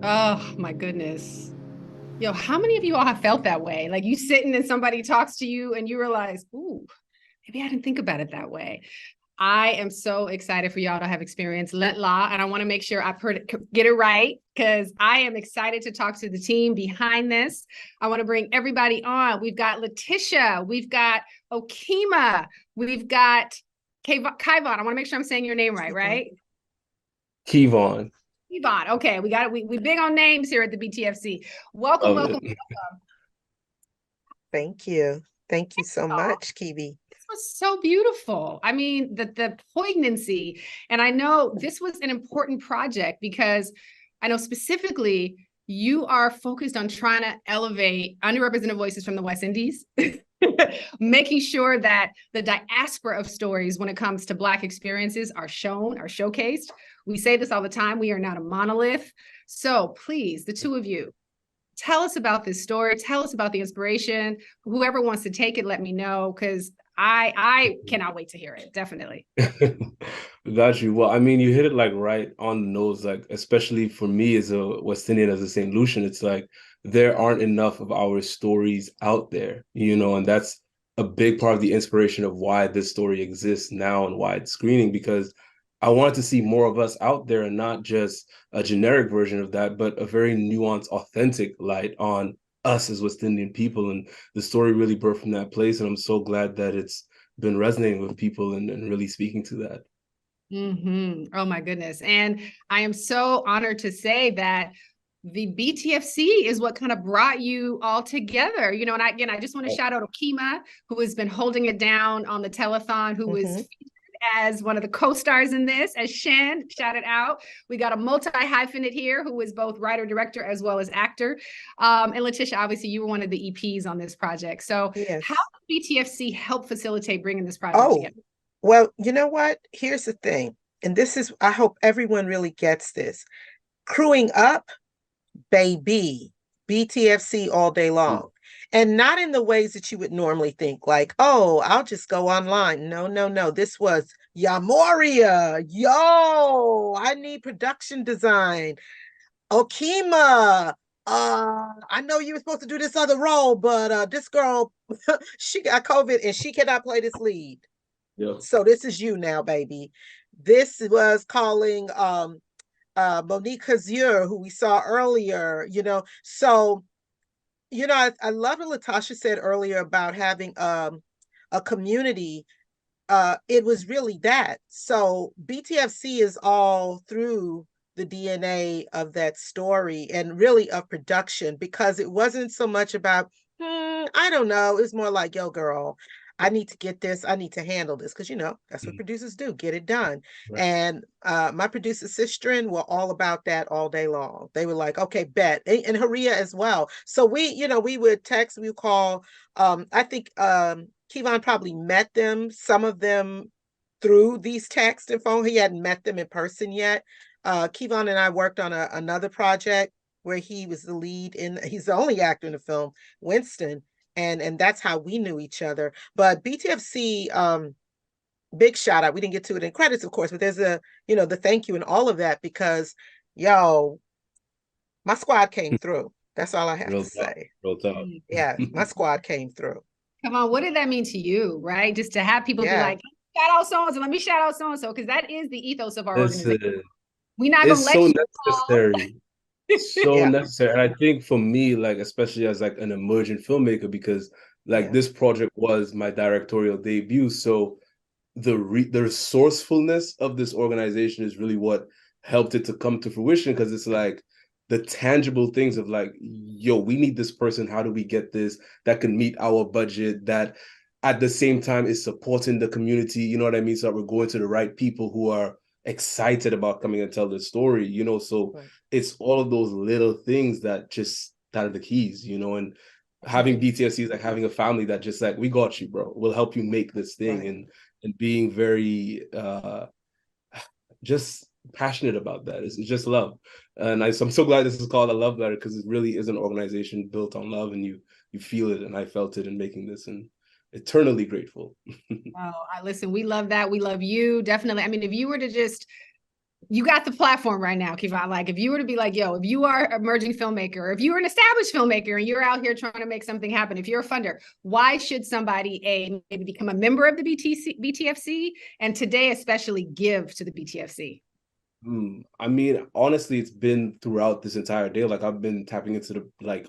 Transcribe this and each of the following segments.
Oh my goodness. Yo, how many of you all have felt that way? Like you sitting and somebody talks to you and you realize, ooh, maybe I didn't think about it that way. I am so excited for y'all to have experienced Let La, and I want to make sure get it right because I am excited to talk to the team behind this. I want to bring everybody on. We've got Letitia, we've got Okima, we've got Kayvon. I want to make sure I'm saying your name right, right? Kevon. Yvonne. Okay, we got it. We big on names here at the BTFC. Welcome, Love welcome. it. Thank you. Thank you so much, Kiwi. This was so beautiful. I mean, the poignancy. And I know this was an important project because I know specifically you are focused on trying to elevate underrepresented voices from the West Indies, making sure that the diaspora of stories when it comes to Black experiences are shown, are showcased. We say this all the time. We are not a monolith. So please, the two of you, tell us about this story. Tell us about the inspiration. Whoever wants to take it, let me know because I cannot wait to hear it. Definitely. Got you. Well, I mean, you hit it like right on the nose, like especially for me as a West Indian, as a St. Lucian, it's like there aren't enough of our stories out there, and that's a big part of the inspiration of why this story exists now and why it's screening, because I wanted to see more of us out there and not just a generic version of that, but a very nuanced, authentic light on us as West Indian people. And the story really birthed from that place. And I'm so glad that it's been resonating with people and really speaking to that. Oh my goodness. And I am so honored to say that the BTFC is what kind of brought you all together. And I just want to shout out Okima, who has been holding it down on the telethon, who was featured as one of the co-stars in this, as Shan shouted out. We got a multi-hyphenate here who is both writer, director, as well as actor. And Letitia, obviously, you were one of the EPs on this project. So Yes. how did BTFC help facilitate bringing this project Oh, together? well, you know what? Here's the thing. And this is, I hope everyone really gets this. Crewing up, baby, BTFC all day long. And not in the ways that you would normally think, like, oh, I'll just go online. No, no, no. This was Yamoria. Yo, I need production design. Okima. I know you were supposed to do this other role, but this girl, she got COVID and she cannot play this lead. Yeah. So this is you now, baby. This was calling Monique Hazure, who we saw earlier, So, I love what Latasha said earlier about having a community. It was really that. So BTFC is all through the DNA of that story and really of production because it wasn't so much about, I don't know. It was more like, yo, girl, I need to get this. I need to handle this because, that's what producers do, get it done. Right. And my producer, Sistrin, were all about that all day long. They were like, okay, bet. And Haria as well. So we would text, we would call. I think Kevon probably met them, some of them through these texts and phone. He hadn't met them in person yet. Kevon and I worked on another project where he was the lead he's the only actor in the film, Winston. And that's how we knew each other. But BTFC, big shout out. We didn't get to it in credits, of course, but there's the thank you and all of that because, yo, my squad came through. That's all I have to Real talk. say. Real talk. Yeah, my squad came through. Come on, what did that mean to you, right? Just to have people be Yeah. like, shout out so and so, let me shout out so and so, because that is the ethos of our organization. Listen, We're not gonna it's let so you fall. necessary. So Yeah. necessary. And I think for me, like, especially as like an emerging filmmaker, because like Yeah. this project was my directorial debut. So the resourcefulness of this organization is really what helped it to come to fruition, because it's like the tangible things of like, yo, we need this person. How do we get this that can meet our budget, that at the same time is supporting the community? You know what I mean? So that we're going to the right people who are excited about coming and tell the story, so Right. it's all of those little things that are the keys, and having BTSC is like having a family that just like, we got you, bro. We'll help you make this thing. Right. And being very just passionate about that. It's just love. And I'm so glad this is called a love letter, because it really is an organization built on love, and you feel it, and I felt it in making this, and eternally grateful. Oh, listen, we love that. We love you. Definitely. I mean, if you were to just you got the platform right now, Kevon. Like if you were to be like, yo, if you are an emerging filmmaker, or if you're an established filmmaker and you're out here trying to make something happen, if you're a funder, why should somebody maybe become a member of the BTFC, and today especially give to the BTFC? I mean, honestly, it's been throughout this entire day. Like I've been tapping into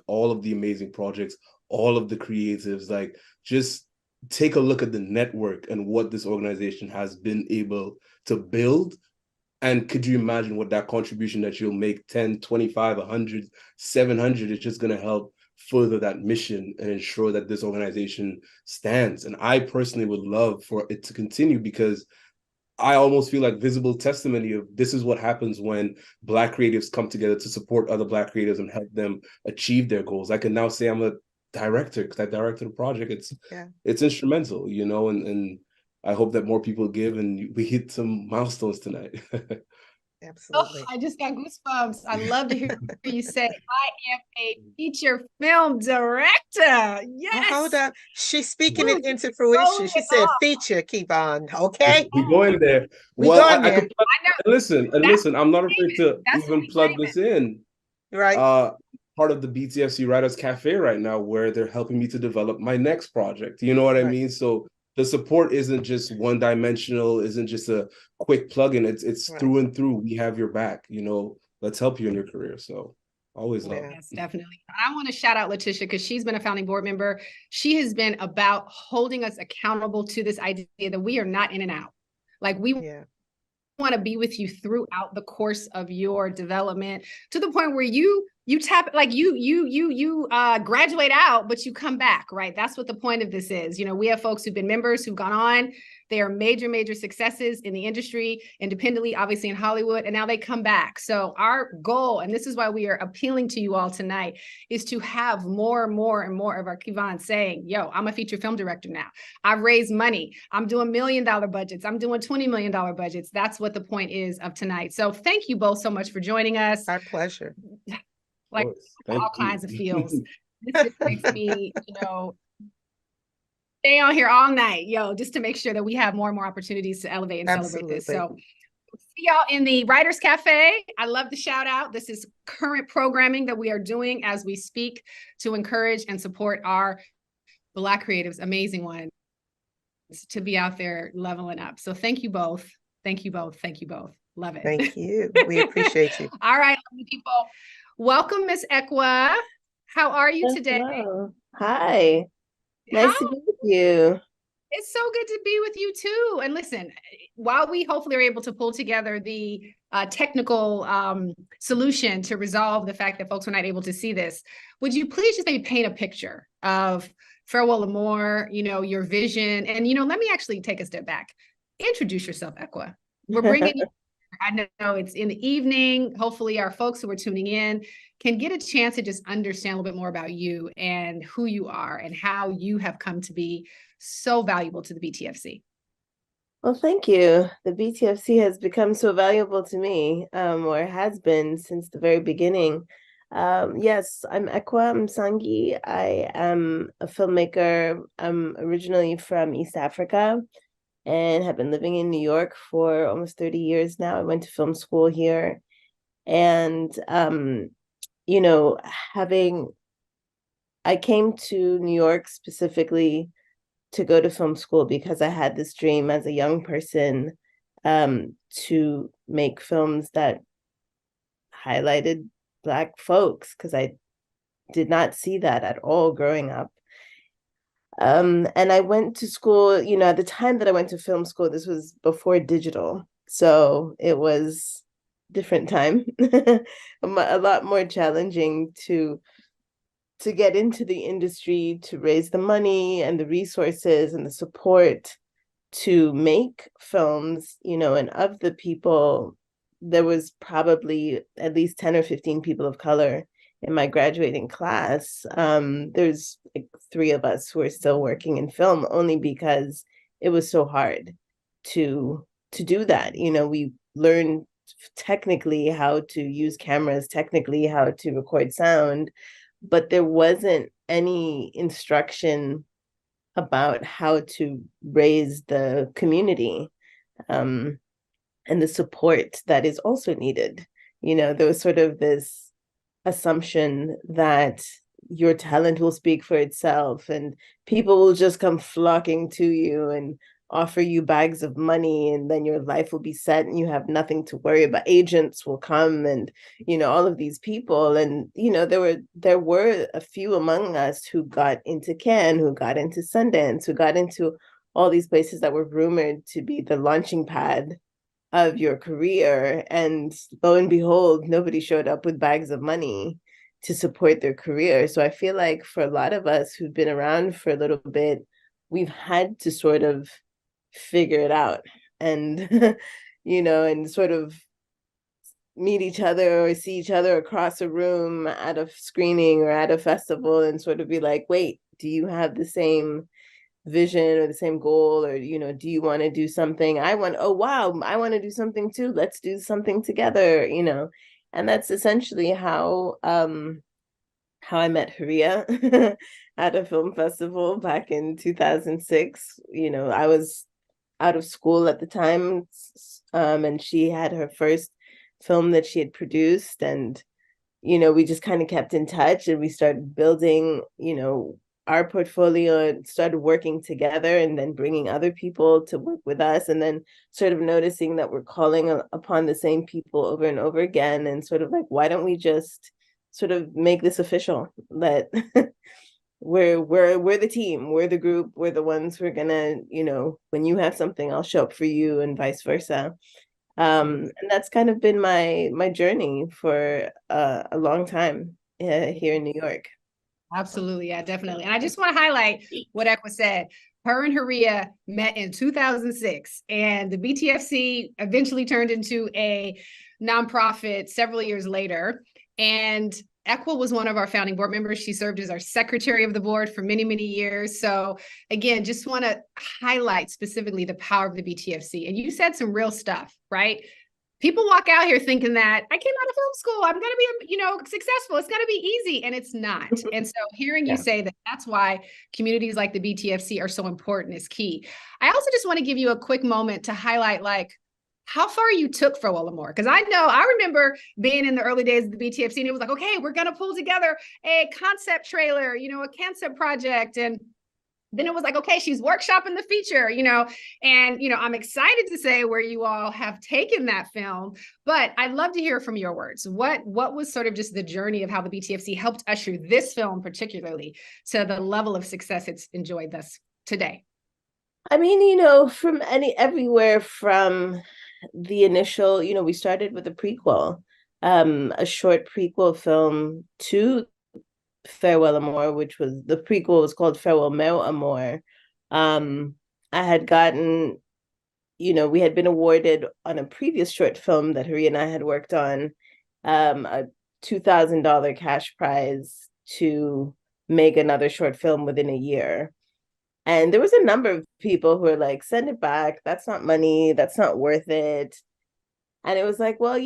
all of the amazing projects, all of the creatives. Like just take a look at the network and what this organization has been able to build. And could you imagine what that contribution that you'll make 10, 25, 100, 700 is just going to help further that mission and ensure that this organization stands. And I personally would love for it to continue, because I almost feel like visible testimony of this is what happens when Black creatives come together to support other Black creatives and help them achieve their goals. I can now say I'm a director because I directed a project. It's instrumental, and I hope that more people give and we hit some milestones tonight. Absolutely. I just got goosebumps. I love to hear you say, I am a feature film director. Yes. Hold up. She's speaking it into fruition. She said feature, Kevon. Okay. We going there. I could listen, I'm not afraid to even plug this in. Right. Part of the BTFC Writers Cafe right now, where they're helping me to develop my next project. You know what I mean? So the support isn't just one dimensional, isn't just a quick plug-in. It's through and through. We have your back, let's help you in your career. So always love. Yes, definitely. I want to shout out Letitia because she's been a founding board member. She has been about holding us accountable to this idea that we are not in and out. Like we want to be with you throughout the course of your development, to the point where you tap, like you graduate out, but you come back, right? That's what the point of this is. We have folks who've been members who've gone on. They are major successes in the industry, independently, obviously in Hollywood, and now they come back. So our goal, and this is why we are appealing to you all tonight, is to have more and more of our Kevon saying, yo, I'm a feature film director now. I've raised money. I'm doing $1 million budgets. I'm doing $20 million budgets. That's what the point is of tonight. So thank you both so much for joining us. Our pleasure. Like all kinds of feels. This just makes me, stay on here all night, just to make sure that we have more and more opportunities to elevate and celebrate this. So see y'all in the Writers Cafe. I love the shout out. This is current programming that we are doing as we speak to encourage and support our Black creatives, amazing ones, to be out there leveling up. So thank you both. Thank you both. Thank you both. Love it. Thank you. We appreciate you. All right, people. Welcome, Miss Ekwa. How are you today? Hello. Hi. Nice to be with you. It's so good to be with you too. And listen, while we hopefully are able to pull together the technical solution to resolve the fact that folks were not able to see this, would you please just maybe paint a picture of Farewell Amore, your vision? And, let me actually take a step back. Introduce yourself, Ekwa. We're bringing you. I know it's in the evening. Hopefully our folks who are tuning in can get a chance to just understand a little bit more about you and who you are and how you have come to be so valuable to the BTFC. Well, thank you. The BTFC has become so valuable to me, or has been since the very beginning. Yes, I'm Ekwa Msangi. I am a filmmaker. I'm originally from East Africa and have been living in New York for almost 30 years now. I went to film school here. And, I came to New York specifically to go to film school because I had this dream as a young person to make films that highlighted Black folks, because I did not see that at all growing up. And I went to school, at the time that I went to film school, this was before digital. So it was different time, a lot more challenging to get into the industry, to raise the money and the resources and the support to make films, and of the people, there was probably at least 10 or 15 people of color in my graduating class. There's like 3 of us who are still working in film, only because it was so hard to do that. We learned technically how to use cameras, technically how to record sound, but there wasn't any instruction about how to raise the community. and the support that is also needed. There was sort of this assumption that your talent will speak for itself and people will just come flocking to you and offer you bags of money, and then your life will be set and you have nothing to worry about. Agents will come and all of these people, and there were a few among us who got into Cannes, who got into Sundance, who got into all these places that were rumored to be the launching pad of your career, and lo and behold, nobody showed up with bags of money to support their career. So I feel like for a lot of us who've been around for a little bit, we've had to sort of figure it out and and sort of meet each other or see each other across a room at a screening or at a festival and sort of be like, wait, do you have the same vision or the same goal, or do you want to do something? Oh wow, I want to do something too, let's do something together. And that's essentially how I met Haria at a film festival back in 2006. I was out of school at the time, and she had her first film that she had produced, and we just kind of kept in touch, and we started building our portfolio and started working together, and then bringing other people to work with us, and then sort of noticing that we're calling upon the same people over and over again, and sort of like, why don't we just sort of make this official, that we're the team, we're the group, we're the ones who are gonna, when you have something, I'll show up for you, and vice versa. And that's kind of been my journey for a long time here in New York. Absolutely. Yeah, definitely. And I just want to highlight what Ekwa said. Her and Haria met in 2006, and the BTFC eventually turned into a nonprofit several years later. And Ekwa was one of our founding board members. She served as our secretary of the board for many, many years. So again, just want to highlight specifically the power of the BTFC. And you said some real stuff, right? People walk out here thinking that I came out of film school, I'm going to be, successful, it's going to be easy, and it's not. And so hearing you say that, that's why communities like the BTFC are so important is key. I also just want to give you a quick moment to highlight how far you took For Well More. Because I remember being in the early days of the BTFC, and it was like, okay, we're going to pull together a concept trailer, a concept project. And then it was like, okay, she's workshopping the feature, and, I'm excited to say where you all have taken that film, but I'd love to hear from your words. What was sort of just the journey of how the BTFC helped usher this film particularly to the level of success it's enjoyed thus today? I mean, from everywhere from the initial, we started with a prequel, a short prequel film to Farewell Amor, which was, the prequel was called Farewell Meu Amor. I had gotten, we had been awarded on a previous short film that Haria and I had worked on, a $2,000 cash prize to make another short film within a year. And there was a number of people who were like, send it back, that's not money, that's not worth it. And it was like, well,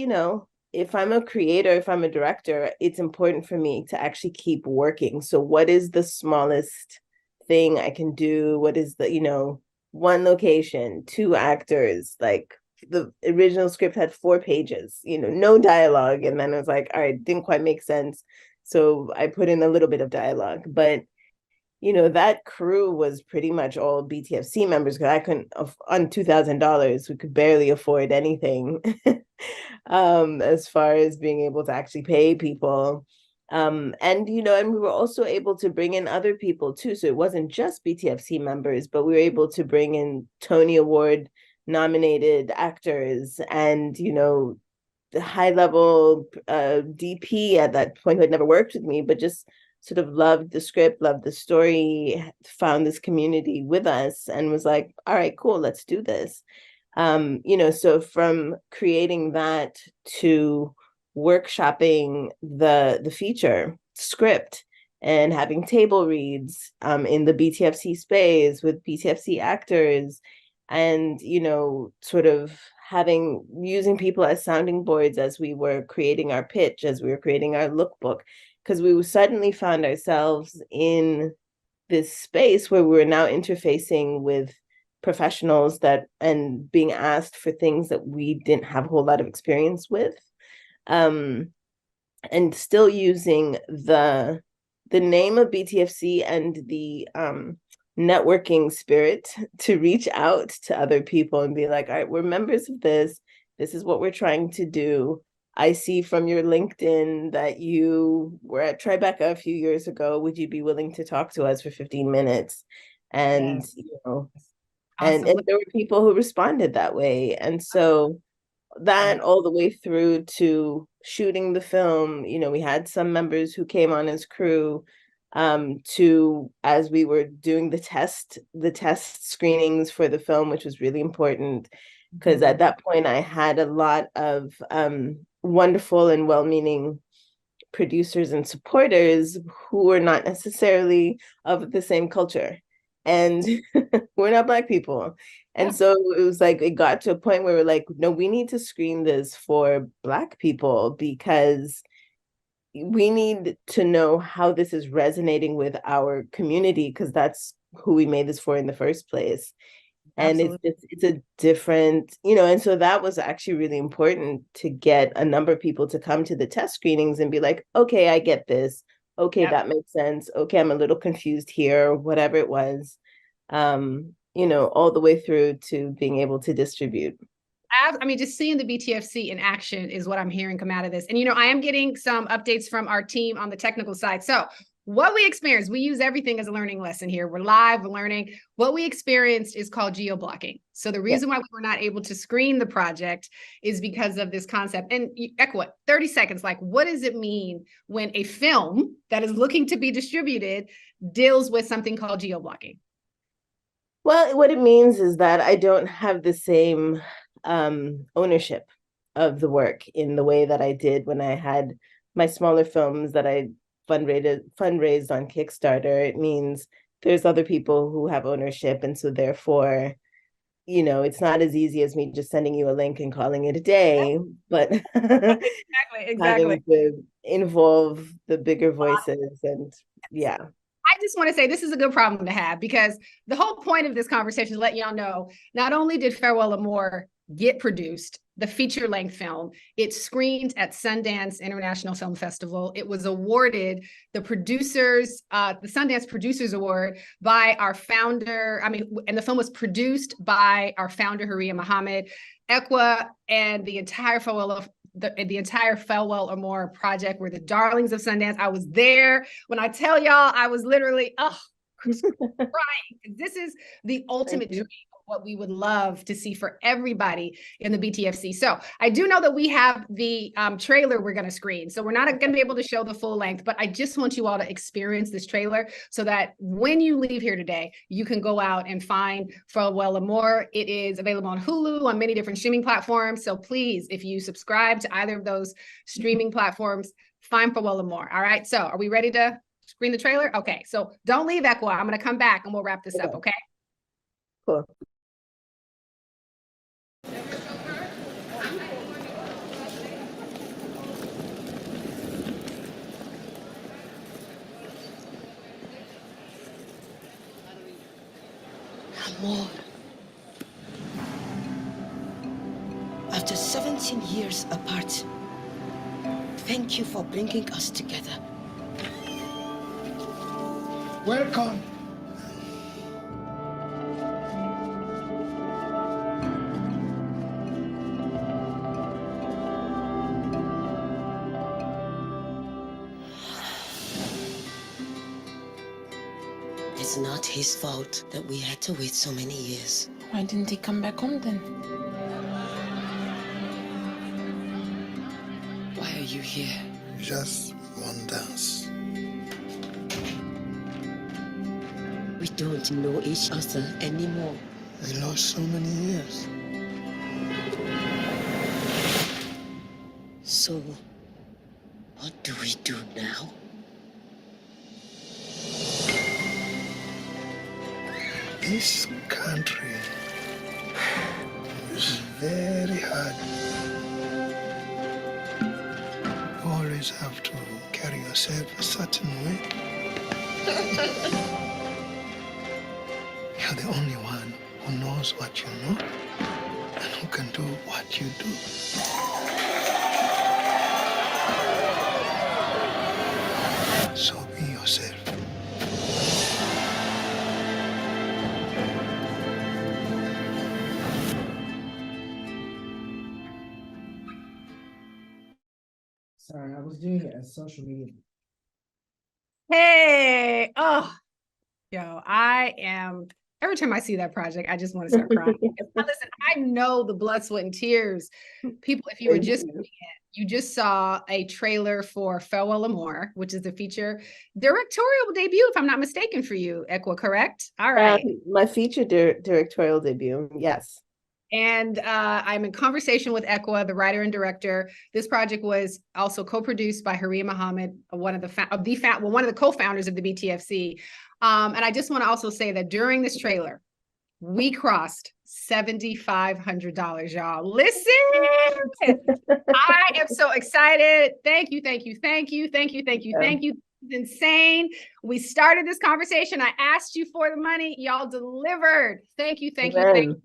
if I'm a creator, if I'm a director, it's important for me to actually keep working. So what is the smallest thing I can do? What is the, one location, 2 actors, like the original script had 4 pages, no dialogue. And then I was like, all right, didn't quite make sense. So I put in a little bit of dialogue, but that crew was pretty much all BTFC members, because I couldn't, on $2,000, we could barely afford anything as far as being able to actually pay people. And we were also able to bring in other people too. So it wasn't just BTFC members, but we were able to bring in Tony Award nominated actors and, the high level DP at that point who had never worked with me, but just sort of loved the script, loved the story, found this community with us, and was like, all right, cool, let's do this. So from creating that to workshopping the feature script and having table reads in the BTFC space with BTFC actors, and sort of using people as sounding boards as we were creating our pitch, as we were creating our lookbook, because we suddenly found ourselves in this space where we were now interfacing with professionals that and being asked for things that we didn't have a whole lot of experience with. And still using the name of BTFC and the networking spirit to reach out to other people and be like, all right, we're members of this. This is what we're trying to do. I see from your LinkedIn that you were at Tribeca a few years ago. Would you be willing to talk to us for 15 minutes? And, Yes. you know, Awesome. and there were people who responded that way. And so that all the way through to shooting the film, you know, we had some members who came on as crew, to as we were doing the test screenings for the film, which was really important because at that point I had a lot of wonderful and well-meaning producers and supporters who were not necessarily of the same culture, and we're not Black people. And so it was like, it got to a point where we're like, no, we need to screen this for Black people because we need to know how this is resonating with our community, because that's who we made this for in the first place. And it's a different, you know, and so that was actually really important to get a number of people to come to the test screenings and be like, okay, I get this. Okay, that makes sense. Okay, I'm a little confused here, whatever it was. You know, all the way through to being able to distribute. I mean, just seeing the BTFC in action is what I'm hearing come out of this. And, you know, I am getting some updates from our team on the technical side. So what we experienced, we use everything as a learning lesson here. We're live, we're learning. What we experienced is called geo-blocking. So the reason why we were not able to screen the project is because of this concept. And Ekwa, 30 seconds, like, what does it mean when a film that is looking to be distributed deals with something called geo-blocking? Well, what it means is that I don't have the same ownership of the work in the way that I did when I had my smaller films that I fundraised on Kickstarter. It means there's other people who have ownership, and so therefore, you know, it's not as easy as me just sending you a link and calling it a day, but exactly. having to involve the bigger voices. And I just want to say this is a good problem to have, because the whole point of this conversation is to let y'all know, not only did Farewell Amore get produced, the feature-length film, it screened at Sundance International Film Festival. It was awarded the Sundance Producers Award by our founder. And the film was produced by our founder, Haria Muhammad, Ekwa, and the entire Farewell Amore project were the darlings of Sundance. I was there. When I tell y'all, I was literally crying. This is the ultimate dream of what we would love to see for everybody in the BTFC. So I do know that we have the trailer we're going to screen. So we're not going to be able to show the full length, but I just want you all to experience this trailer so that when you leave here today, you can go out and find Farewell Amore. It is available on Hulu, on many different streaming platforms. So please, if you subscribe to either of those streaming platforms, find Farewell Amore. All right. So are we ready to screen the trailer? Okay. So don't leave, Ekwa. I'm going to come back and we'll wrap this up. Okay. Cool. Amore. After 17 years apart, thank you for bringing us together. Welcome. It's not his fault that we had to wait so many years. Why didn't he come back home then? Why are you here? Just one dance. We don't know each other anymore. We lost so many years. So, what do we do now? This country is very hard. You always have to carry yourself a certain way. You're the only one who knows what you know and who can do what you do. So be yourself. Sorry, I was doing it as social media. Hey, oh, yo, every time I see that project, I just want to start crying. Now, listen, I know the blood, sweat, and tears. People, if you were just you just saw a trailer for Farewell Amore, which is the feature directorial debut, if I'm not mistaken, for you, Equa, correct? All right. My feature directorial debut, yes. And I'm in conversation with Equa, the writer and director. This project was also co-produced by Haria Muhammad, one of the co-founders of the BTFC. And I just want to also say that during this trailer, we crossed $7,500, y'all. Listen, I am so excited. Thank you, thank you, thank you, thank you, thank you, thank you. It's insane. We started this conversation. I asked you for the money. Y'all delivered. Thank you, thank you, thank you.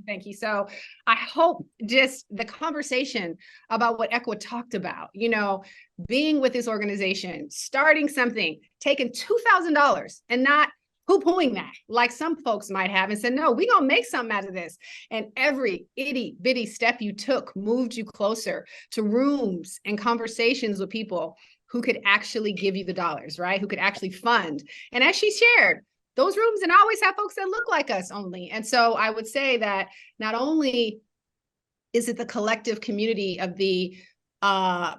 Thank you. So I hope just the conversation about what Equa talked about, being with this organization, starting something, taking $2,000 and not poo-pooing that like some folks might have and said, no, we're going to make something out of this. And every itty bitty step you took moved you closer to rooms and conversations with people who could actually give you the dollars, right? Who could actually fund. And as she shared, those rooms and always have folks that look like us only. And so I would say that not only is it the collective community of the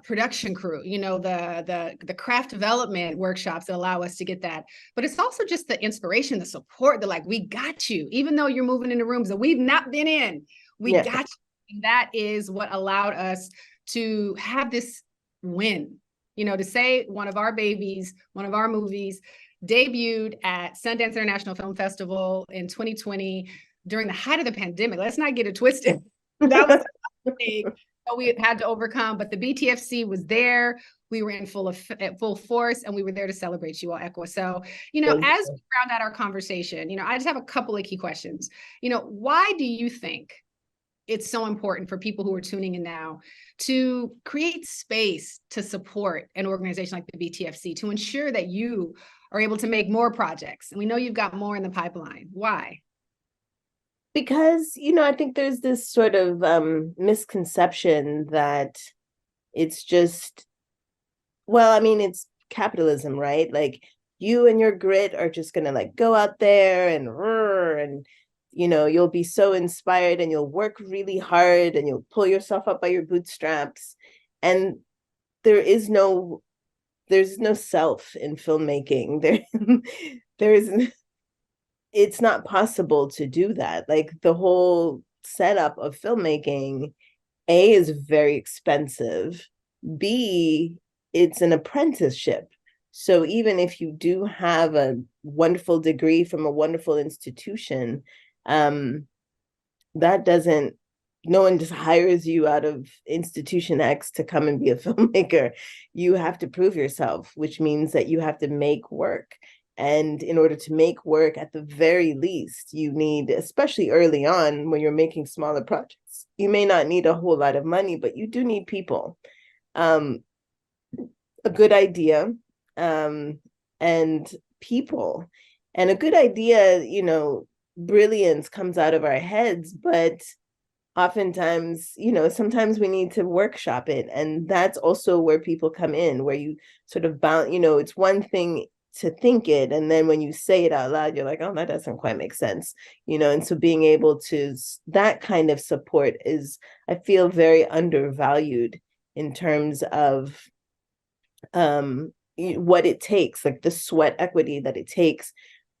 production crew, the craft development workshops that allow us to get that, but it's also just the inspiration, the support, we got you, even though you're moving into rooms that we've not been in, we got you. And that is what allowed us to have this win, to say one of our babies, one of our movies, debuted at Sundance International Film Festival in 2020 during the height of the pandemic. Let's not get it twisted. That was something that we had to overcome, but the BTFC was there. We were in full force, and we were there to celebrate you all, Equa. So, as we round out our conversation, I just have a couple of key questions. Why do you think it's so important for people who are tuning in now to create space to support an organization like the BTFC, to ensure that you are able to make more projects? And we know you've got more in the pipeline. Why? Because, I think there's this sort of misconception that it's just, it's capitalism, right? Like you and your grit are just going to go out there and you'll be so inspired and you'll work really hard and you'll pull yourself up by your bootstraps. And there's no self in filmmaking. It's not possible to do that. The whole setup of filmmaking, A, is very expensive. B, it's an apprenticeship. So even if you do have a wonderful degree from a wonderful institution, no one just hires you out of institution X to come and be a filmmaker. You have to prove yourself, which means that you have to make work. And in order to make work, at the very least, you need, especially early on when you're making smaller projects, you may not need a whole lot of money, but you do need people. A good idea, and people. And a good idea, brilliance comes out of our heads, but oftentimes, sometimes we need to workshop it. And that's also where people come in, where you sort of bound, it's one thing to think it, and then when you say it out loud, you're like, oh, that doesn't quite make sense, and so being able to, that kind of support is, I feel, very undervalued in terms of what it takes, the sweat equity that it takes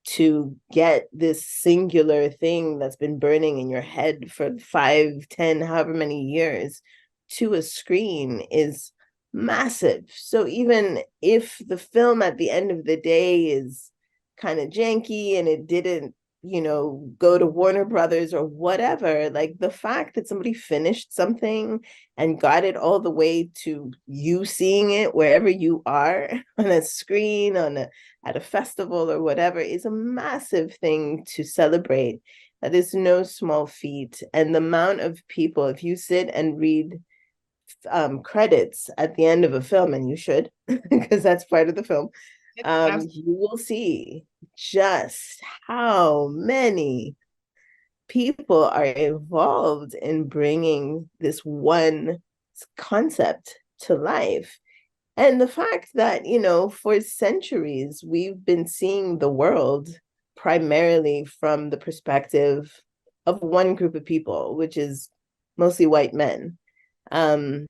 to get this singular thing that's been burning in your head for 5, 10, however many years to a screen is massive. So even if the film at the end of the day is kind of janky and it didn't, go to Warner Brothers or whatever, the fact that somebody finished something and got it all the way to you seeing it wherever you are on a screen, at a festival or whatever, is a massive thing to celebrate. That is no small feat. And the amount of people, if you sit and read credits at the end of a film, and you should, because that's part of the film, you will see just how many people are involved in bringing this one concept to life. And the fact that, for centuries, we've been seeing the world primarily from the perspective of one group of people, which is mostly white men. That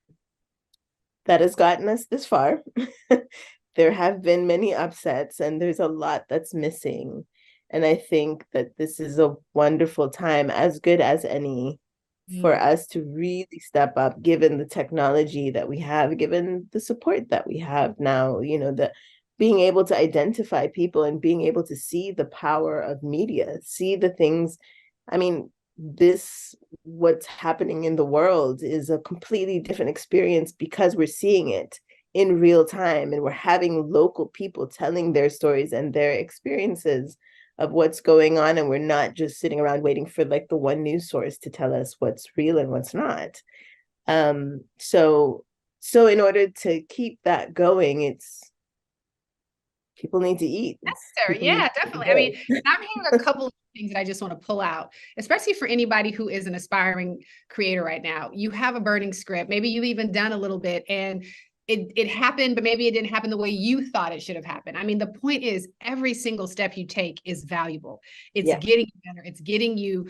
has gotten us this far. There have been many upsets, and there's a lot that's missing. And I think that this is a wonderful time, as good as any, for us to really step up, given the technology that we have, given the support that we have now, the being able to identify people and being able to see the power of media, see the things. I mean, what's happening in the world is a completely different experience because we're seeing it in real time, and we're having local people telling their stories and their experiences of what's going on, and we're not just sitting around waiting for like the one news source to tell us what's real and what's not. So in order to keep that going, people need to eat. Necessary. Yeah, definitely. I mean, I'm hearing a couple of things that I just want to pull out, especially for anybody who is an aspiring creator right now. You have a burning script. Maybe you've even done a little bit, and it happened, but maybe it didn't happen the way you thought it should have happened. I mean, the point is every single step you take is valuable. It's getting you better. It's getting you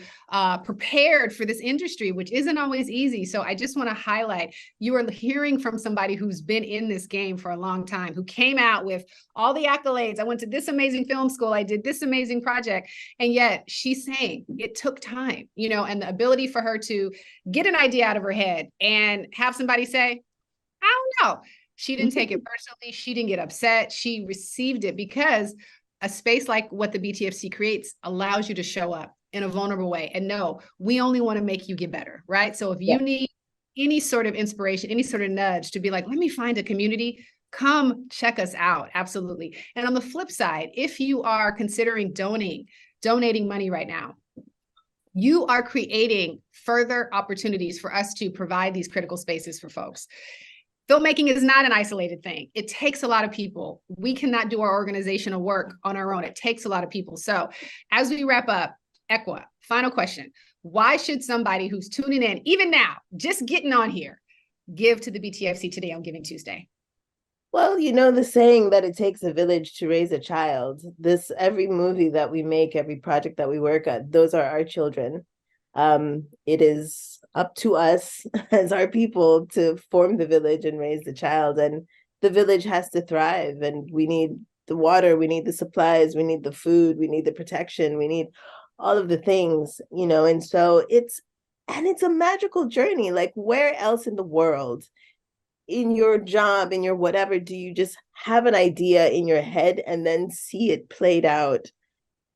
prepared for this industry, which isn't always easy. So I just want to highlight, you are hearing from somebody who's been in this game for a long time, who came out with all the accolades. I went to this amazing film school. I did this amazing project. And yet she's saying it took time, and the ability for her to get an idea out of her head and have somebody say, I don't know. She didn't take it personally. She didn't get upset. She received it because a space like what the BTFC creates allows you to show up in a vulnerable way. And no, we only want to make you get better, right? So if you need any sort of inspiration, any sort of nudge to be like, let me find a community, come check us out. Absolutely. And on the flip side, if you are considering donating money right now, you are creating further opportunities for us to provide these critical spaces for folks. Filmmaking is not an isolated thing. It takes a lot of people. We cannot do our organizational work on our own. It takes a lot of people. So as we wrap up, Ekwa, final question. Why should somebody who's tuning in, even now, just getting on here, give to the BTFC today on Giving Tuesday? Well, the saying that it takes a village to raise a child. Every movie that we make, every project that we work on, those are our children. It is up to us as our people to form the village and raise the child, and the village has to thrive, and we need the water, we need the supplies, we need the food, we need the protection, we need all of the things, and so it's a magical journey. Like, where else in the world, in your job, in your whatever, do you just have an idea in your head and then see it played out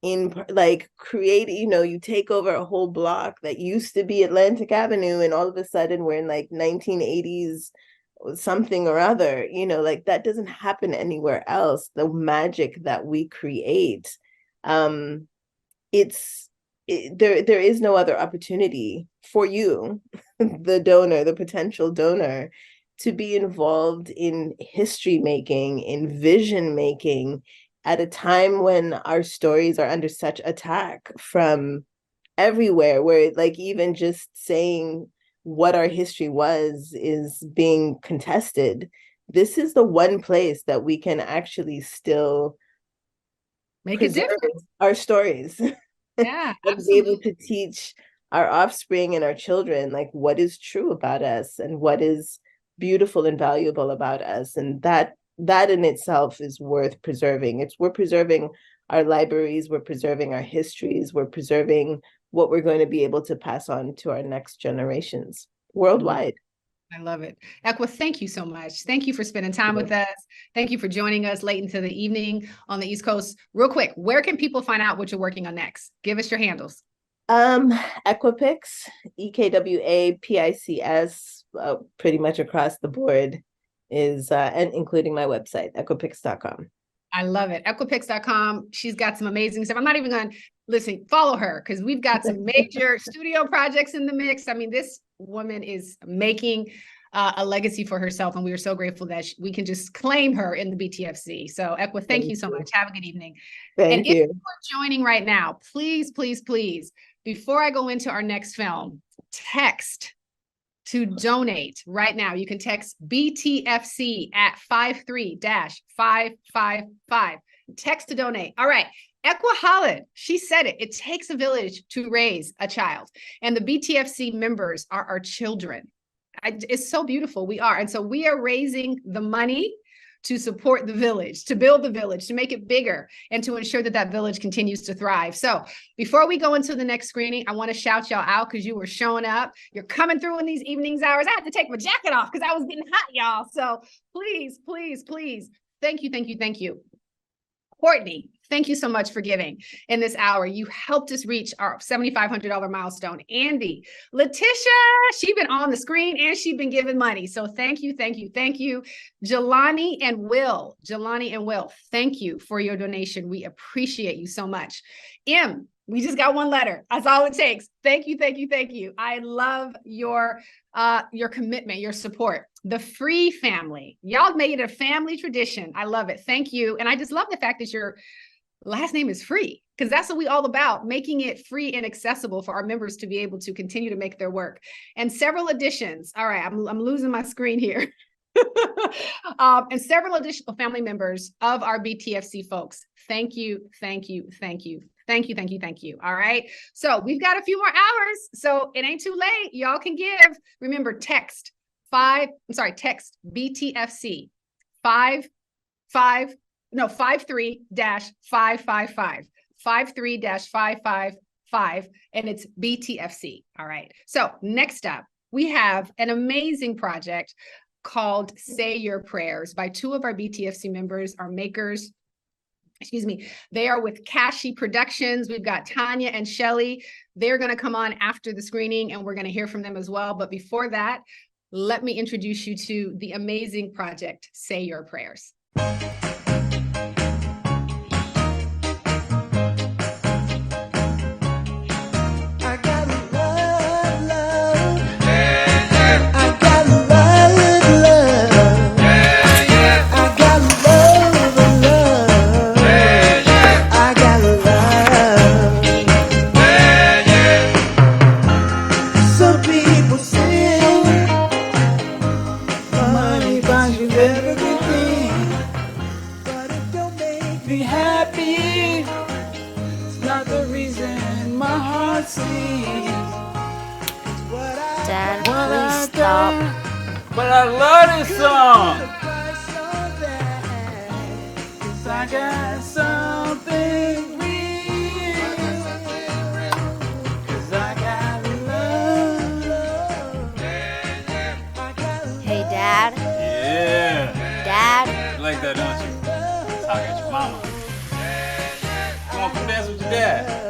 in like you take over a whole block that used to be Atlantic Avenue, and all of a sudden we're in like 1980s something or other, like that doesn't happen anywhere else. The magic that we create, there is no other opportunity for you, the potential donor, to be involved in history making, in vision making, at a time when our stories are under such attack from everywhere, where like even just saying what our history was is being contested. This is the one place that we can actually still make a difference. Our stories. Yeah, and be able to teach our offspring and our children like what is true about us and what is beautiful and valuable about us. And that in itself is worth preserving. We're preserving our libraries, we're preserving our histories, we're preserving what we're going to be able to pass on to our next generations worldwide. I love it. Ekwa, thank you so much. Thank you for spending time with us. Thank you for joining us late into the evening on the East Coast. Real quick, where can people find out what you're working on next? Give us your handles. Equapics, EKWAPICS, pretty much across the board is, and including my website, equapics.com. I love it. Equapics.com. She's got some amazing stuff. I'm not even going to listen, follow her because we've got some major studio projects in the mix. I mean, this woman is making a legacy for herself, and we are so grateful that we can just claim her in the BTFC. So, Equa, thank you so much. Have a good evening. Thank If you. you're joining right now, please, please, please, before I go into our next film, text to donate right now. You can text BTFC at 53-555. Text to donate. All right. Equa Holland, she said it. It takes a village to raise a child. And the BTFC members are our children. It's so beautiful. We are. And so we are raising the money to support the village, to build the village, to make it bigger, and to ensure that that village continues to thrive. So before we go into the next screening, I want to shout y'all out because you were showing up. You're coming through in these evenings hours. I had to take my jacket off because I was getting hot, y'all. So please, please, please. Thank you, thank you, thank you. Courtney, thank you so much for giving in this hour. You helped us reach our $7,500 milestone. Andy, Letitia, she's been on the screen and she's been giving money. So thank you, thank you, thank you. Jelani and Will, thank you for your donation. We appreciate you so much. M, we just got one letter. That's all it takes. Thank you, thank you, thank you. I love your commitment, your support. The Free family, y'all made it a family tradition. I love it. Thank you. And I just love the fact that your last name is Free, because that's what we all about, making it free and accessible for our members to be able to continue to make their work. And several additions. All right, I'm losing my screen here. And several additional family members of our BTFC folks. Thank you, thank you, thank you. Thank you, thank you, thank you. All right. So we've got a few more hours, so it ain't too late. Y'all can give. Remember, text BTFC 53-555 53-555, and it's BTFC. All right. So next up, we have an amazing project called Say Your Prayers by two of our BTFC members, our makers. They are with Kashi Productions. We've got Tanya and Shelly. They're going to come on after the screening, and we're going to hear from them as well. But before that, let me introduce you to the amazing project, Say Your Prayers. Dad, please stop. But I love this song. 'Cause I got something real. 'Cause I got love. Hey, Dad. Yeah. Dad. You like that, don't you? Talk at your mama. Come on, come dance with your dad.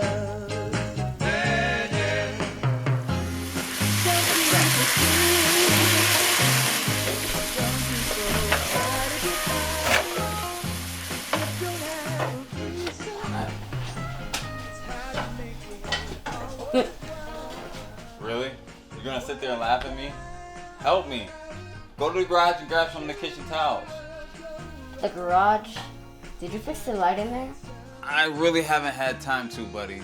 Really? You're gonna sit there and laugh at me? Help me. Go to the garage and grab some of the kitchen towels. The garage? Did you fix the light in there? I really haven't had time to, buddy.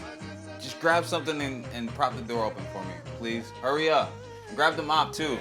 Just grab something and prop the door open for me, please. Hurry up. And grab the mop, too.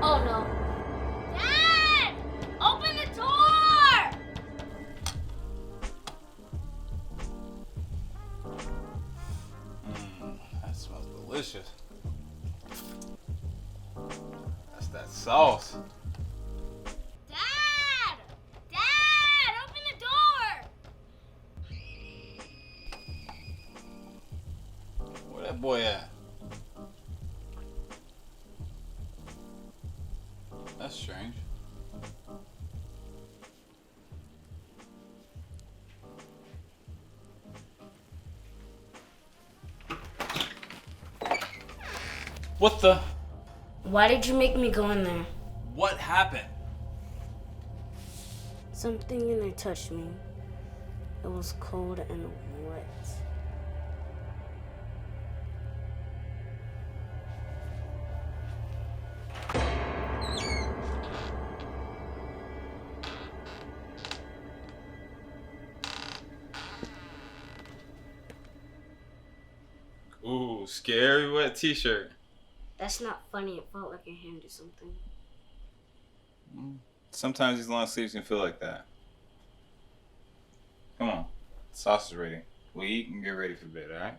Oh no. Dad! Open the door! That smells delicious. That's that sauce. Dad! Dad! Open the door! That's strange. What the? Why did you make me go in there? What happened? Something in there touched me. It was cold and wet. Ooh, scary wet t-shirt. That's not funny. It felt like a hand or something. Sometimes these long sleeves can feel like that. Come on. Sauce is ready. We'll eat and get ready for bed, alright?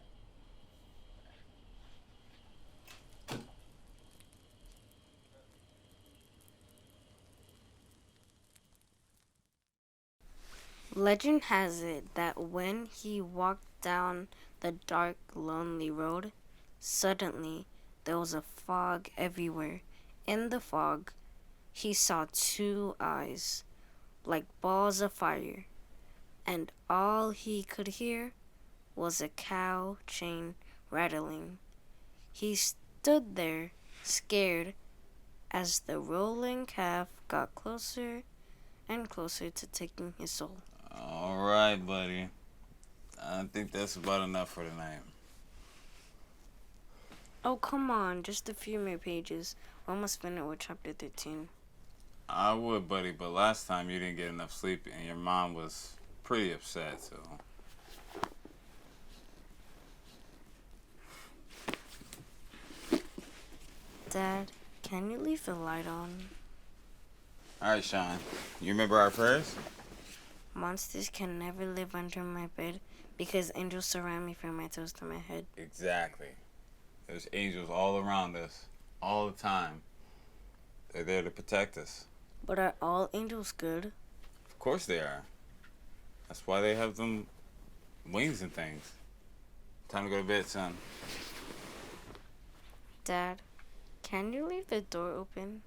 Legend has it that when he walked down the dark, lonely road, suddenly there was a fog everywhere. In the fog, he saw two eyes, like balls of fire, and all he could hear was a cow chain rattling. He stood there, scared, as the rolling calf got closer and closer to taking his soul. Alright, buddy. I think that's about enough for tonight. Oh, come on, just a few more pages. We're almost finished with chapter 13. I would, buddy, but last time you didn't get enough sleep and your mom was pretty upset, so... Dad, can you leave the light on? Alright, Sean. You remember our prayers? Monsters can never live under my bed because angels surround me from my toes to my head. Exactly. There's angels all around us, all the time. They're there to protect us. But are all angels good? Of course they are. That's why they have them wings and things. Time to go to bed, son. Dad, can you leave the door open?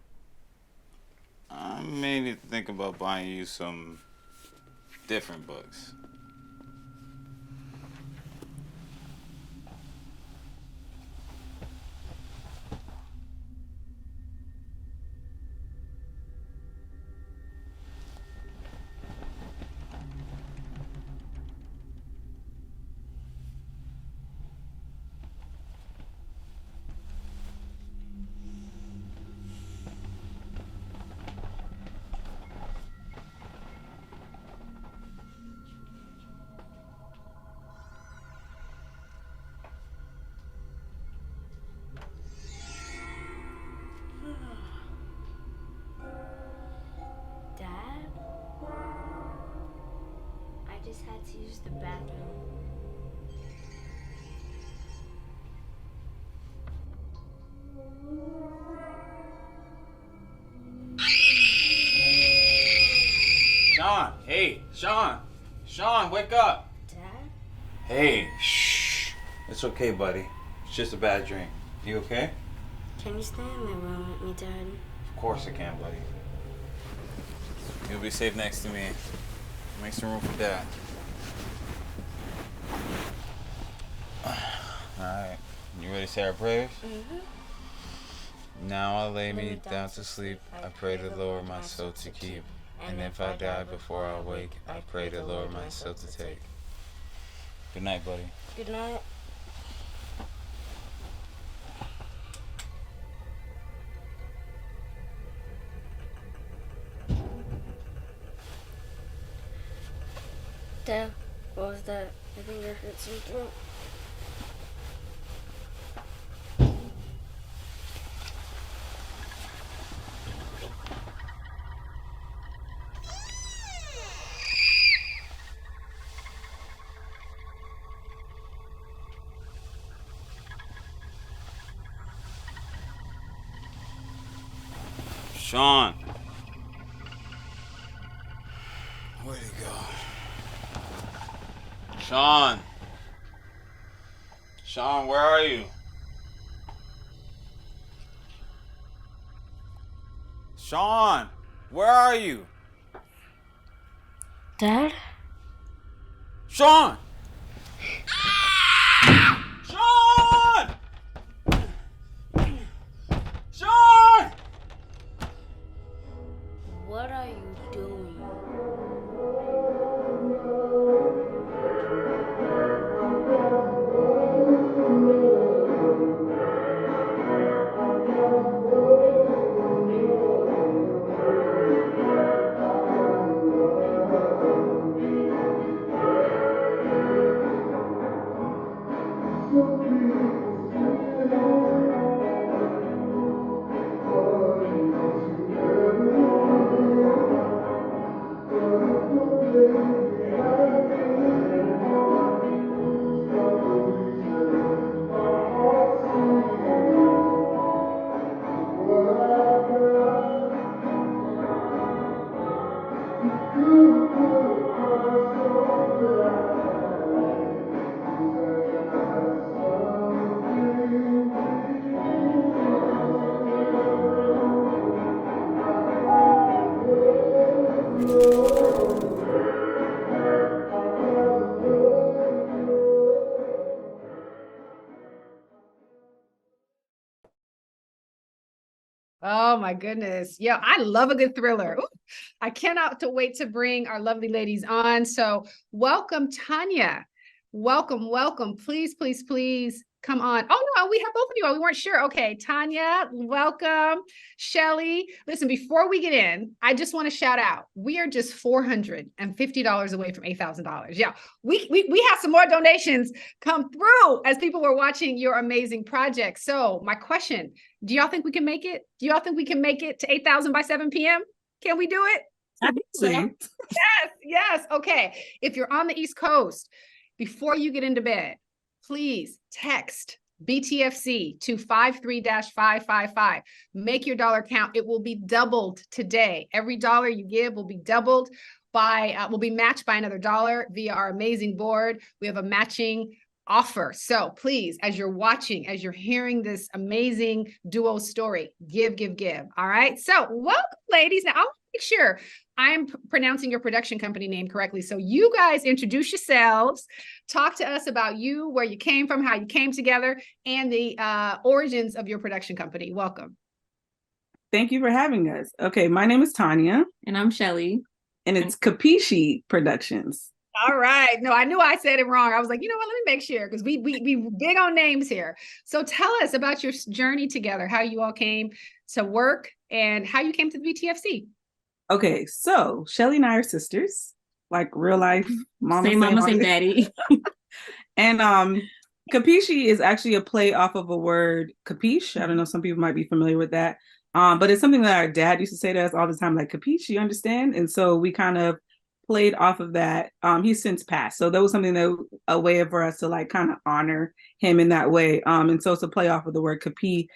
I may need to think about buying you some different books. Dad? I just had to use the bathroom. Sean, hey, Sean. Sean, wake up. Dad? Hey, shh. It's okay, buddy. It's just a bad dream. You okay? Can you stay in my room with me, Dad? Of course I can, buddy. You'll be safe next to me. Make some room for Dad. Alright. You ready to say our prayers? Mm-hmm. Now I lay me down to sleep. I pray the Lord my soul to keep. And if I die before I wake, I pray the Lord my soul to take. Good night, buddy. Good night. Dad, what was that? I think I heard something. Sean. Where'd he go? Sean. Sean, where are you? Sean, where are you? Dad? Sean! Sean! Sean! What are you doing? Oh my goodness. Yeah, I love a good thriller. Ooh, I cannot to wait to bring our lovely ladies on. So welcome, Tanya. Welcome, welcome. Please, please, please come on. Oh no, we have both of you. We weren't sure. Okay, Tanya, welcome. Shelly, listen, before we get in, I just want to shout out. We are just $450 away from $8,000. Yeah, we have some more donations come through as people were watching your amazing project. So my question, do y'all think we can make it? Do y'all think we can make it to 8,000 by 7 p.m.? Can we do it? Absolutely. Yes, yes. Okay. If you're on the East Coast, before you get into bed, please text BTFC to 53-555. Make your dollar count. It will be doubled today. Every dollar you give will be doubled by, will be matched by another dollar via our amazing board. We have a matching offer. So please, as you're watching, as you're hearing this amazing duo story, give. All right. So welcome, ladies. Now I'll make sure I'm pronouncing your production company name correctly. So you guys introduce yourselves, talk to us about you, where you came from, how you came together, and the origins of your production company. Welcome. Thank you for having us. Okay, my name is Tanya. And I'm Shelly. And it's Capisci Productions. All right. No, I knew I said it wrong. I was like, you know what? Let me make sure, because we big on names here. So tell us about your journey together, how you all came to work and how you came to the BTFC. Okay, so Shelly and I are sisters, like real life mama, same daddy. And Capisci is actually a play off of a word capiche. I don't know, some people might be familiar with that. But it's something that our dad used to say to us all the time, like, capiche, you understand? And so we kind of played off of that. He's since passed. So that was something that a way for us to like kind of honor him in that way. And so it's a play off of the word capiche,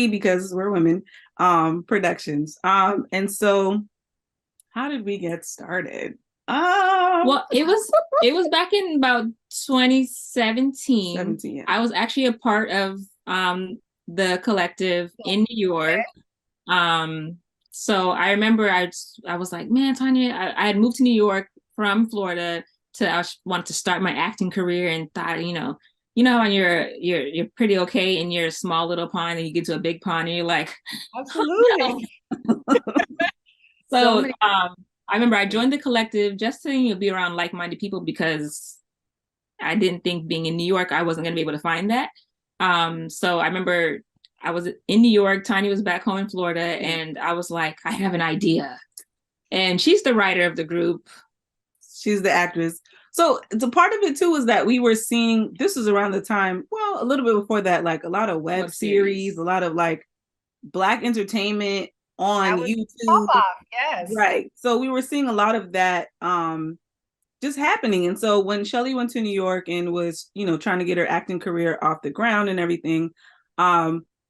because we're women, productions. And so how did we get started? Well, it was back in about 2017. Yeah. I was actually a part of the collective in New York. So I remember I was like, man, Tanya, I had moved to New York from Florida I wanted to start my acting career, and thought, you know when you're pretty okay in your small little pond, and you get to a big pond and you're like, absolutely. So I remember I joined the collective just to be around like-minded people, because I didn't think being in New York I wasn't going to be able to find that. So I remember I was in New York, Tanya was back home in Florida, and I was like, I have an idea. And she's the writer of the group. She's the actress. So the part of it too is that we were seeing, this was around the time, well, a little bit before that, like a lot of web series, a lot of like Black entertainment on YouTube. Yes. Right. So we were seeing a lot of that just happening. And so when Shelly went to New York and was, trying to get her acting career off the ground and everything,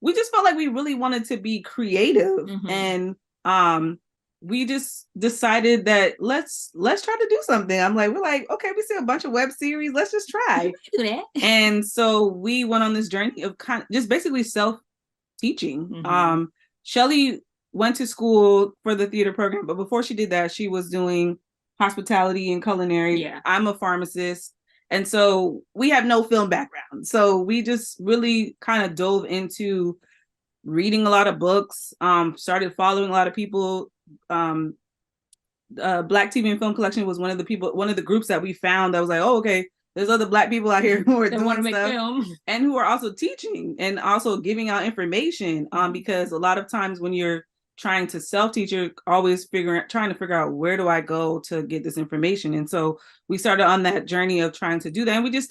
we just felt like we really wanted to be creative. And we just decided that let's try to do something. We're like, okay, we see a bunch of web series, let's just try. Do that. And so we went on this journey of kind of just basically self-teaching. Shelly went to school for the theater program, but before she did that, she was doing hospitality and culinary. Yeah. I'm a pharmacist. And so we have no film background. So we just really kind of dove into reading a lot of books, started following a lot of people. Black TV and Film Collection was one of the groups that we found that was like, oh, okay, there's other Black people out here who are doing stuff and who are also teaching and also giving out information. Because a lot of times when you're trying to self-teach, you're always trying to figure out, where do I go to get this information? And so we started on that journey of trying to do that. And we just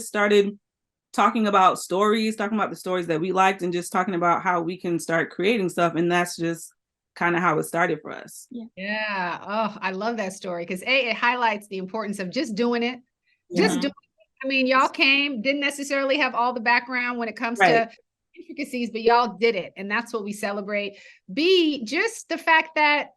started talking about stories, talking about the stories that we liked, and just talking about how we can start creating stuff. And that's just kind of how it started for us. Yeah. Oh, I love that story because it highlights the importance of just doing it. Just doing it. I mean, y'all didn't necessarily have all the background when it comes to intricacies, but y'all did it. And that's what we celebrate. B, just the fact that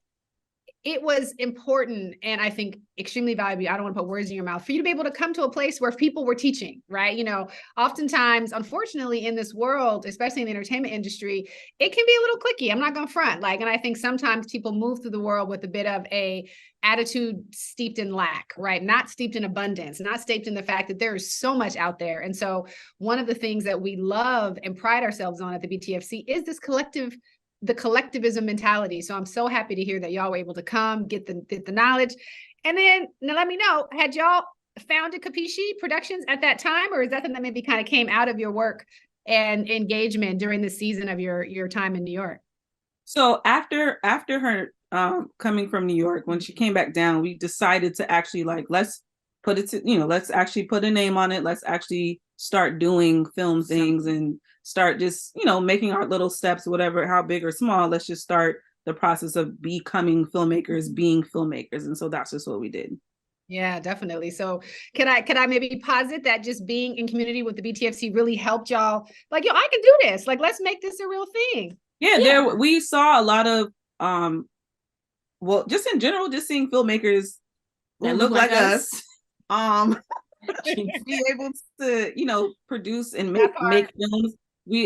it was important and I think extremely valuable. I don't want to put words in your mouth for you to be able to come to a place where people were teaching, right? You know, oftentimes, unfortunately, in this world, especially in the entertainment industry, it can be a little cliquey. I'm not going to front. And I think sometimes people move through the world with a bit of a attitude steeped in lack, right? Not steeped in abundance, not steeped in the fact that there is so much out there. And so one of the things that we love and pride ourselves on at the BTFC is this the collectivism mentality. So I'm so happy to hear that y'all were able to come get the knowledge. And then now let me know, had y'all founded Capisci Productions at that time, or is that something that maybe kind of came out of your work and engagement during the season of your time in New York? So after her coming from New York, when she came back down, we decided to actually let's actually put a name on it. Let's actually start doing film things and start just, making our little steps, whatever, how big or small. Let's just start the process of becoming filmmakers, being filmmakers. And so that's just what we did. Yeah, definitely. So could I maybe posit that just being in community with the BTFC really helped y'all I can do this. Let's make this a real thing. Yeah. We saw a lot of, just in general, just seeing filmmakers that look like us. Be able to, produce and make films.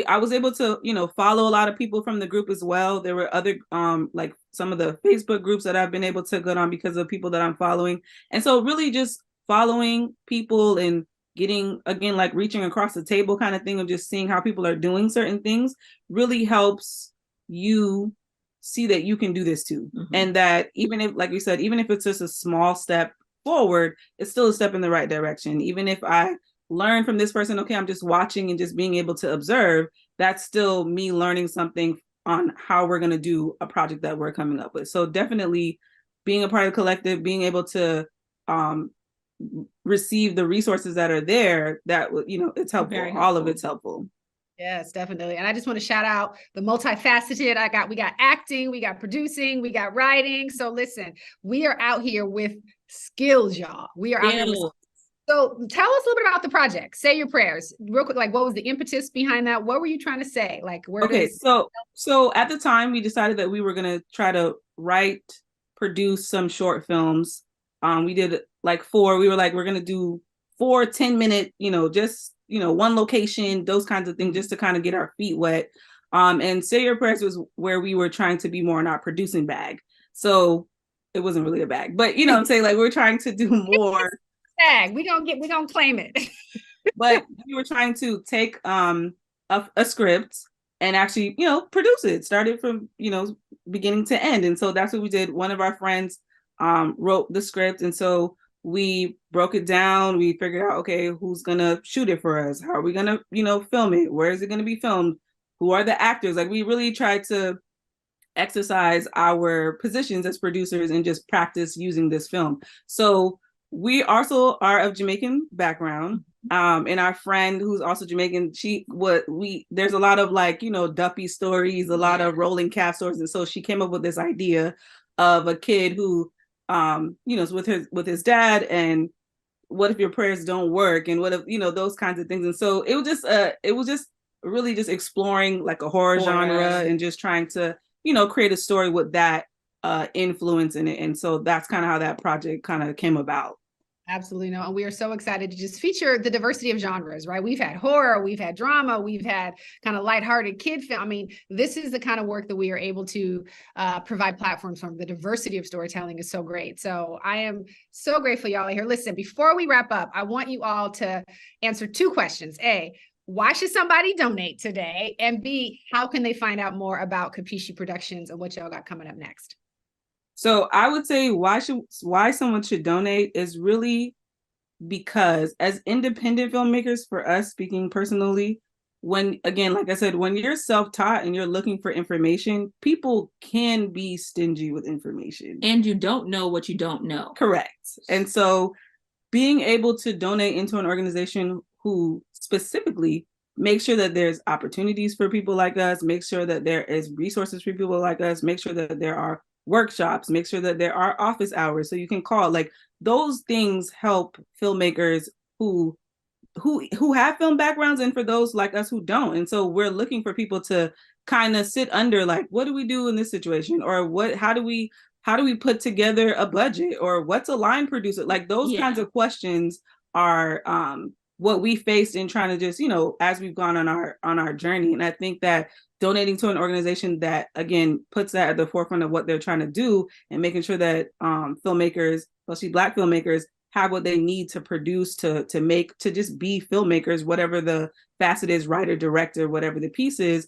I was able to, follow a lot of people from the group as well. There were other, some of the Facebook groups that I've been able to get on because of people that I'm following. And so really just following people and getting, again, reaching across the table kind of thing of just seeing how people are doing certain things really helps you see that you can do this too. And that even if, like you said, even if it's just a small step forward, it's still a step in the right direction. Even if I learn from this person, okay, I'm just watching and just being able to observe, that's still me learning something on how we're going to do a project that we're coming up with. So definitely being a part of the collective, being able to receive the resources that are there, that, it's helpful. All of it's helpful. Yes, definitely. And I just want to shout out the multifaceted. We got acting, we got producing, we got writing. So listen, we are out here with skills, y'all. We are out here with. So tell us a little bit about the project. Say your prayers real quick. What was the impetus behind that? What were you trying to say? So at the time we decided that we were going to try to produce some short films. We did 4. We were we're going to do 4 10-minute, just, one location, those kinds of things, just to kind of get our feet wet. And Say Your Prayers was where we were trying to be more in our producing bag. So it wasn't really a bag, but what I'm saying, we're trying to do more. We gonna claim it. But we were trying to take a script and actually, produce it, started from, beginning to end. And so that's what we did. One of our friends wrote the script. And so we broke it down. We figured out, okay, who's gonna shoot it for us? How are we gonna, film it? Where is it gonna be filmed? Who are the actors? We really tried to exercise our positions as producers and just practice using this film. So we also are of Jamaican background. And our friend who's also Jamaican, there's a lot of Duppy stories, a lot of rolling calf stories. And so she came up with this idea of a kid who, is with his dad, and what if your prayers don't work? And what if, those kinds of things. And so it was just really just exploring a horror genre and just trying to, create a story with that influence in it. And so that's kind of how that project kind of came about. Absolutely no. And we are so excited to just feature the diversity of genres, right? We've had horror, we've had drama, we've had kind of lighthearted kid film. I mean, this is the kind of work that we are able to provide platforms from. The diversity of storytelling is so great. So I am so grateful y'all are here. Listen, before we wrap up, I want you all to answer 2 questions. A, why should somebody donate today? And B, how can they find out more about Capisci Productions and what y'all got coming up next? So I would say why someone should donate is really because as independent filmmakers, for us speaking personally, when, again, like I said, when you're self-taught and you're looking for information, people can be stingy with information. And you don't know what you don't know. Correct. And so being able to donate into an organization who specifically make sure that there's opportunities for people like us, make sure that there is resources for people like us, make sure that there are workshops, make sure that there are office hours so you can call. Like, those things help filmmakers who have film backgrounds and for those like us who don't. And so we're looking for people to kind of sit under, like, what do we do in this situation? Or how do we put together a budget? Or what's a line producer? Like, those kinds of questions are what we faced in trying to just, as we've gone on our journey. And I think that donating to an organization that, again, puts that at the forefront of what they're trying to do and making sure that filmmakers, especially Black filmmakers, have what they need to produce, to just be filmmakers, whatever the facet is, writer, director, whatever the piece is,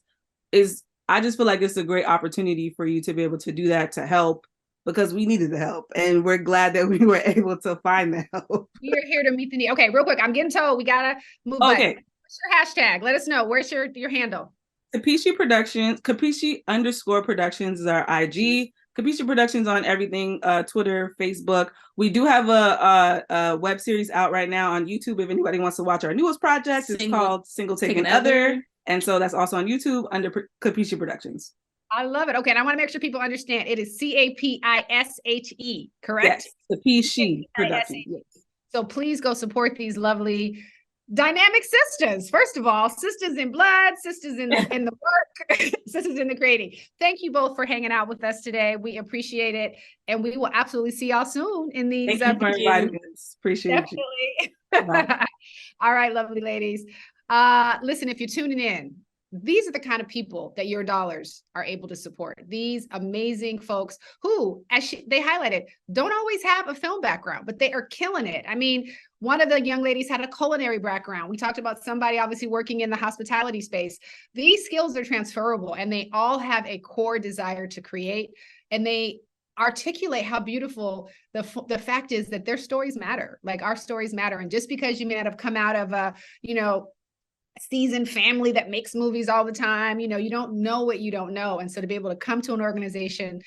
I just feel like it's a great opportunity for you to be able to do that, to help, because we needed the help. And we're glad that we were able to find the help. We are here to meet the need. Okay, real quick, I'm getting told we gotta move. Okay. What's your hashtag? Let us know. Where's your handle? Capisci Productions, Capisci_Productions is our IG. Capisci Productions on everything, Twitter, Facebook. We do have a web series out right now on YouTube. If anybody wants to watch our newest project, it's called Single Taken Other. And so that's also on YouTube under Capisci Productions. I love it. Okay, and I want to make sure people understand it is CAPISHE, correct? Yes, Capisci Productions. Yes. So please go support these lovely dynamic sisters. First of all, sisters in blood, sisters in the work, sisters in the creating. Thank you both for hanging out with us today. We appreciate it, and we will absolutely see y'all soon in these. Thank you for inviting us. Appreciate you. All right, lovely ladies. Listen, if you're tuning in, these are the kind of people that your dollars are able to support. These amazing folks who, as they highlighted, don't always have a film background, but they are killing it. I mean, one of the young ladies had a culinary background. We talked about somebody obviously working in the hospitality space. These skills are transferable, and they all have a core desire to create, and they articulate how beautiful the fact is that their stories matter. Like, our stories matter. And just because you may not have come out of a, seasoned family that makes movies all the time, you don't know what you don't know. And so to be able to come to an organization,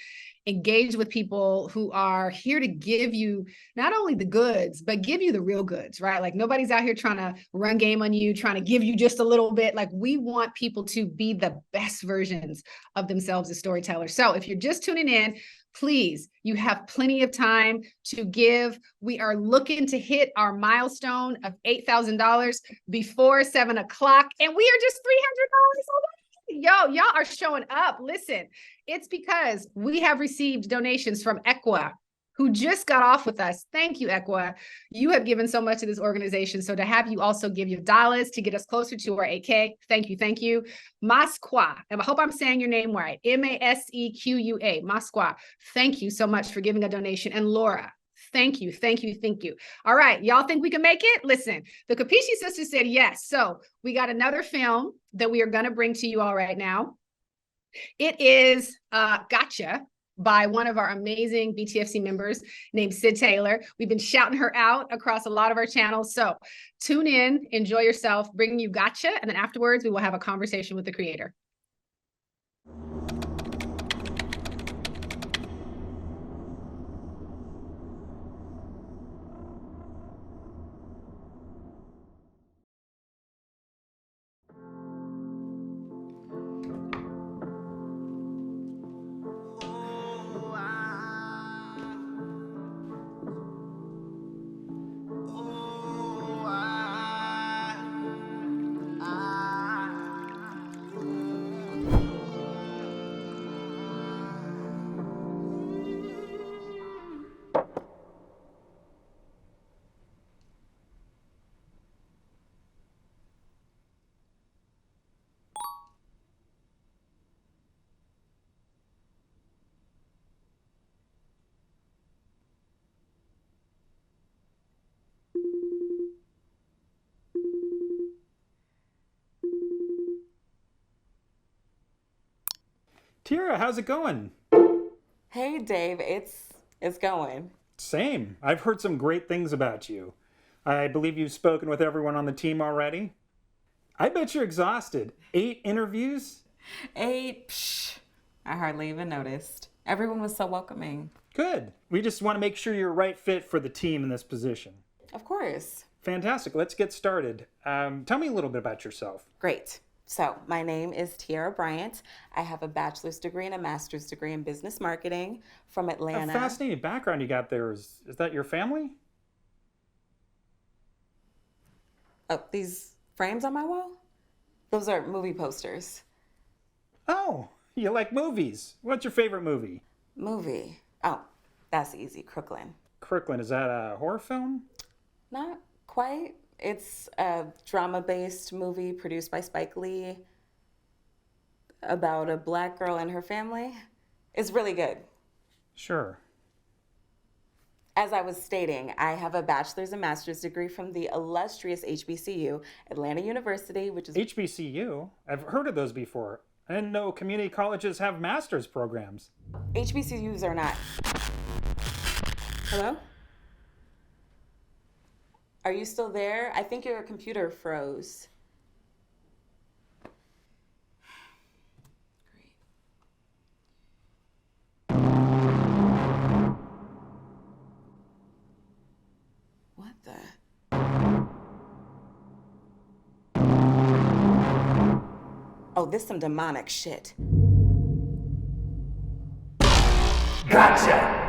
engage with people who are here to give you not only the goods, but give you the real goods, right? Like, nobody's out here trying to run game on you, trying to give you just a little bit. Like, we want people to be the best versions of themselves as storytellers. So if you're just tuning in, please, you have plenty of time to give. We are looking to hit our milestone of $8,000 before 7 o'clock, and we are just $300 away. Y'all are showing up. Listen, it's because we have received donations from Equa, who just got off with us. Thank you, Equa. You have given so much to this organization. So to have you also give your dollars to get us closer to our 8K, thank you, thank you. Masqua, and I hope I'm saying your name right, Masequa, Masqua. Thank you so much for giving a donation. And Laura, thank you, thank you, thank you. All right, y'all think we can make it? Listen, the Capisci sisters said yes. So we got another film that we are gonna bring to you all right now. It is Gotcha, by one of our amazing BTFC members named Sid Taylor. We've been shouting her out across a lot of our channels. So tune in, enjoy yourself, bringing you Gotcha. And then afterwards, we will have a conversation with the creator. Tira, how's it going? Hey, Dave. It's going. Same. I've heard some great things about you. I believe you've spoken with everyone on the team already. I bet you're exhausted. 8 interviews? 8? Psh, I hardly even noticed. Everyone was so welcoming. Good. We just want to make sure you're a right fit for the team in this position. Of course. Fantastic. Let's get started. Tell me a little bit about yourself. Great. So, my name is Tiara Bryant. I have a bachelor's degree and a master's degree in business marketing from Atlanta. A fascinating background you got there. Is that your family? Oh, these frames on my wall? Those are movie posters. Oh, you like movies. What's your favorite movie? Movie? Oh, that's easy. Crooklyn. Crooklyn, is that a horror film? Not quite. It's a drama-based movie produced by Spike Lee about a black girl and her family. It's really good. Sure. As I was stating, I have a bachelor's and master's degree from the illustrious HBCU, Atlanta University, which is... HBCU? I've heard of those before. I didn't know community colleges have master's programs. HBCUs are not... Hello? Are you still there? I think your computer froze. Great. What the? Oh, this some demonic shit. Gotcha!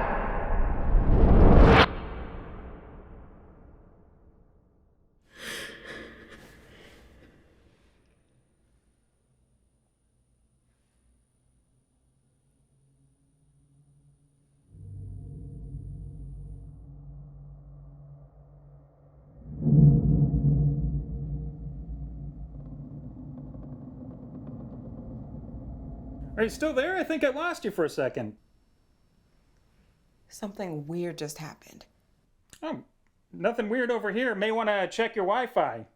Are you still there? I think I lost you for a second. Something weird just happened. Oh, nothing weird over here. May want to check your Wi-Fi.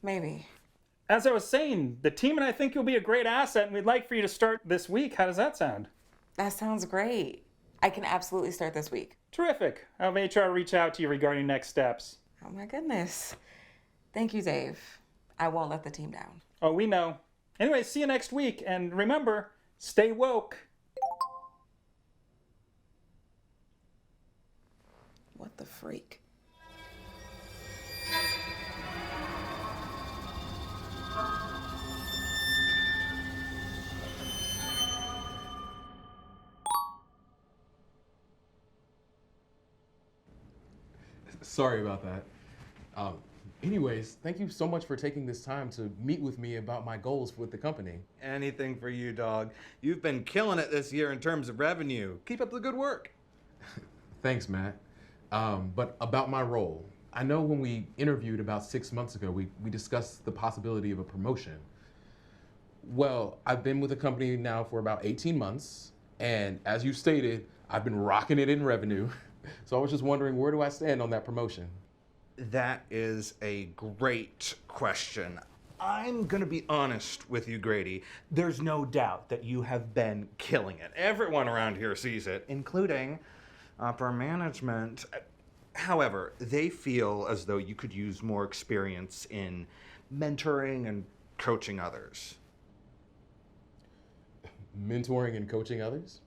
Maybe. As I was saying, the team and I think you'll be a great asset, and we'd like for you to start this week. How does that sound? That sounds great. I can absolutely start this week. Terrific. I'll have HR reach out to you regarding next steps. Oh my goodness. Thank you, Dave. I won't let the team down. Oh, we know. Anyway, see you next week, and remember, stay woke. What the freak? Sorry about that. Anyways, thank you so much for taking this time to meet with me about my goals with the company. Anything for you, dog. You've been killing it this year in terms of revenue. Keep up the good work. Thanks, Matt. But about my role, I know when we interviewed about 6 months ago, we discussed the possibility of a promotion. Well, I've been with the company now for about 18 months, and as you stated, I've been rocking it in revenue. So I was just wondering, where do I stand on that promotion? That is a great question. I'm going to be honest with you, Grady. There's no doubt that you have been killing it. Everyone around here sees it, including upper management. However, they feel as though you could use more experience in mentoring and coaching others. Mentoring and coaching others?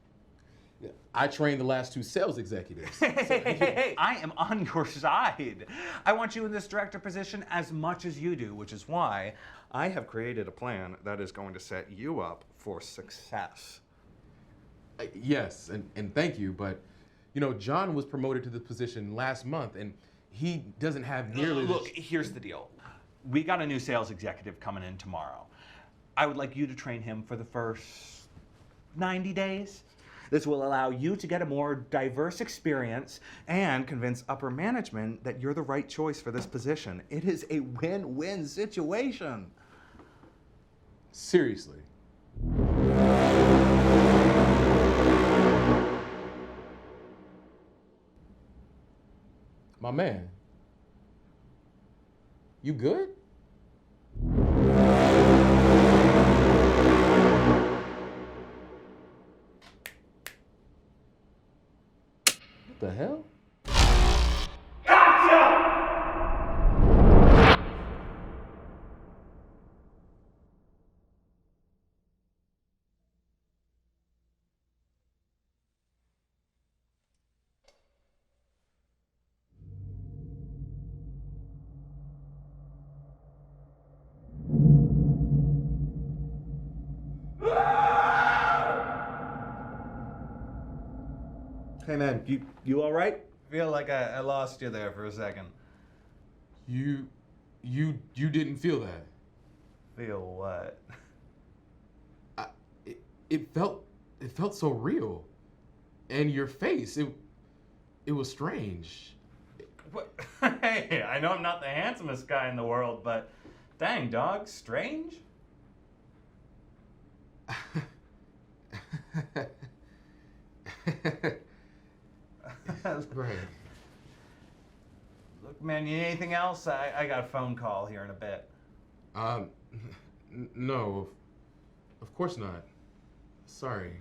I trained the last 2 sales executives. Hey, I am on your side. I want you in this director position as much as you do, which is why I have created a plan that is going to set you up for success. Yes, and thank you, but you know, John was promoted to the position last month, and he doesn't have nearly Look, here's the deal. We got a new sales executive coming in tomorrow. I would like you to train him for the first 90 days. This will allow you to get a more diverse experience and convince upper management that you're the right choice for this position. It is a win-win situation. Seriously. My man, you good? The hell? Hey man, you all right? Feel like I lost you there for a second. You didn't feel that? Feel what? It felt so real. And your face, it was strange. What? Hey, I know I'm not the handsomest guy in the world, but dang, dog, strange? Right. Look, man, you need anything else? I got a phone call here in a bit. No, of course not. Sorry.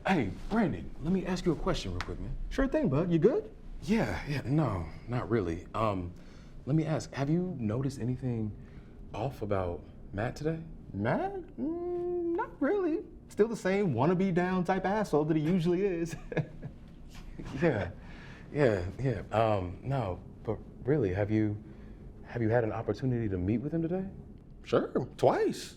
Hey, Brandon, let me ask you a question real quick, man. Sure thing, bud. You good? Yeah, no, not really. Let me ask, have you noticed anything off about Matt today? Matt? Not really. Still the same wannabe down type asshole that he usually is. Yeah. No, but really, have you had an opportunity to meet with him today? Sure, twice.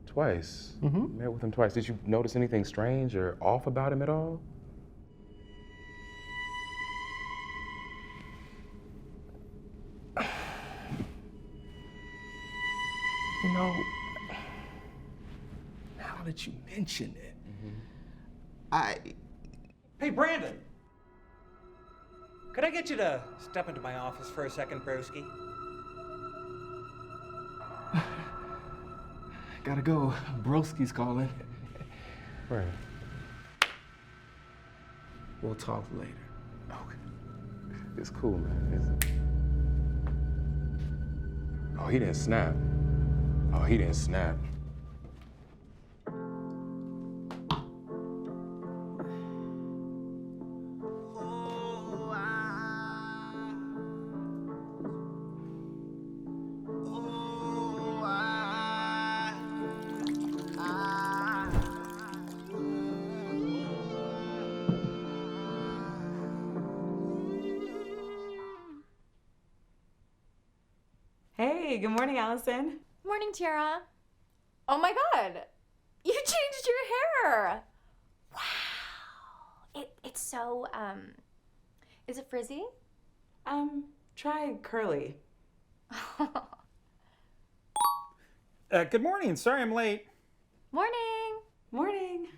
Twice? Mm-hmm. Met with him twice. Did you notice anything strange or off about him at all? You know, now that you mention it, Hey, Brandon! Could I get you to step into my office for a second, broski? Gotta go. Broski's calling. Right. We'll talk later. Okay. It's cool, man. Oh, he didn't snap. Hey, good morning, Allison. Morning, Tiara. Oh my god, you changed your hair. Wow. It's so, is it frizzy? Try curly. Good morning. Sorry I'm late. Morning. Morning.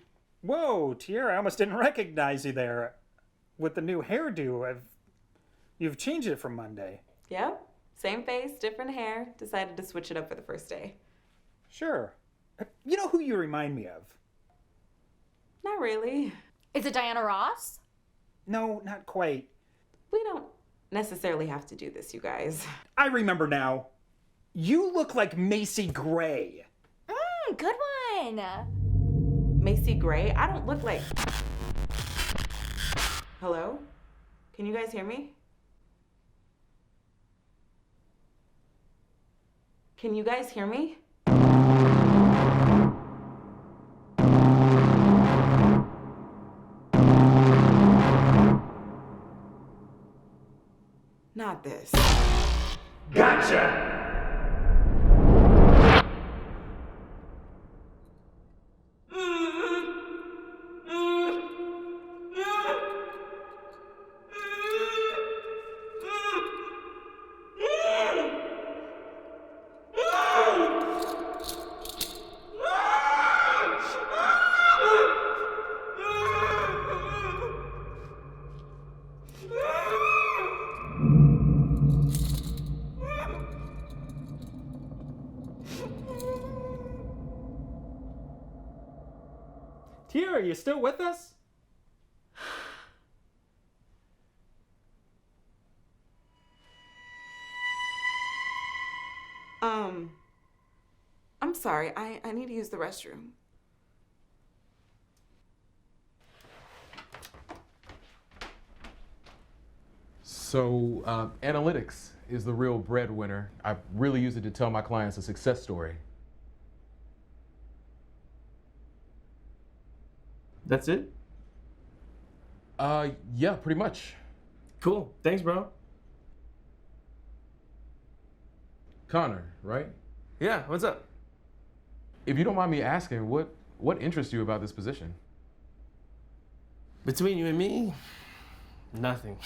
Whoa, Tiara, I almost didn't recognize you there. With the new hairdo, you've changed it from Monday. Yep. Same face, different hair. Decided to switch it up for the first day. Sure. You know who you remind me of? Not really. Is it Diana Ross? No, not quite. We don't necessarily have to do this, you guys. I remember now. You look like Macy Gray. Good one. Macy Gray? I don't look like... Hello? Can you guys hear me? Can you guys hear me? Not this. Gotcha! Kiera, are you still with us? I'm sorry. I need to use the restroom. So, analytics is the real breadwinner. I really use it to tell my clients a success story. That's it? Yeah, pretty much. Cool. Thanks, bro. Connor, right? Yeah, what's up? If you don't mind me asking, what interests you about this position? Between you and me, nothing.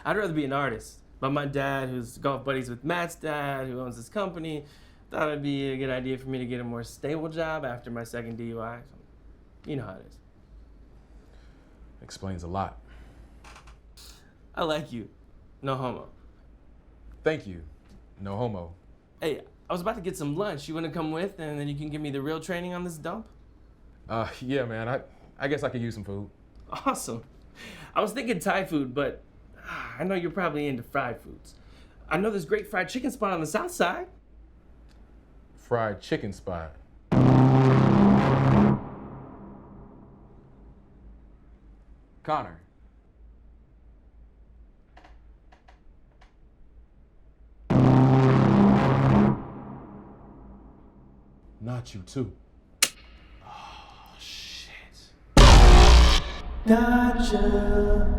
I'd rather be an artist. But my dad, who's golf buddies with Matt's dad, who owns this company, thought it'd be a good idea for me to get a more stable job after my second DUI. So, you know how it is. Explains a lot. I like you. No homo. Thank you. No homo. Hey, I was about to get some lunch. You wanna come with, and then you can give me the real training on this dump? Yeah, man. I guess I could use some food. Awesome. I was thinking Thai food, but I know you're probably into fried foods. I know this great fried chicken spot on the south side. Fried chicken spot. Connor. Not you too. Oh, shit. Gotcha.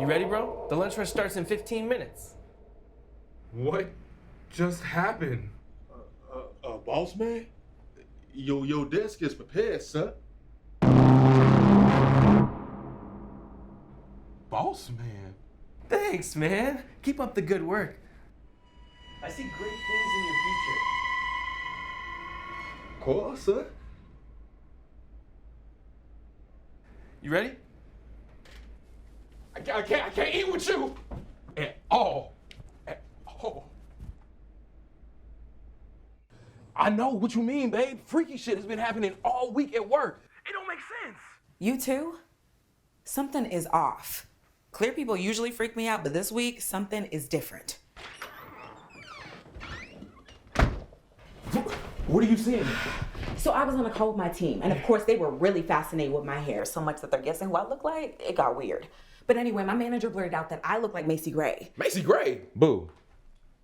You ready, bro? The lunch rush starts in 15 minutes. What just happened? Boss man? Your desk is prepared, sir. Boss man? Thanks, man. Keep up the good work. I see great things in your future. Of course, sir. You ready? I can't eat with you at all. At all. I know what you mean, babe. Freaky shit has been happening all week at work. It don't make sense. You too? Something is off. Clear people usually freak me out, but this week, something is different. What are you seeing? So I was on a call with my team, and of course they were really fascinated with my hair, so much that they're guessing who I look like. It got weird. But anyway, my manager blurted out that I look like Macy Gray. Macy Gray? Boo.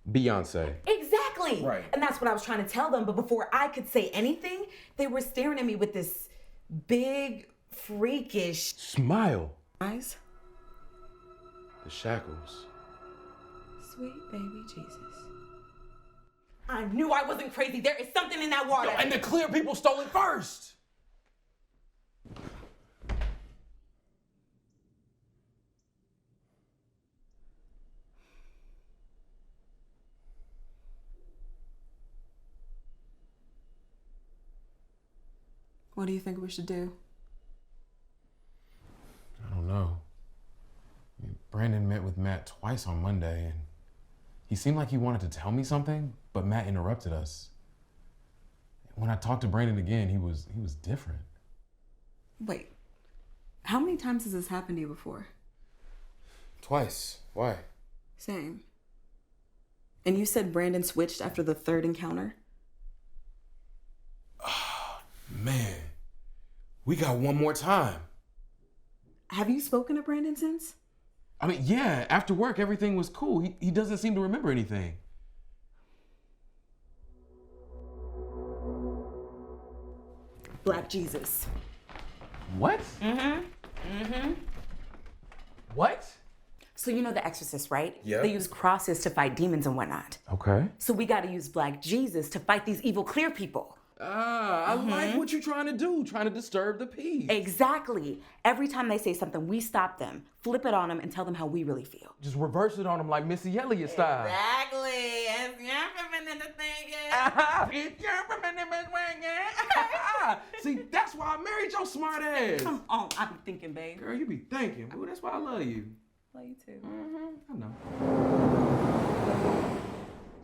Beyonce. Exactly. Right. And that's what I was trying to tell them, but before I could say anything, they were staring at me with this big, freakish Smile. eyes. The shackles. Sweet baby Jesus. I knew I wasn't crazy. There is something in that water. Yo, and the clear people stole it first. What do you think we should do? I don't know. I mean, Brandon met with Matt twice on Monday, and he seemed like he wanted to tell me something, but Matt interrupted us. When I talked to Brandon again, he was different. Wait, how many times has this happened to you before? Twice. Why? Same. And you said Brandon switched after the third encounter? Man, we got one more time. Have you spoken to Brandon since? I mean, yeah, after work, everything was cool. He doesn't seem to remember anything. Black Jesus. What? Mm-hmm. What? So you know The Exorcist, right? Yep. They use crosses to fight demons and whatnot. Okay. So we gotta use Black Jesus to fight these evil clear people. I like what you're trying to do, trying to disturb the peace. Exactly. Every time they say something, we stop them, flip it on them, and tell them how we really feel. Just reverse it on them like Missy Elliott style. Exactly. See, that's why I married your smart ass. Come on, I be thinking, babe. Girl, you be thinking. Ooh, that's why I love you. Love you too. I know.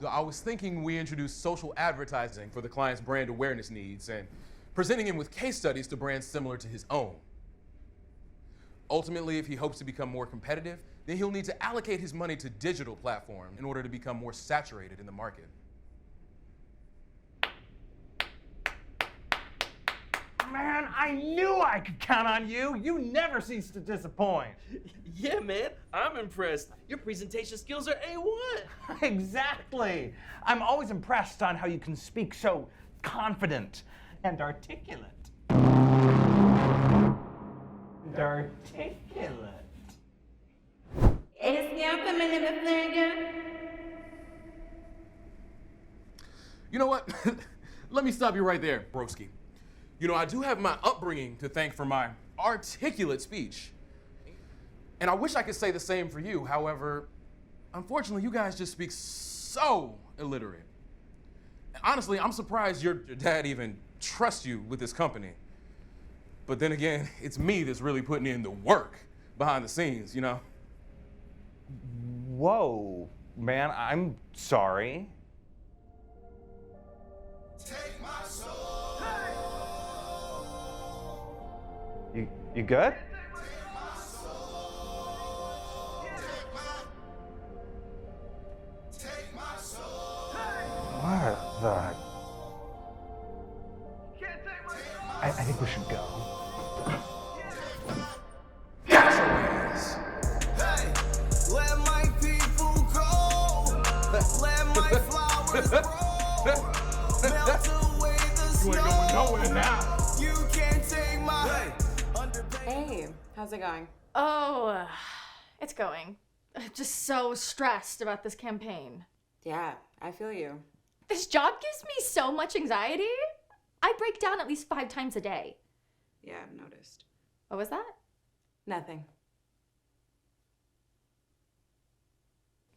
So I was thinking we introduce social advertising for the client's brand awareness needs and presenting him with case studies to brands similar to his own. Ultimately, if he hopes to become more competitive, then he'll need to allocate his money to digital platforms in order to become more saturated in the market. Man, I knew I could count on you. You never cease to disappoint. Yeah, man, I'm impressed. Your presentation skills are A1. Exactly. I'm always impressed on how you can speak so confident and articulate. You know what? Let me stop you right there, broski. You know, I do have my upbringing to thank for my articulate speech. And I wish I could say the same for you. However, unfortunately, you guys just speak so illiterate. And honestly, I'm surprised your dad even trusts you with this company. But then again, it's me that's really putting in the work behind the scenes, you know? Whoa, man, I'm sorry. Take my soul. You good? What the? I think we should go. Let my people go. Let my flowers grow. Melt away the snow. You ain't going nowhere now. You can't take my. Hey, how's it going? Oh, it's going. I'm just so stressed about this campaign. Yeah, I feel you. This job gives me so much anxiety. I break down at least 5 times a day. Yeah, I've noticed. What was that? Nothing.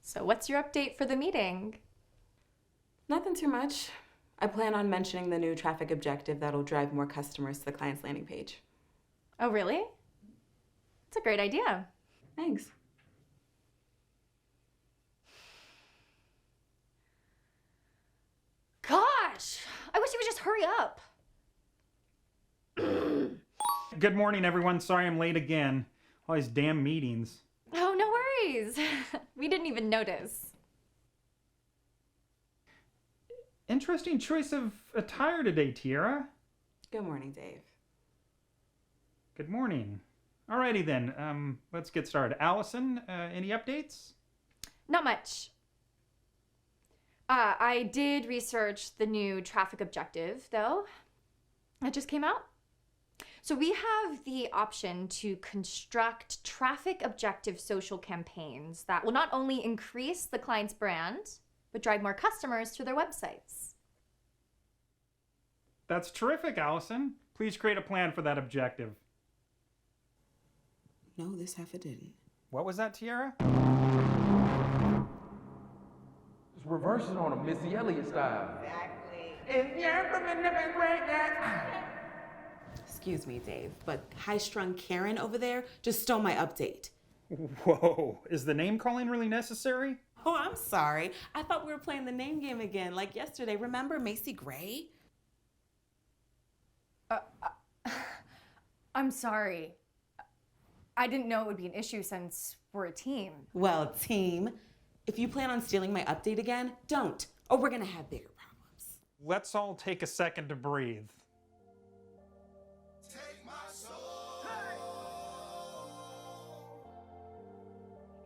So what's your update for the meeting? Nothing too much. I plan on mentioning the new traffic objective that'll drive more customers to the client's landing page. Oh, really? It's a great idea. Thanks. Gosh, I wish you would just hurry up. Good morning, everyone. Sorry I'm late again. All these damn meetings. Oh, no worries. We didn't even notice. Interesting choice of attire today, Tiara. Good morning, Dave. Good morning. Alrighty then, let's get started. Allison, any updates? Not much. I did research the new traffic objective, though. It just came out. So we have the option to construct traffic objective social campaigns that will not only increase the client's brand, but drive more customers to their websites. That's terrific, Allison. Please create a plan for that objective. No, this half it didn't. What was that, Tiara? Just reverse it on them, Missy Elliott style. Excuse me, Dave, but high-strung Karen over there just stole my update. Whoa, is the name calling really necessary? Oh, I'm sorry. I thought we were playing the name game again, like yesterday. Remember Macy Gray? I'm sorry. I didn't know it would be an issue since we're a team. Well, team, if you plan on stealing my update again, don't, or we're gonna have bigger problems. Let's all take a second to breathe. Take my soul.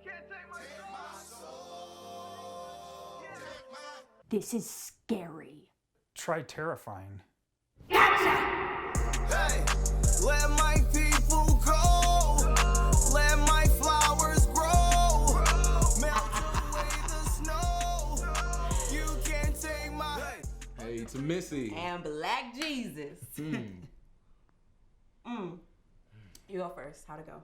Can't take my soul. This is scary. Try terrifying. Hey, let my people go. Let my flowers grow. Missy. And Black Jesus. Hmm. You go first. How'd it go?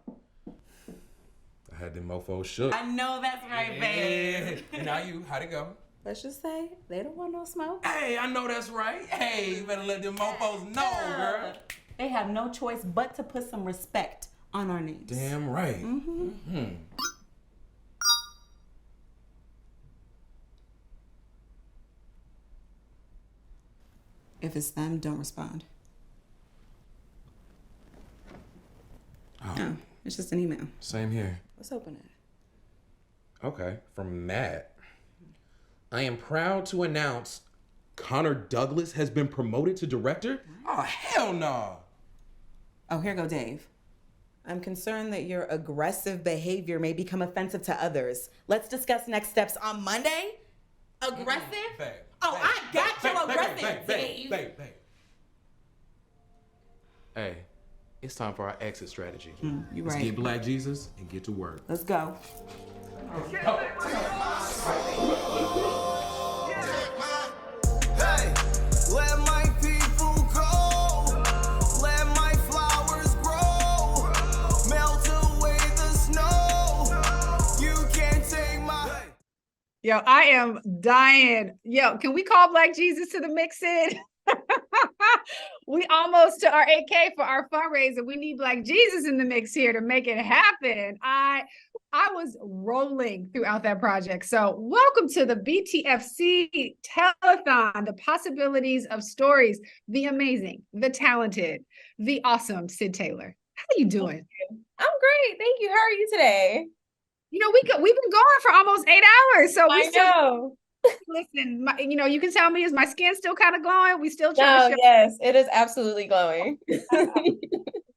I had them mofos shook. I know that's right, babe. And now you, how'd it go? Let's just say they don't want no smoke. Hey, I know that's right. Hey, you better let them mofos know, girl. They have no choice but to put some respect on our names. Damn right. If it's them, don't respond. Oh. No, it's just an email. Same here. Let's open it. Okay, from Matt. I am proud to announce Connor Douglas has been promoted to director. Oh, hell no. Oh, here go Dave. I'm concerned that your aggressive behavior may become offensive to others. Let's discuss next steps on Monday. Aggressive? I got you aggressive, Dave. Hey, it's time for our exit strategy. You're Let's right. get Black Jesus and get to work. Let's go. Hey, let my people go. Let my flowers grow. Melt away the snow. You can't take my. Yo, I am dying. Yo, can we call Black Jesus to the mix in? We almost to our 8K for our fundraiser. We need Black Jesus in the mix here to make it happen. I was rolling throughout that project. So welcome to the BTFC Telethon, the possibilities of stories, the amazing, the talented, the awesome Sid Taylor. How are you doing? I'm great. Thank you. How are you today? You know, we've been going for almost 8 hours. So I know. Listen, you can tell me, is my skin still kind of glowing? We still No, trying to show. yes, it is absolutely glowing.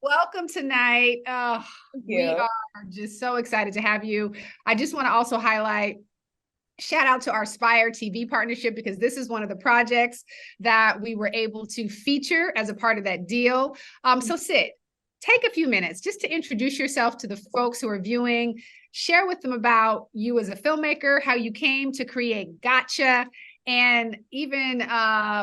Welcome tonight. We are just so excited to have you. I just want to also highlight, shout out to our Spire TV partnership, because this is one of the projects that we were able to feature as a part of that deal. So Sid, take a few minutes just to introduce yourself to the folks who are viewing. Share with them about you as a filmmaker, how you came to create Gotcha, and even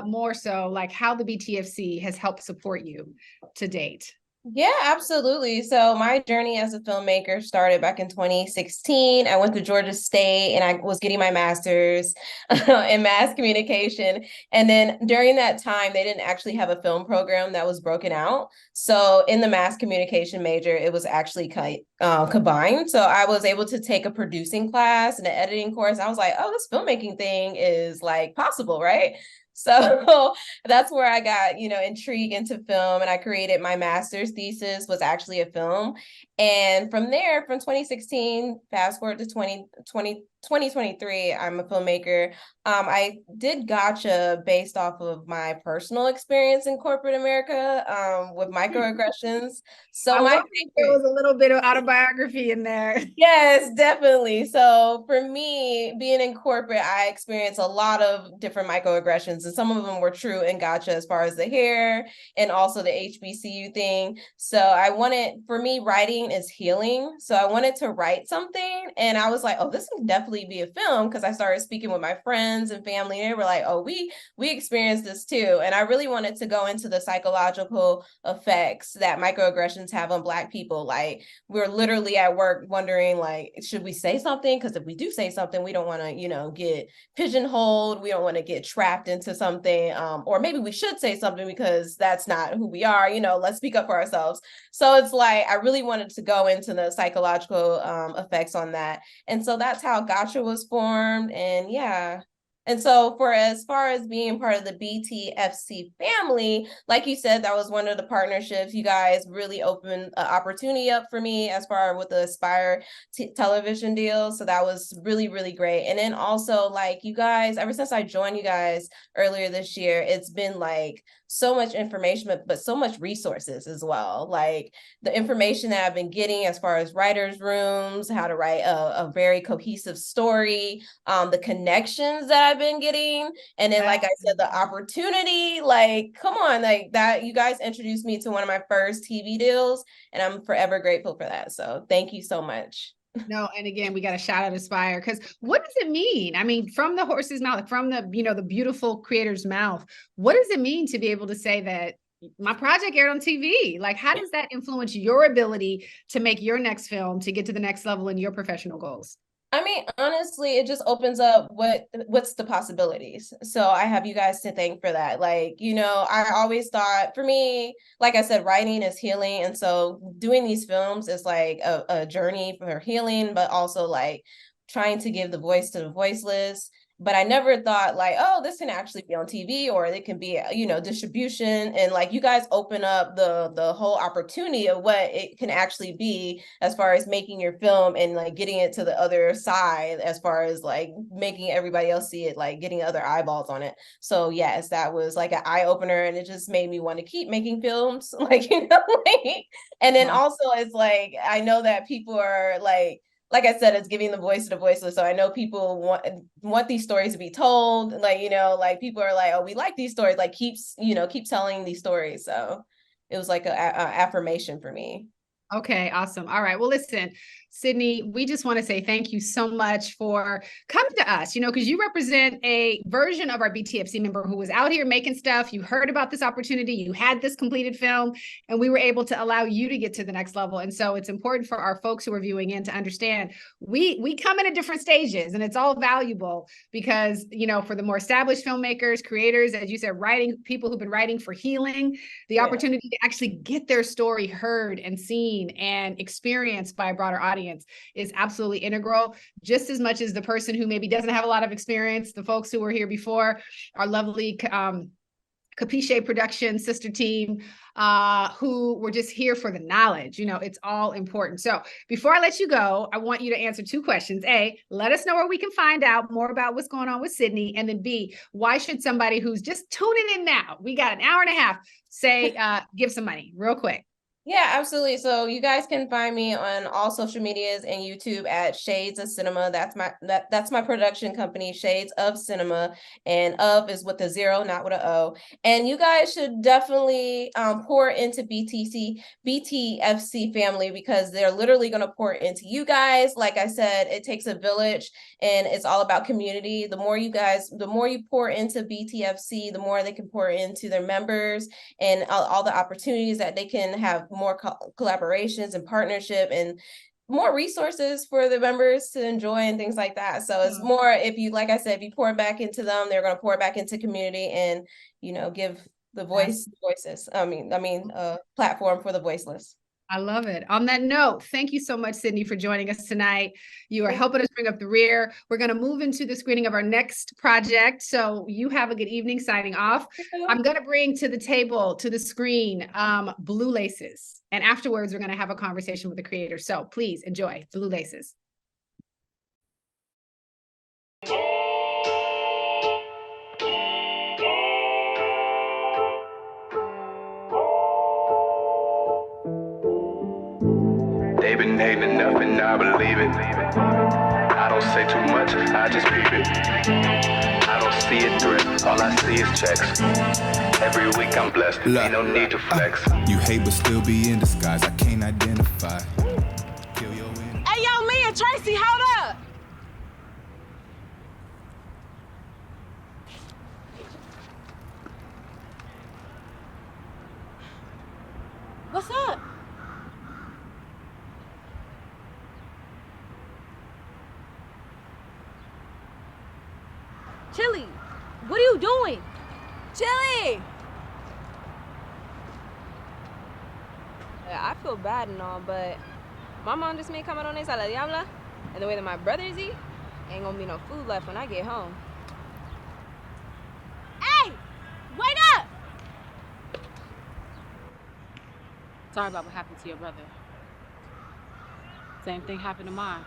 more so, like how the BTFC has helped support you to date. Yeah, absolutely. So my journey as a filmmaker started back in 2016. I went to Georgia State and I was getting my master's in mass communication. And then during that time, they didn't actually have a film program that was broken out. So in the mass communication major, it was actually combined. So I was able to take a producing class and an editing course. I was like, oh, this filmmaking thing is like possible, right? So that's where I got, intrigued into film, and I created my master's thesis was actually a film. And from there, from 2016, fast forward to 2023, I'm a filmmaker. I did Gotcha based off of my personal experience in corporate America with microaggressions. So there was a little bit of autobiography in there. Yes, definitely. So for me, being in corporate, I experienced a lot of different microaggressions, and some of them were true in Gotcha as far as the hair and also the HBCU thing. So for me, writing is healing. So I wanted to write something, and I was like, oh, this can definitely be a film, because I started speaking with my friends and family, and they were like, oh, we experienced this too. And I really wanted to go into the psychological effects that microaggressions have on Black people. Like, we're literally at work wondering, like, should we say something? Because if we do say something, we don't want to, get pigeonholed. We don't want to get trapped into something. Or maybe we should say something because that's not who we are. Let's speak up for ourselves. So it's like, I really wanted to go into the psychological effects on that. And so that's how Gotcha was formed. And yeah. And so as far as being part of the BTFC family, like you said, that was one of the partnerships. You guys really opened an opportunity up for me as far with the Aspire television deal. So that was really, really great. And then also, like, you guys, ever since I joined you guys earlier this year, it's been like so much information, but so much resources as well. Like the information that I've been getting as far as writers' rooms, how to write a very cohesive story, the connections that I've been getting. And then, like I said, the opportunity, like, come on, like that, you guys introduced me to one of my first TV deals, and I'm forever grateful for that. So thank you so much. No, and again, we got to shout out Aspire, because what does it mean? I mean, from the horse's mouth, from the, the beautiful creator's mouth, what does it mean to be able to say that my project aired on TV? Like, how does that influence your ability to make your next film, to get to the next level in your professional goals? I mean, honestly, it just opens up what's the possibilities. So I have you guys to thank for that. Like, I always thought, for me, like I said, writing is healing. And so doing these films is like a journey for healing, but also like trying to give the voice to the voiceless. But I never thought like, oh, this can actually be on TV, or it can be, distribution. And like, you guys open up the whole opportunity of what it can actually be as far as making your film and like getting it to the other side, as far as like making everybody else see it, like getting other eyeballs on it. So yes, that was like an eye opener, and it just made me want to keep making films, like, and then also it's like, I know that people are like I said, it's giving the voice to the voiceless. So I know people want these stories to be told. Like, like people are like, oh, we like these stories. Like, keep telling these stories. So it was like a affirmation for me. Okay, awesome. All right. Well, listen, Sydney, we just want to say thank you so much for coming to us, because you represent a version of our BTFC member who was out here making stuff. You heard about this opportunity, you had this completed film, and we were able to allow you to get to the next level. And so it's important for our folks who are viewing in to understand we come in at different stages, and it's all valuable because, for the more established filmmakers, creators, as you said, people who've been writing for healing, the opportunity to actually get their story heard and seen and experienced by a broader audience is absolutely integral, just as much as the person who maybe doesn't have a lot of experience. The folks who were here before, our lovely Capiche production sister team, who were just here for the knowledge. It's all important. So before I let you go, I want you to answer 2 questions. A, let us know where we can find out more about what's going on with Sydney. And then B, why should somebody who's just tuning in now, we got an hour and a half, say, give some money real quick? Yeah, absolutely. So you guys can find me on all social medias and YouTube at Shades of Cinema. That's my production company, Shades of Cinema, and of is with a 0, not with an O. And you guys should definitely pour into BTFC family, because they're literally going to pour into you guys. Like I said, it takes a village, and it's all about community. The more you pour into BTFC, the more they can pour into their members, and all the opportunities that they can have, more collaborations and partnership, and more resources for the members to enjoy and things like that. So it's more, if you, like I said, if you pour back into them, they're going to pour back into community, and give the platform for the voiceless. I love it. On that note, thank you so much, Sydney, for joining us tonight. You are helping us bring up the rear. We're going to move into the screening of our next project. So you have a good evening, signing off. I'm going to bring to the table, to the screen, Blue Laces. And afterwards, we're going to have a conversation with the creator. So please enjoy Blue Laces. They've been hating enough and I believe it. I don't say too much, I just peep it. I don't see a threat, all I see is checks. Every week I'm blessed, ain't no need to flex. You hate but still be in disguise, I can't identify. Hey yo, me and Tracy, hold up! What's up? Chili, what are you doing? Chili! I feel bad and all, but my mom just made camarones a la diabla, and the way that my brothers eat, ain't gonna be no food left when I get home. Hey! Wait up! Sorry about what happened to your brother. Same thing happened to mine.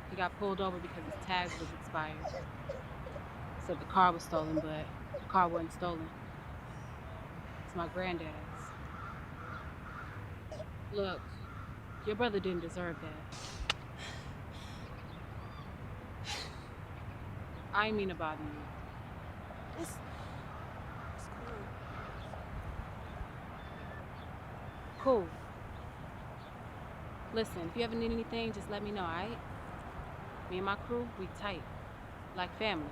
He got pulled over because his tag was expired. Said the car was stolen, but the car wasn't stolen. It's my granddad's. Look, your brother didn't deserve that. I ain't mean to bother you. It's cool. Cool. Listen, if you ever need anything, just let me know, all right? Me and my crew, we tight. Like family.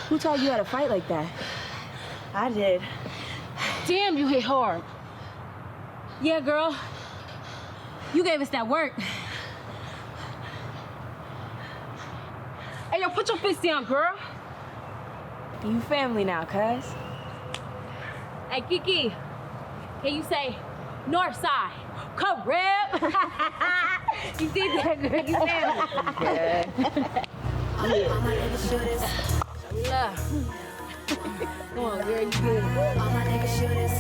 Who taught you how to fight like that? I did. Damn, you hit hard. Yeah, girl. You gave us that work. Hey, yo, put your fist down, girl. You family now, cuz. Hey, Kiki, can you say north side? Correct. You did that, girl. You did it. Yeah. Come on, girl, you did it. All my niggas shooters.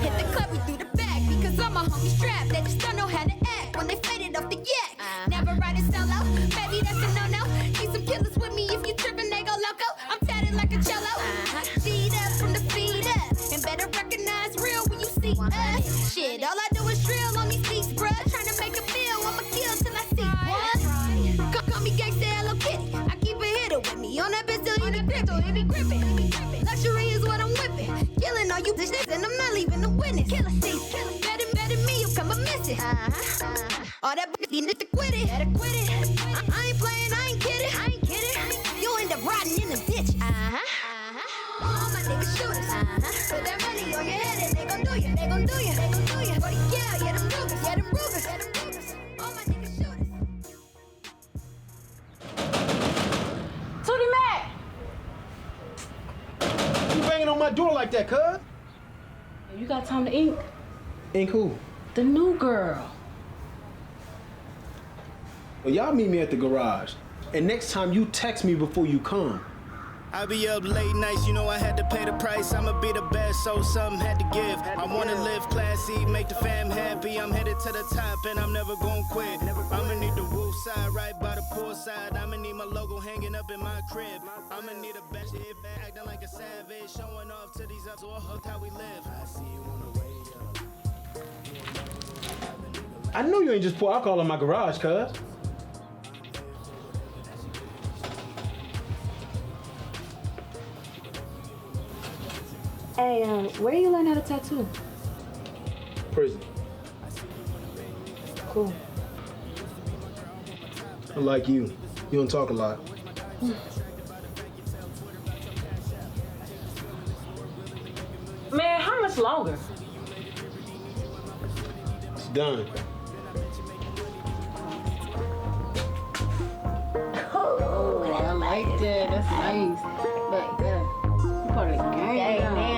Hit the club, we through the back because all my homies strapped. They just don't know how to act when they faded off the yak. Never riding solo, baby, that's a no-no. Need some killers with me if you trippin', they go loco. I'm tatted like a cello. Feet up from the feet up, and better recognize real when you see us. Shit, all I do is drill on these beats, bruh. Tryna make a meal, I'ma kill till I see one. Call me gangsta Hello Kitty. I keep a hitter with me on that bitch till you be grippin'. Luxury is what I'm whipping. Killing all you bitches, and I'm not leaving the witness. Killer seats, better me, you come a missing. All that you need to quit it. I ain't playing, I ain't kidding. You end up riding in the ditch. All my niggas shooters. Put that money on your head and they gon' do you. 40 gal, yeah, them Rugers. All my niggas shooters. Tootie Mac! You banging on my door like that, cuz? You got time to ink? Ink who? The new girl. Well, y'all meet me at the garage. And next time you text me before you come. I be up late nights, you know I had to pay the price. I'ma be the best, so something had to give. I wanna live classy, make the fam happy. I'm headed to the top and I'm never gonna quit. I'ma need the roof side right by the pool side. I'ma need my logo hanging up in my crib. I'ma need a best shit, acting like a savage, showing off to these ups or hooked how we live. I see you on the radio. I know you ain't just pour alcohol in my garage, cuz. Hey, where you learn how to tattoo? Prison. Cool. Unlike you. You don't talk a lot. Man, how much longer? It's done. Oh, I like that. That's nice. But, you part of the gang now.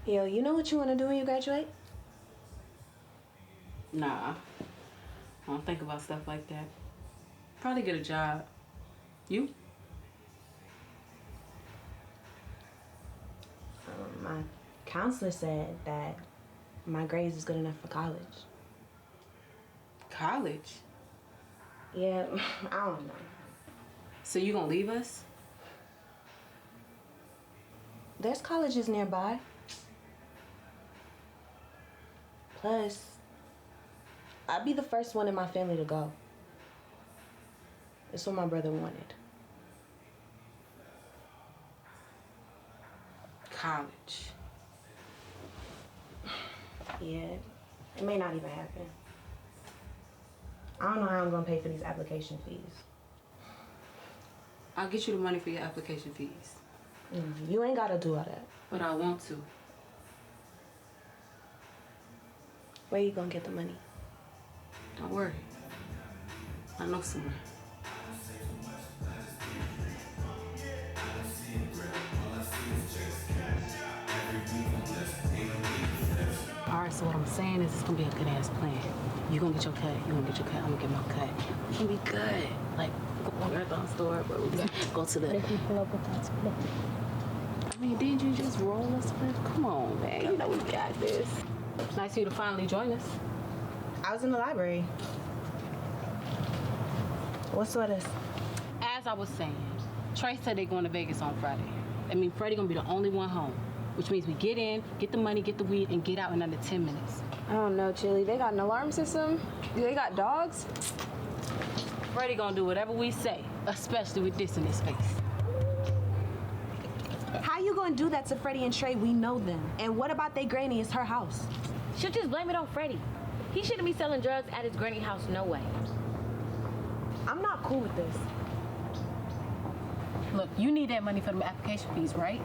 Yo, you know what you want to do when you graduate? Nah, I don't think about stuff like that. Probably get a job. You? My counselor said that my grades is good enough for college. College? Yeah, I don't know. So you gonna leave us? There's colleges nearby. Plus, I'd be the first one in my family to go. It's what my brother wanted. College. Yeah, it may not even happen. I don't know how I'm gonna pay for these application fees. I'll get you the money for your application fees. You ain't gotta do all that. But I want to. Where you gonna get the money? Don't worry. I know somewhere. All right, so what I'm saying is it's gonna be a good ass plan. You gonna get your cut, I'm gonna get my cut. We can be good. Like, marathon store, but we go to the. I mean, didn't you just roll us with? Come on, man. You know we got this. Nice of you to finally join us. I was in the library. What's all this? As I was saying, Trey said they're going to Vegas on Friday. I mean, Freddie gonna be the only one home, which means we get in, get the money, get the weed, and get out in under 10 minutes. I don't know, Chili. They got an alarm system? Do they got dogs? Freddie gonna do whatever we say, especially with this in his face. How you gonna do that to Freddie and Trey? We know them. And what about they granny? It's her house. She'll just blame it on Freddie. He shouldn't be selling drugs at his granny house, no way. I'm not cool with this. Look, you need that money for them application fees, right?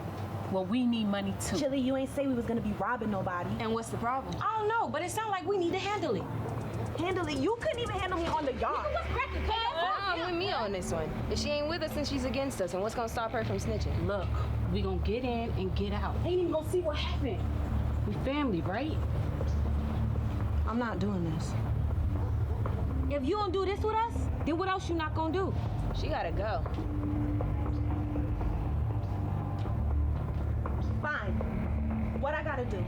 Well, we need money too. Chili, you ain't say we was gonna be robbing nobody. And what's the problem? I don't know, but it sounds like we need to handle it. Handle it? You couldn't even handle me on the yard. With me on this one. If she ain't with us, then she's against us. And what's gonna stop her from snitching? Look, we gonna get in and get out. Ain't even gonna see what happened. We family, right? I'm not doing this. If you don't do this with us, then what else you not gonna do? She gotta go. Fine. What I gotta do?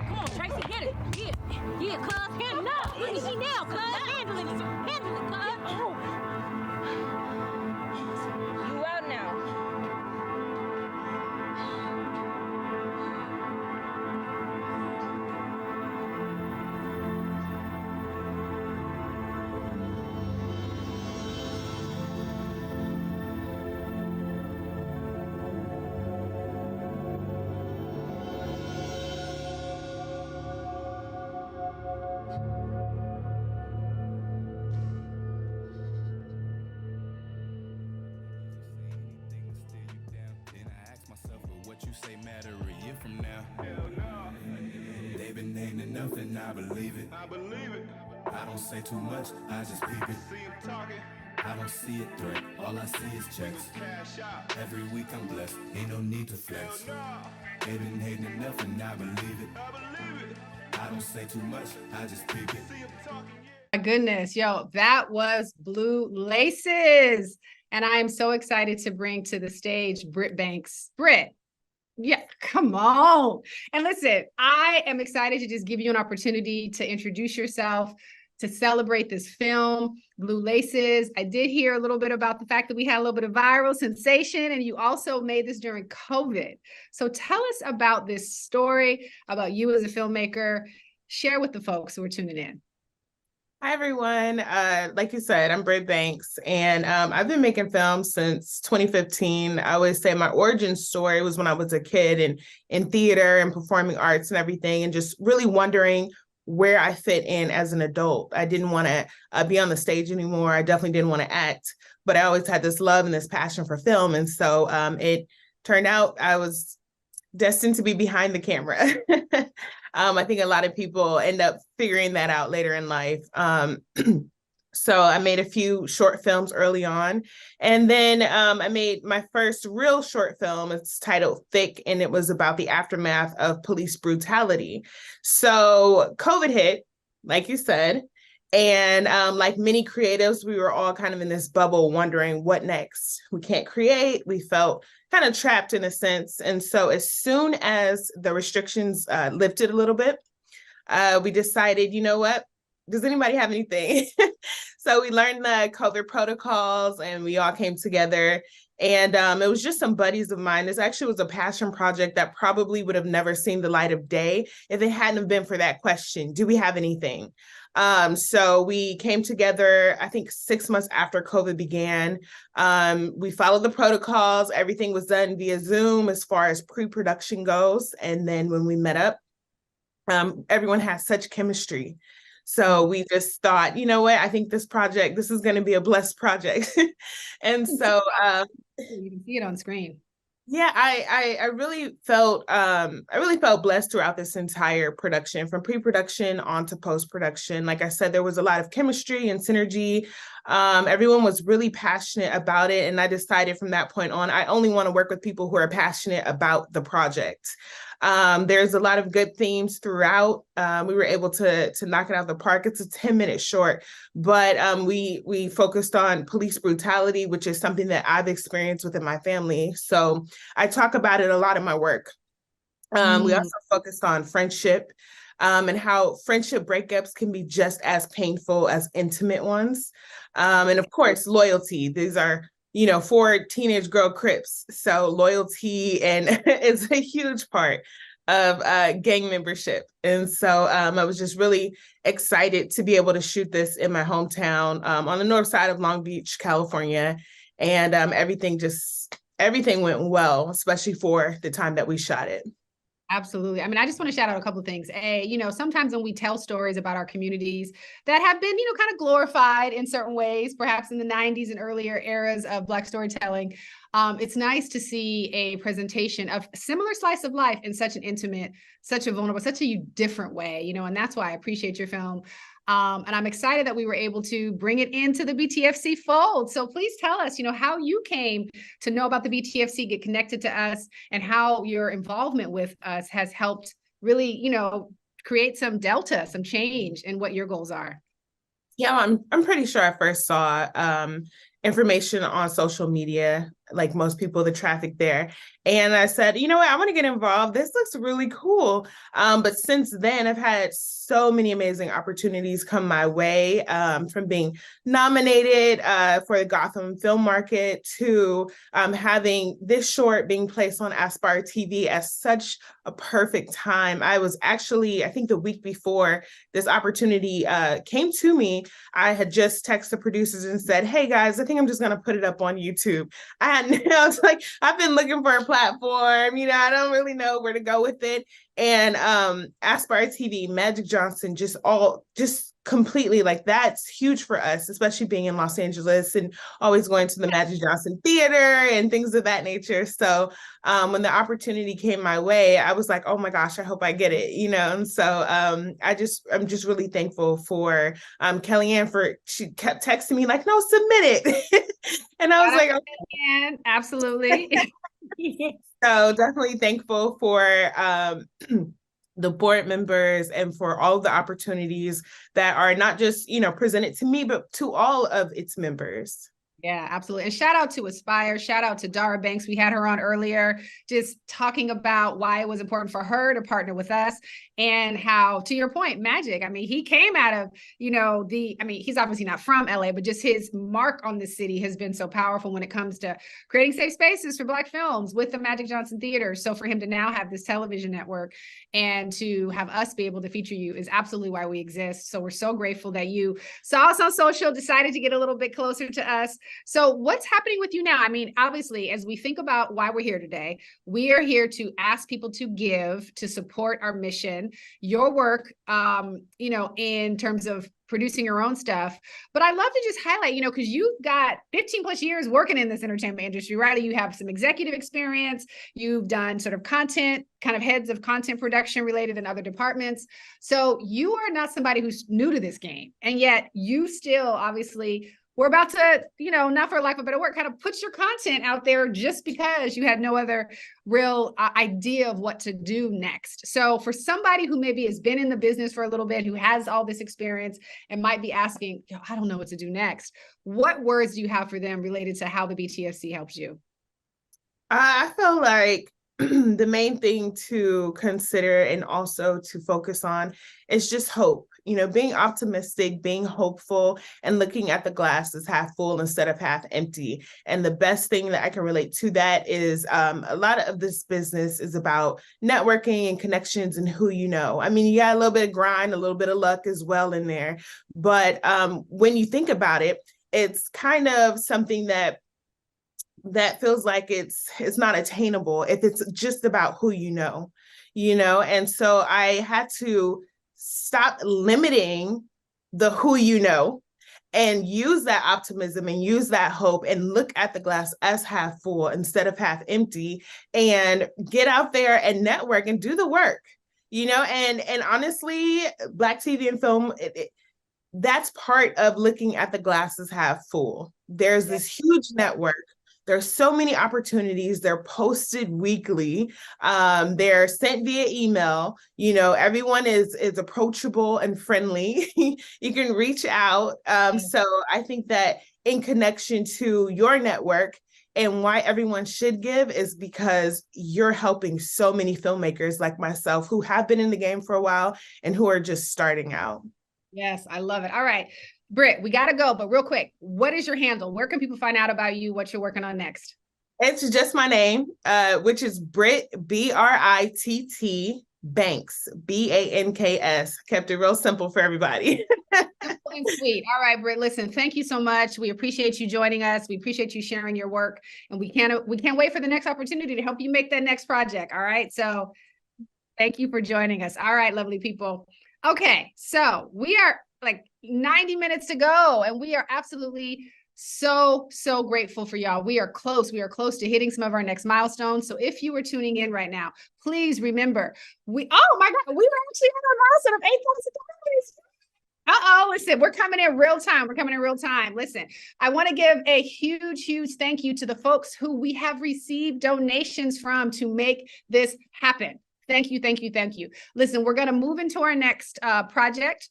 Come on, Tracy, get it. Yeah, cuz, handle it. Look at she now, cuz. Handle it, cuz. Oh. You out now. You say matter a year from now. Hell no. They've been named enough and I believe it. I believe it. I don't say too much, I just peep it. See him talking. I don't see a threat, all I see is checks. Cash out. Every week I'm blessed, ain't no need to flex. Hell no. They've been hating enough and I believe it. I believe it. I don't say too much, I just peep it. See him talking. My goodness, yo, that was Blue Laces. And I am so excited to bring to the stage Britt Banks. Britt. Yeah, come on. And listen, I am excited to just give you an opportunity to introduce yourself, to celebrate this film, Blue Laces. I did hear a little bit about the fact that we had a little bit of viral sensation, and you also made this during COVID. So tell us about this story, about you as a filmmaker. Share with the folks who are tuning in. Hi, everyone. Like you said, I'm Britt Banks, and I've been making films since 2015. I always say my origin story was when I was a kid and in theater and performing arts and everything, and just really wondering where I fit in as an adult. I didn't want to be on the stage anymore. I definitely didn't want to act, but I always had this love and this passion for film. And so it turned out I was destined to be behind the camera. I think a lot of people end up figuring that out later in life. So I made a few short films early on. And then I made my first real short film. It's titled Thick, and it was about the aftermath of police brutality. So COVID hit, like you said. And like many creatives, we were all kind of in this bubble wondering what next. We can't create. We felt kind of trapped in a sense. And so as soon as the restrictions lifted a little bit, we decided, you know what? Does anybody have anything? So we learned the COVID protocols and we all came together. And it was just some buddies of mine. This actually was a passion project that probably would have never seen the light of day if it hadn't have been for that question. Do we have anything? So we came together, I think 6 months after COVID began. We followed the protocols. Everything was done via Zoom as far as pre-production goes. And then when we met up, everyone has such chemistry. So we just thought, you know what, I think this is going to be a blessed project. And so you can see it on screen. Yeah, I really felt blessed throughout this entire production, from pre-production on to post-production. Like I said, there was a lot of chemistry and synergy. Everyone was really passionate about it. And I decided from that point on, I only want to work with people who are passionate about the project. There's a lot of good themes throughout. We were able to knock it out of the park. It's a 10-minute short, but we focused on police brutality, which is something that I've experienced within my family. So I talk about it a lot in my work. We also focused on friendship, and how friendship breakups can be just as painful as intimate ones. And of course, loyalty. These are, 4 teenage girl Crips. So loyalty and is a huge part of gang membership. And so I was just really excited to be able to shoot this in my hometown on the north side of Long Beach, California. And everything went well, especially for the time that we shot it. Absolutely. I mean, I just want to shout out a couple of things. Sometimes when we tell stories about our communities that have been, kind of glorified in certain ways, perhaps in the 90s and earlier eras of Black storytelling, it's nice to see a presentation of a similar slice of life in such an intimate, such a vulnerable, such a different way, and that's why I appreciate your film. And I'm excited that we were able to bring it into the BTFC fold. So please tell us, how you came to know about the BTFC, get connected to us, and how your involvement with us has helped really, create some delta, some change in what your goals are. Yeah, I'm pretty sure I first saw information on social media, like most people, the traffic there. And I said, you know what, I want to get involved. This looks really cool. But since then, I've had so many amazing opportunities come my way, from being nominated for the Gotham Film Market to having this short being placed on Aspire TV at such a perfect time. I was actually, I think the week before this opportunity came to me, I had just texted the producers and said, hey guys, I think I'm just going to put it up on YouTube. I was like, I've been looking for a platform, I don't really know where to go with it. And Aspire TV, Magic Johnson, just completely, like, that's huge for us, especially being in Los Angeles and always going to the Magic Johnson Theater and things of that nature. So when the opportunity came my way, I was like, oh my gosh, I hope I get it, and so I'm just really thankful for Kellyanne, she kept texting me like, no, submit it. And I was like, okay. Absolutely. So definitely thankful for the board members and for all the opportunities that are not just, presented to me, but to all of its members. Yeah, absolutely. And shout out to Aspire, shout out to Dara Banks. We had her on earlier, just talking about why it was important for her to partner with us and how, to your point, Magic, I mean, he came out of, he's obviously not from LA, but just his mark on the city has been so powerful when it comes to creating safe spaces for Black films with the Magic Johnson Theater. So for him to now have this television network and to have us be able to feature you is absolutely why we exist. So we're so grateful that you saw us on social, decided to get a little bit closer to us. So what's happening with you now? I mean, obviously, as we think about why we're here today, we are here to ask people to give, to support our mission, your work, in terms of producing your own stuff. But I'd love to just highlight, because you've got 15 plus years working in this entertainment industry, right? You have some executive experience. You've done sort of content, kind of heads of content production related in other departments. So you are not somebody who's new to this game. And yet you still, obviously, we're about to, not for lack of a better word, kind of put your content out there just because you had no other real idea of what to do next. So for somebody who maybe has been in the business for a little bit, who has all this experience and might be asking, I don't know what to do next, what words do you have for them related to how the BTFC helps you? I feel like the main thing to consider and also to focus on is just hope. Being optimistic, being hopeful, and looking at the glass as half full instead of half empty. And the best thing that I can relate to that is a lot of this business is about networking and connections and who you know. I mean, you got a little bit of grind, a little bit of luck as well in there. But when you think about it, it's kind of something that feels like it's not attainable if it's just about who you know. And so I had to stop limiting the who you know and use that optimism and use that hope and look at the glass as half full instead of half empty, and get out there and network and do the work, and honestly, Black TV and film, that's part of looking at the glasses half full. There's this huge network. There's so many opportunities. They're posted weekly. They're sent via email. You know, everyone is approachable and friendly. You can reach out. So I think that in connection to your network, and why everyone should give is because you're helping so many filmmakers like myself who have been in the game for a while and who are just starting out. Yes, I love it. All right, Britt, we got to go, but real quick, what is your handle? Where can people find out about you, what you're working on next? It's just my name, which is Britt, Britt Banks, Banks. Kept it real simple for everybody. Sweet. All right, Britt, listen, thank you so much. We appreciate you joining us. We appreciate you sharing your work, and we can't wait for the next opportunity to help you make that next project. All right. So thank you for joining us. All right, lovely people. Okay. So we are like 90 minutes to go, and we are absolutely so grateful for y'all. We are close to hitting some of our next milestones. So if you were tuning in right now, please remember, oh my God, we were actually on our milestone of $8,000. Listen, we're coming in real time. Listen, I want to give a huge thank you to the folks who we have received donations from to make this happen. Thank you. Listen, we're going to move into our next project,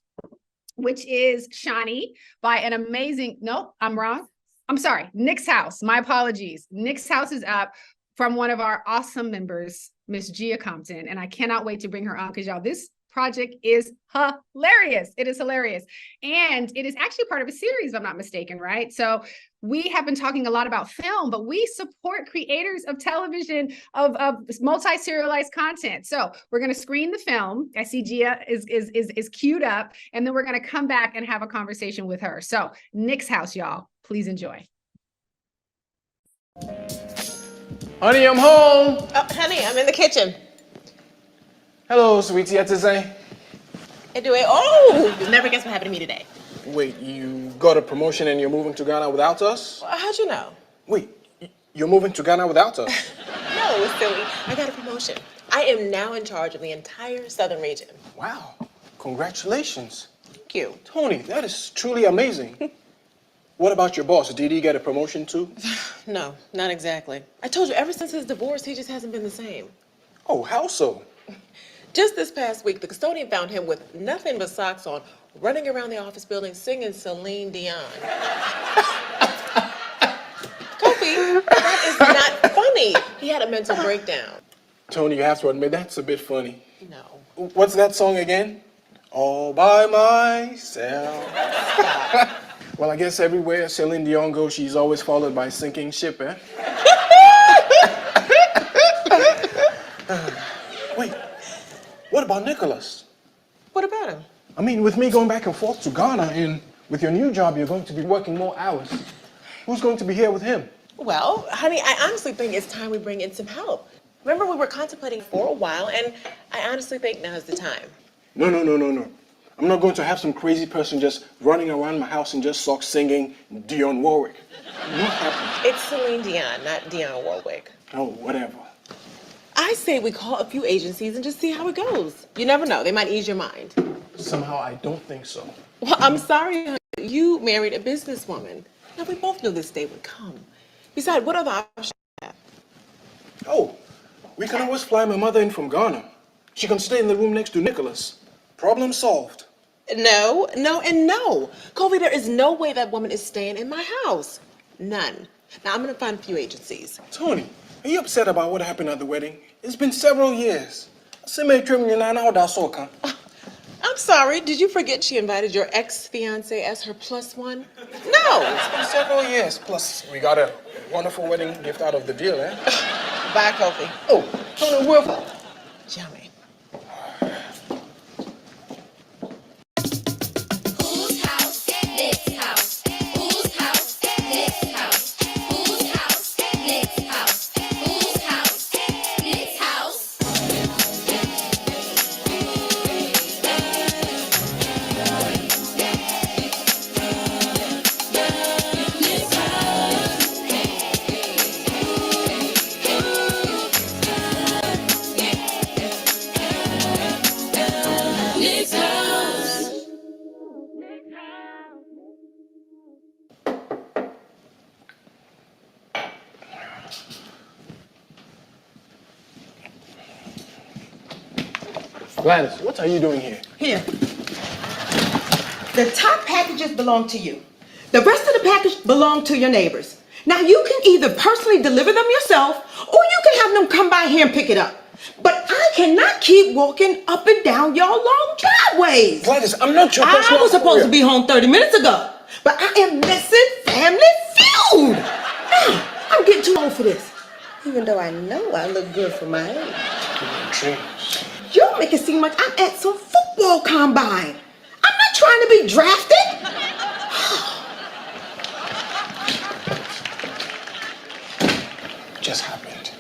which is Shani by an amazing, no, I'm wrong. I'm sorry, Nick's House. My apologies. Nick's House is up from one of our awesome members, Miss Gia Compton. And I cannot wait to bring her on because y'all, this project is hilarious. It is hilarious. And it is actually part of a series, if I'm not mistaken, right? So we have been talking a lot about film, but we support creators of television, of multi-serialized content. So we're going to screen the film. I see Gia is queued up, and then we're going to come back and have a conversation with her. So Nick's House, y'all, please enjoy. Honey, I'm home. Oh, honey, I'm in the kitchen. Hello, sweetie. What to say? I do it. Oh, you'll never guess what happened to me today. Wait, you got a promotion and you're moving to Ghana without us? Well, how'd you know? Wait, you're moving to Ghana without us? No, silly. I got a promotion. I am now in charge of the entire southern region. Wow. Congratulations. Thank you. Tony, that is truly amazing. What about your boss? Did he get a promotion too? No, not exactly. I told you, ever since his divorce, he just hasn't been the same. Oh, how so? Just this past week, the custodian found him with nothing but socks on, running around the office building singing Celine Dion. Kofi, that is not funny. He had a mental breakdown. Tony, you have to admit, that's a bit funny. No. What's that song again? All by myself. Well, I guess everywhere Celine Dion goes, she's always followed by a sinking ship, eh? Wait, what about Nicholas? What about him? I mean, with me going back and forth to Ghana, and with your new job, you're going to be working more hours. Who's going to be here with him? Well, honey, I honestly think it's time we bring in some help. Remember, we were contemplating for a while, and I honestly think now's the time. No. I'm not going to have some crazy person just running around my house in just socks singing Dionne Warwick. Not happening. It's Celine Dion, not Dionne Warwick. Oh, whatever. I say we call a few agencies and just see how it goes. You never know, they might ease your mind. Somehow I don't think so. Well, I'm sorry, honey. You married a businesswoman. Now, we both knew this day would come. Besides, what other options do you have? Oh, we can always fly my mother in from Ghana. She can stay in the room next to Nicholas. Problem solved. No, and no. Kobe, there is no way that woman is staying in my house. None. Now, I'm going to find a few agencies. Tony, are you upset about what happened at the wedding? It's been several years. I'm sorry, did you forget she invited your ex-fiance as her plus one? No. It's been several years. Plus, we got a wonderful wedding gift out of the deal, eh? Bye, Kofi. Oh, Tony, Wilford. Yummy. Gladys, what are you doing here? Here. The top packages belong to you. The rest of the package belong to your neighbors. Now you can either personally deliver them yourself or you can have them come by here and pick it up. But I cannot keep walking up and down your long driveways. Gladys, I'm not your personal I was supposed courier. to be home 30 minutes ago, but I am missing family feud. Now, I'm getting too old for this. Even though I know I look good for my age. You make it seem like I'm at some football combine. I'm not trying to be drafted. Just happened.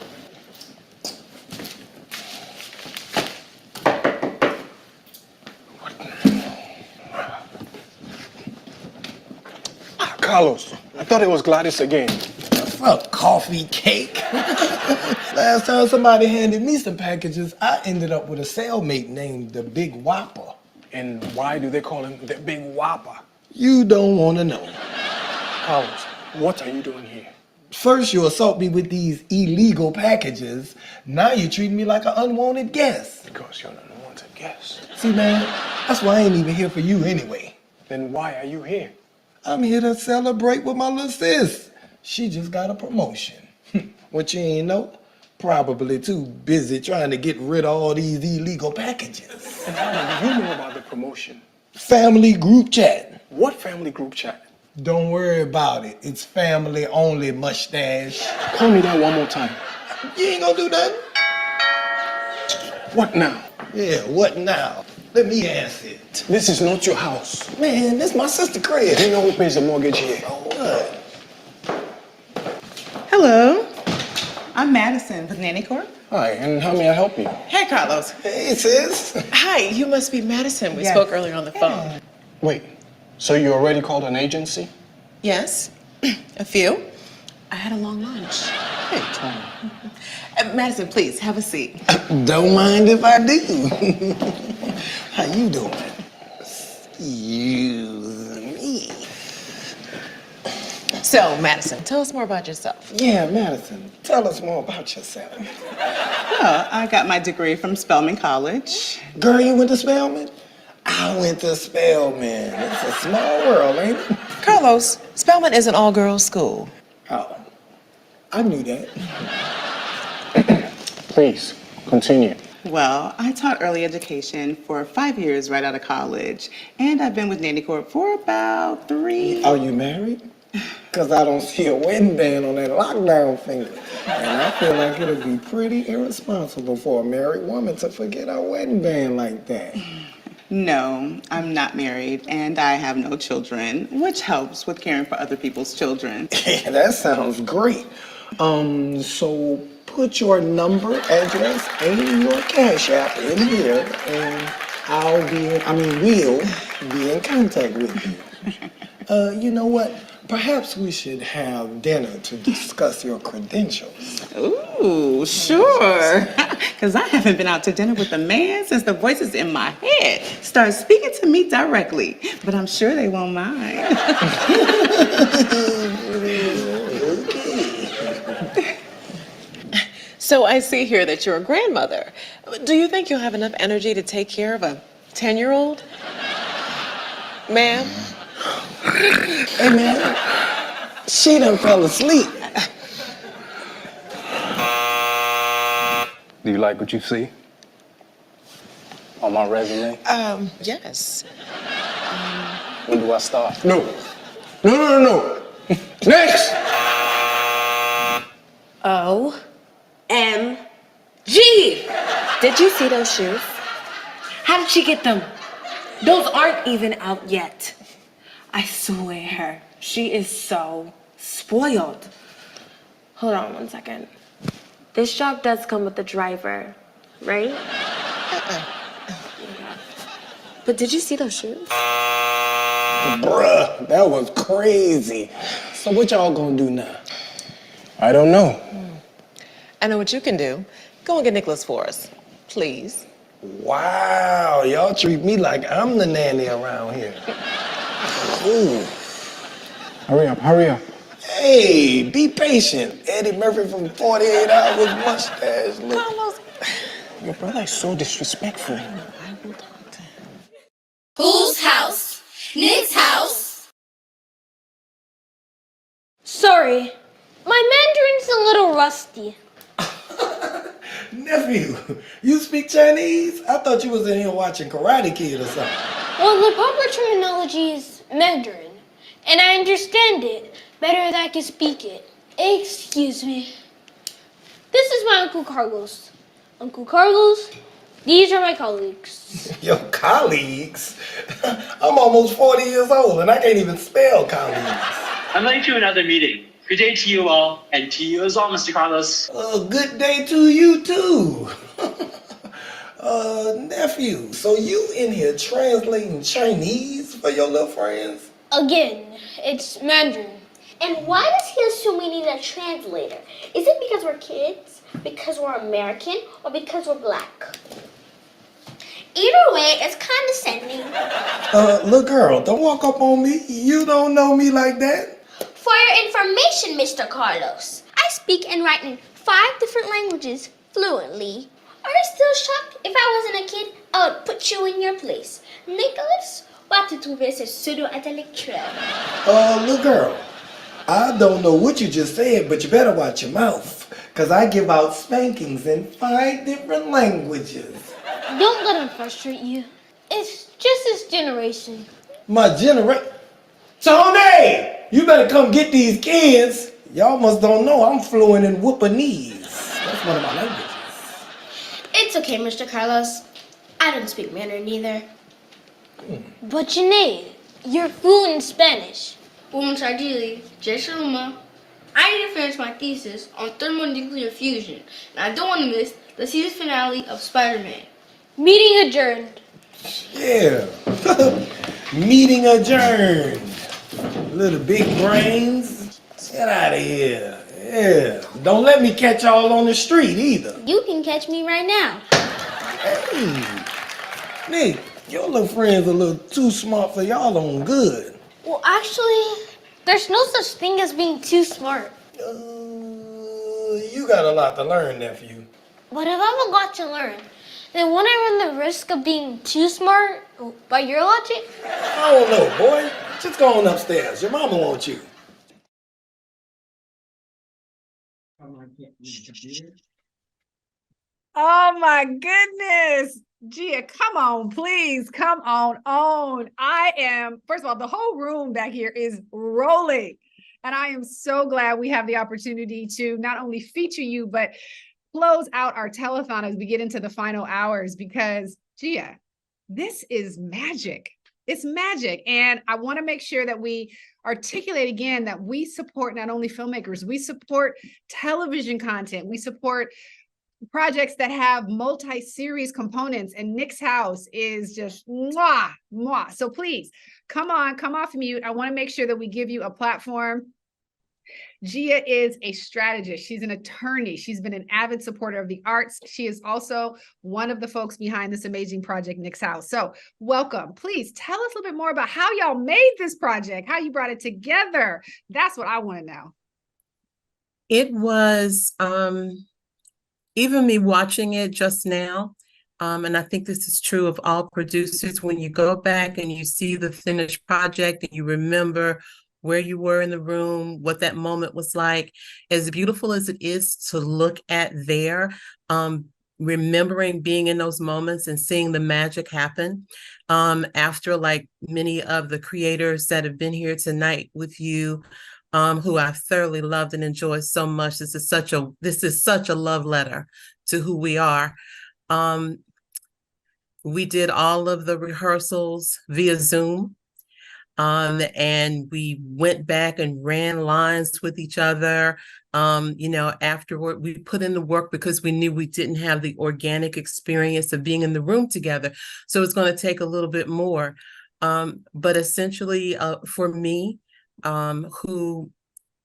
Carlos, I thought it was Gladys again. Fuck coffee cake. Last time somebody handed me some packages, I ended up with a cellmate named the Big Whopper. And why do they call him the Big Whopper? You don't want to know. Carlos, what are you doing here? First you assault me with these illegal packages. Now you treat me like an unwanted guest. Because you're an unwanted guest. See, man, that's why I ain't even here for you anyway. Then why are you here? I'm here to celebrate with my little sis. She just got a promotion. What you ain't know? Probably too busy trying to get rid of all these illegal packages. And how do you know about the promotion? Family group chat. What family group chat? Don't worry about it. It's family only, mustache. Call me that one more time. You ain't gonna do nothing? What now? Yeah, what now? Let me answer it. This is not your house. Man, this is my sister crib. Do you know who pays the mortgage here? Oh, what? Hello, I'm Madison with Nanny Corp. Hi, and how may I help you? Hey, Carlos. Hey, sis. Hi, you must be Madison. We Yes. spoke earlier on the phone. Wait, so you already called an agency? Yes, a few. I had a long lunch. Hey, Tom. Madison, please have a seat. Don't mind if I do. How you doing? Excuse me. So, Madison, tell us more about yourself. Yeah, Madison, tell us more about yourself. Well, I got my degree from Spelman College. Girl, you went to Spelman? I went to Spelman. It's a small world, ain't it? Carlos, Spelman is an all-girls school. Oh, I knew that. Please, continue. Well, I taught early education for 5 years right out of college, and I've been with Nanny Corp for about 3. Are you married? Because I don't see a wedding band on that lockdown finger. And I feel like it'll be pretty irresponsible for a married woman to forget our wedding band like that. No, I'm not married, and I have no children, which helps with caring for other people's children. Yeah, that sounds great. So put your number, address, and your cash app in here, and we'll be in contact with you. You know what? Perhaps we should have dinner to discuss your credentials. Ooh, sure. Because I haven't been out to dinner with a man since the voices in my head started speaking to me directly. But I'm sure they won't mind. So I see here that you're a grandmother. Do you think you'll have enough energy to take care of a 10-year-old? Ma'am? Hey, man, she done fell asleep. Do you like what you see? On my resume? Yes. When do I start? No. Next! OMG! Did you see those shoes? How did she get them? Those aren't even out yet. I swear, she is so spoiled. Hold on 1 second. This job does come with a driver, right? But did you see those shoes? Bruh, that was crazy. So what y'all gonna do now? I don't know. I know what you can do. Go and get Nicholas for us, please. Wow, y'all treat me like I'm the nanny around here. Ooh. Hurry up. Hey, be patient. Eddie Murphy from 48 Hours Mustache. Look. Carlos, Your brother is so disrespectful. Whose house? Nick's house. Sorry, my Mandarin's a little rusty. Nephew, you speak Chinese? I thought you was in here watching Karate Kid or something. Well, the proper terminology is Mandarin, and I understand it better than I can speak it. Excuse me. This is my Uncle Carlos. Uncle Carlos, these are my colleagues. Your colleagues? I'm almost 40 years old and I can't even spell colleagues. I'm late to another meeting. Good day to you all, and to you as well, Mr. Carlos. Good day to you too. Nephew, so you in here translating Chinese for your little friends? Again, it's Mandarin. And why does he assume we need a translator? Is it because we're kids, because we're American, or because we're black? Either way, it's condescending. Look girl, don't walk up on me. You don't know me like that. For your information, Mr. Carlos, I speak and write in 5 different languages fluently. Are you still shocked? If I wasn't a kid, I would put you in your place. Nicholas, va te trouver ce pseudo-intellectuel. Look girl, I don't know what you just said, but you better watch your mouth, because I give out spankings in 5 different languages. Don't let him frustrate you. It's just his generation. My generation? Tony! You better come get these kids. Y'all must don't know I'm fluent in Whoopanese. That's one of my languages. It's okay, Mr. Carlos. I don't speak Mandarin either. But Janae, you're fluent in Spanish. I need to finish my thesis on thermonuclear fusion, and I don't want to miss the season finale of Spider-Man. Meeting adjourned. Yeah. Meeting adjourned. Little big brains. Get out of here. Yeah. Don't let me catch y'all on the street either. You can catch me right now. Hey. Nick, your little friend's a little too smart for y'all on good. Well, actually, there's no such thing as being too smart. You got a lot to learn, nephew. But if I've got to learn, then won't I run the risk of being too smart by your logic? I don't know, boy. Just go on upstairs. Your mama wants you. Oh my goodness. Gia, come on, please. Come on. First of all, the whole room back here is rolling. And I am so glad we have the opportunity to not only feature you, but close out our telethon as we get into the final hours, because Gia, this is magic. It's magic. And I want to make sure that we articulate again that we support not only filmmakers, we support television content, we support projects that have multi-series components, and Nick's house is just mwah, mwah. So please come off mute. I want to make sure that we give you a platform. Gia is a strategist. She's an attorney. She's been an avid supporter of the arts. She is also one of the folks behind this amazing project, Nick's House. So welcome. Please tell us a little bit more about how y'all made this project, how you brought it together. That's what I want to know. It was even me watching it just now, and I think this is true of all producers, when you go back and you see the finished project and you remember where you were in the room, what that moment was like, as beautiful as it is to look at there, remembering being in those moments and seeing the magic happen, after, like many of the creators that have been here tonight with you, who I've thoroughly loved and enjoyed so much. This is such a love letter to who we are. We did all of the rehearsals via Zoom. And we went back and ran lines with each other. Afterward, we put in the work because we knew we didn't have the organic experience of being in the room together. So it's going to take a little bit more. But essentially, for me, who,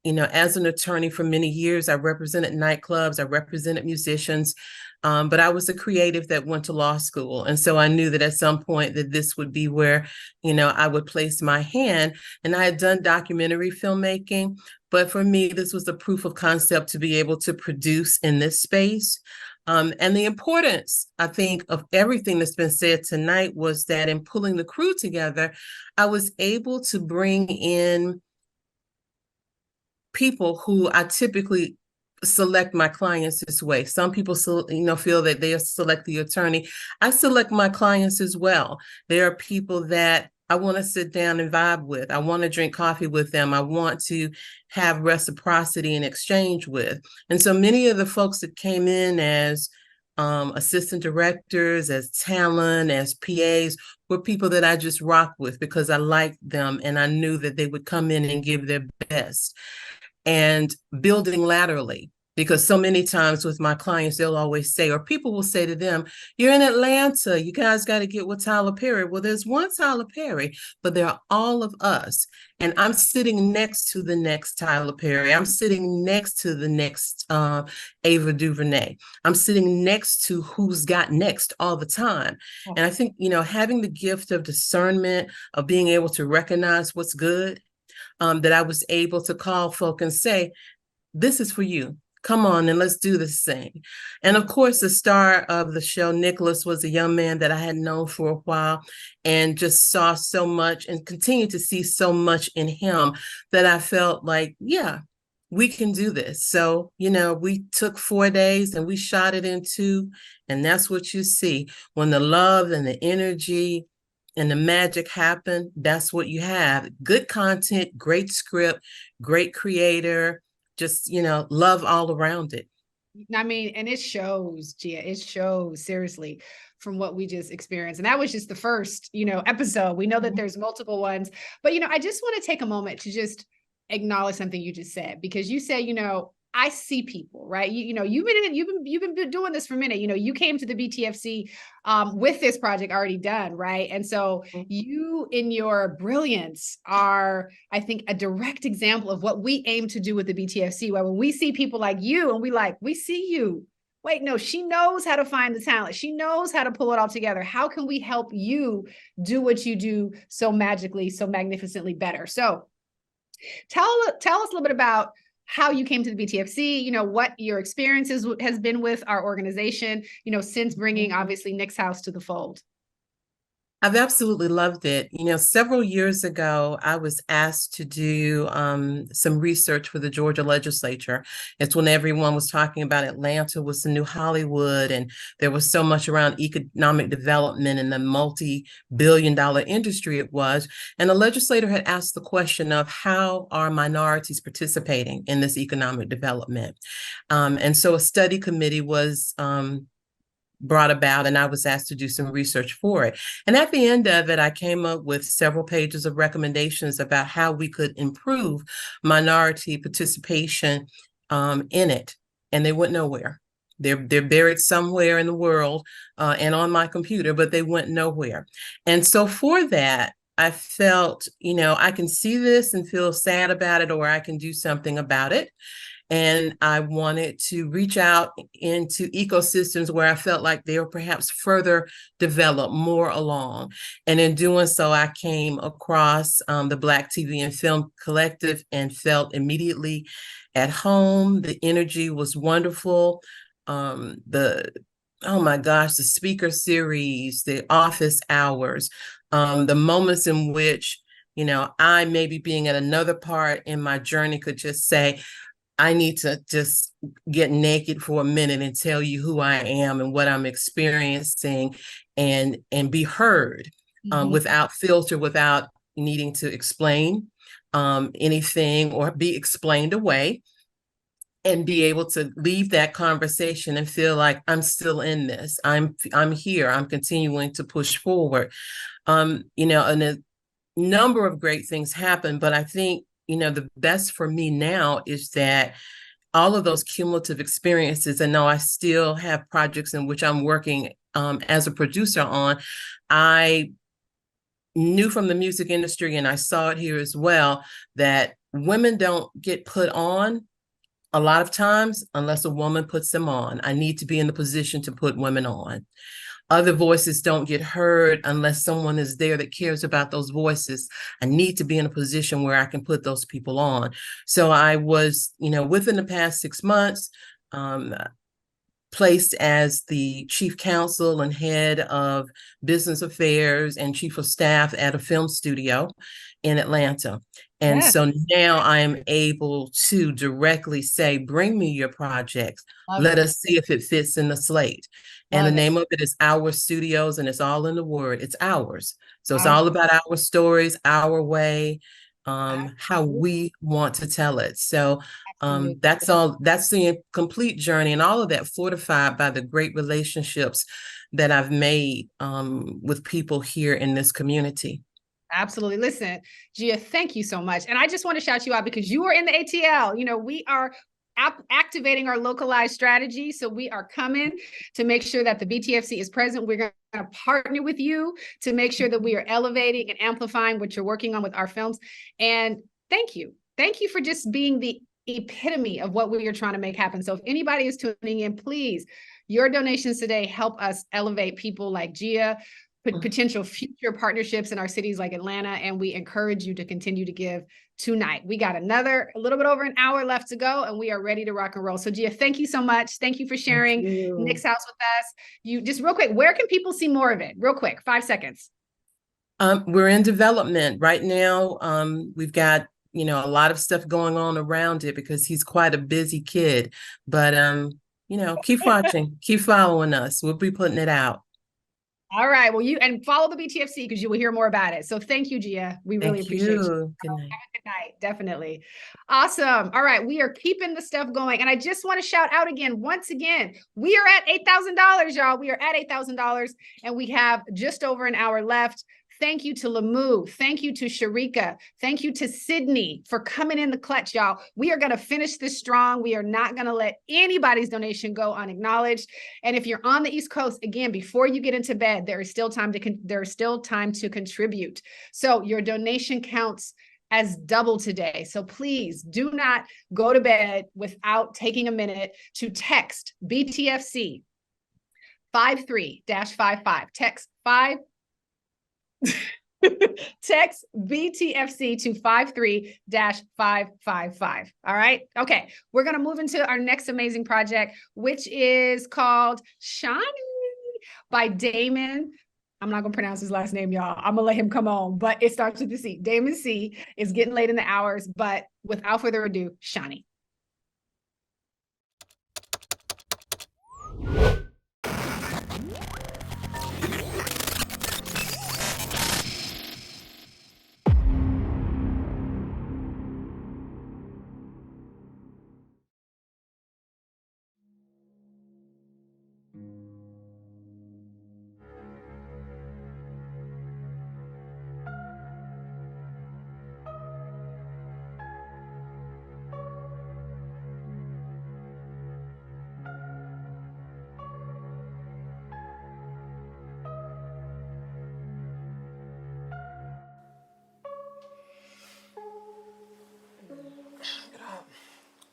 as an attorney for many years, I represented nightclubs, I represented musicians, but I was a creative that went to law school. And so I knew that at some point that this would be where, I would place my hand. And I had done documentary filmmaking, but for me, this was a proof of concept to be able to produce in this space. And the importance, I think, of everything that's been said tonight was that in pulling the crew together, I was able to bring in people who I typically select my clients this way. Some people, feel that they select the attorney. I select my clients as well. There are people that I want to sit down and vibe with. I want to drink coffee with them. I want to have reciprocity and exchange with. And so many of the folks that came in as assistant directors, as talent, as PAs, were people that I just rock with because I liked them and I knew that they would come in and give their best. And building laterally, because so many times with my clients, they'll always say, or people will say to them, you're in Atlanta, you guys got to get with Tyler Perry. Well, there's one Tyler Perry, but there are all of us. And I'm sitting next to the next Tyler Perry. I'm sitting next to the next Ava DuVernay. I'm sitting next to who's got next all the time. And I think, having the gift of discernment, of being able to recognize what's good, that I was able to call folk and say, this is for you. Come on and let's do this thing. And of course, the star of the show, Nicholas, was a young man that I had known for a while and just saw so much and continued to see so much in him that I felt like, yeah, we can do this. So, we took 4 days and we shot it in 2. And that's what you see when the love and the energy and the magic happen. That's what you have. Good content, great script, great creator, just, love all around it. I mean, and it shows, Gia, it shows seriously from what we just experienced. And that was just the first, episode. We know that there's multiple ones, but, I just want to take a moment to just acknowledge something you just said, because you said, I see people, right? You've been doing this for a minute. You came to the BTFC with this project already done, right? And so you, in your brilliance, are, I think, a direct example of what we aim to do with the BTFC. Where when we see people like you, and we see you. Wait, no, she knows how to find the talent. She knows how to pull it all together. How can we help you do what you do so magically, so magnificently better? So tell us a little bit about how you came to the BTFC, what your experiences has been with our organization, since bringing obviously Nick's House to the fold. I've absolutely loved it. Several years ago, I was asked to do some research for the Georgia legislature. It's when everyone was talking about Atlanta was the new Hollywood, and there was so much around economic development and the multi-billion-dollar industry it was. And the legislator had asked the question of how are minorities participating in this economic development? And so a study committee was brought about, and I was asked to do some research for it. And at the end of it, I came up with several pages of recommendations about how we could improve minority participation in it. And they went nowhere. They're buried somewhere in the world and on my computer, but they went nowhere. And so for that, I felt, I can see this and feel sad about it, or I can do something about it. And I wanted to reach out into ecosystems where I felt like they were perhaps further developed, more along. And in doing so, I came across the Black TV and Film Collective and felt immediately at home. The energy was wonderful. Oh my gosh, the speaker series, the office hours, the moments in which, I maybe being at another part in my journey could just say, I need to just get naked for a minute and tell you who I am and what I'm experiencing and be heard without filter, without needing to explain anything or be explained away, and be able to leave that conversation and feel like I'm still in this. I'm here. I'm continuing to push forward. And a number of great things happen, but I think the best for me now is that all of those cumulative experiences, and now I still have projects in which I'm working as a producer on, I knew from the music industry, and I saw it here as well, that women don't get put on a lot of times unless a woman puts them on. I need to be in the position to put women on. Other voices don't get heard unless someone is there that cares about those voices. I need to be in a position where I can put those people on. So I was, within the past 6 months, placed as the chief counsel and head of business affairs and chief of staff at a film studio in Atlanta. And Yes. so now I am able to directly say, bring me your projects. Love Let it. us see if it fits in the slate. And Love the it. name of it is Our Studios, and it's all in the word. It's ours. So it's Our- all about our stories, our way, how we want to tell it. So that's the complete journey, and all of that fortified by the great relationships that I've made with people here in this community. Absolutely. Listen, Gia, thank you so much. And I just want to shout you out because you are in the ATL. You know, we are activating our localized strategy. So we are coming to make sure that the BTFC is present. We're going to partner with you to make sure that we are elevating and amplifying what you're working on with our films. And thank you. Thank you for just being the epitome of what we are trying to make happen. So if anybody is tuning in, please, your donations today help us elevate people like Gia, potential future partnerships in our cities like Atlanta, and we encourage you to continue to give tonight. We got a little bit over an hour left to go, and we are ready to rock and roll. So Gia, thank you so much. Thank you for sharing Nick's House with us. You just real quick, where can people see more of it? Real quick, 5 seconds. We're in development right now. We've got, a lot of stuff going on around it because he's quite a busy kid, but keep watching, keep following us. We'll be putting it out. All right. Well, and follow the BTFC because you will hear more about it. So thank you, Gia. We really appreciate you. Good night. Have a good night. Definitely. Awesome. All right. We are keeping the stuff going. And I just want to shout out again, once again, we are at $8,000, y'all. We are at $8,000 and we have just over an hour left. Thank you to Lamu. Thank you to Sharika. Thank you to Sydney for coming in the clutch, y'all. We are going to finish this strong. We are not going to let anybody's donation go unacknowledged. And if you're on the East Coast, again, before you get into bed, there is still time to contribute. So your donation counts as double today. So please do not go to bed without taking a minute to text BTFC 53-55. Text BTFC to 53-555. All right. Okay. We're going to move into our next amazing project, which is called Shani by Damon. I'm not going to pronounce his last name, y'all. I'm going to let him come on, but it starts with the C. Damon C. Is getting late in the hours, but without further ado, Shani.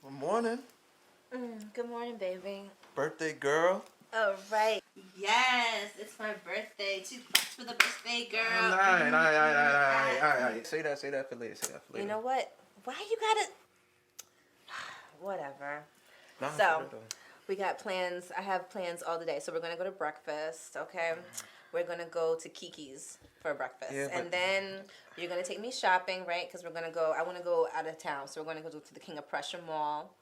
Good morning. Good morning, baby. Birthday girl. All right. Yes, it's my birthday. $2 for the birthday girl. All right. Say that for later. You know what? Why you gotta... Whatever. Nah, So, we got plans. I have plans all the day. So we're going to go to breakfast, okay? We're going to go to Kiki's for breakfast. Yeah, and then you're going to take me shopping, right? Because we're going to go... I want to go out of town. So we're going to go to the King of Prussia Mall.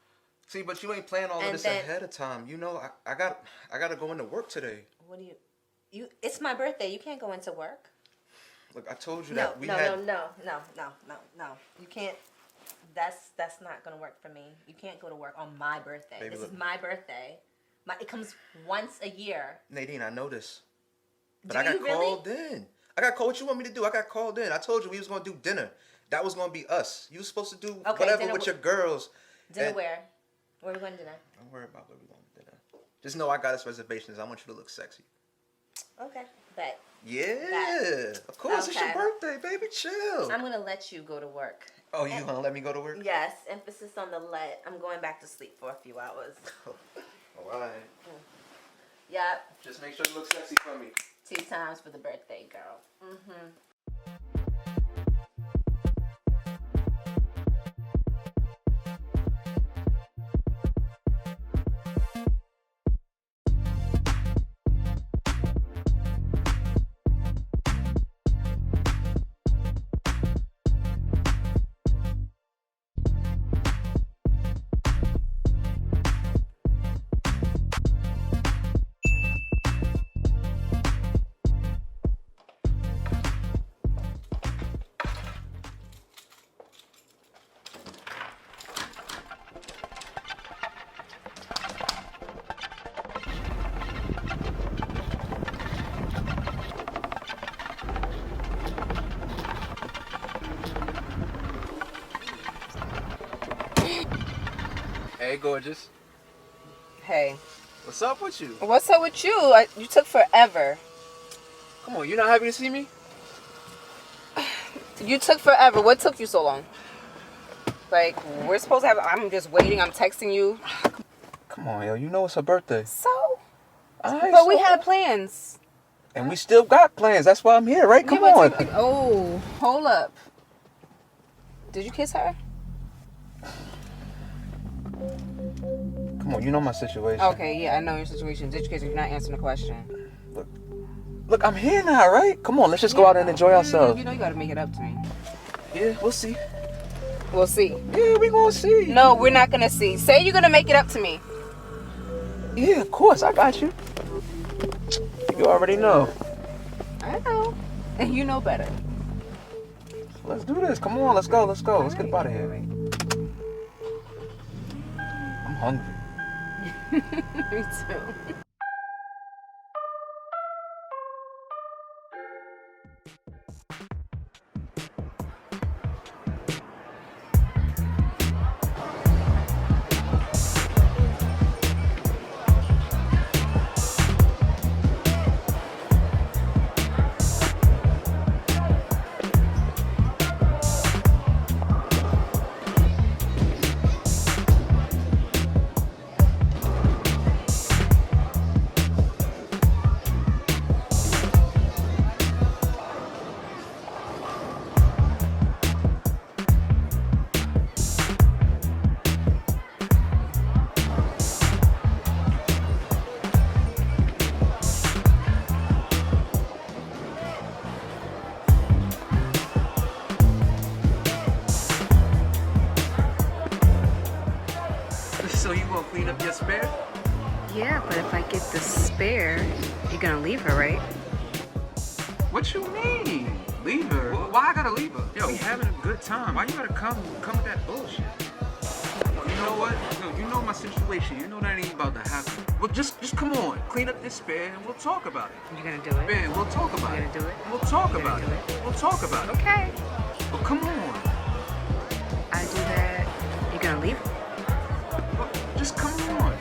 See, but you ain't planning all of this ahead of time. You know, I gotta go into work today. What do you... It's my birthday. You can't go into work. Look, I told you No. that You can't... That's not gonna work for me. You can't go to work on my birthday. Baby, this look. is my birthday. It comes once a year. Nadine, I know this. But Do I got you really? called in. I got called. What you want me to do? I got called in. I told you we was gonna do dinner. That was gonna be us. You was supposed to do whatever dinner with your girls. Dinner where? Where are we going to dinner? Don't worry about where we going to dinner. Just know I got us reservations. I want you to look sexy. Okay, bet. Yeah, of course. It's your birthday, baby. Chill. I'm gonna let you go to work. Oh, you gonna let me go to work? Yes, emphasis on the let. I'm going back to sleep for a few hours. All right. Yep. Just make sure you look sexy for me. 2 times for the birthday girl. Mm-hmm. Hey, gorgeous. Hey. What's up with you? What's up with you? You took forever. Come on, you not happy to see me? You took forever. What took you so long? Like, we're supposed to have... I'm just waiting. I'm texting you. Come on, yo. You know it's her birthday. So? Alright, But we had plans. And we still got plans. That's why I'm here, right? Come Yeah, on. but oh, hold up. Did you kiss her? Come on, you know my situation. Okay, yeah, I know your situation. Did you kiss her? You're not answering the question. Look, I'm here now, right? Come on, let's just go out and enjoy ourselves. You know you gotta make it up to me. Yeah, we'll see. We'll see. Yeah, we gonna see. No, we're not gonna see. Say you're gonna make it up to me. Yeah, of course, I got you. You already know. I know. And you know better. Let's do this. Come on, let's go. Let's get up out of here. I'm hungry. Me too. So you gonna clean up your spare? Yeah, but if I get the spare, you're gonna leave her, right? What you mean? Leave her? Why I gotta leave her? Yo, we having a good time. Why you gotta come with that bullshit? You know what? No, you know my situation. You know that ain't about to happen. Well, just come on. Clean up this spare and we'll talk about it. You're gonna do it? Man, we'll talk about it. You're gonna do it? We'll talk about it. We'll talk about it. Okay. Well, come on. I do that. You're gonna leave? Just come on.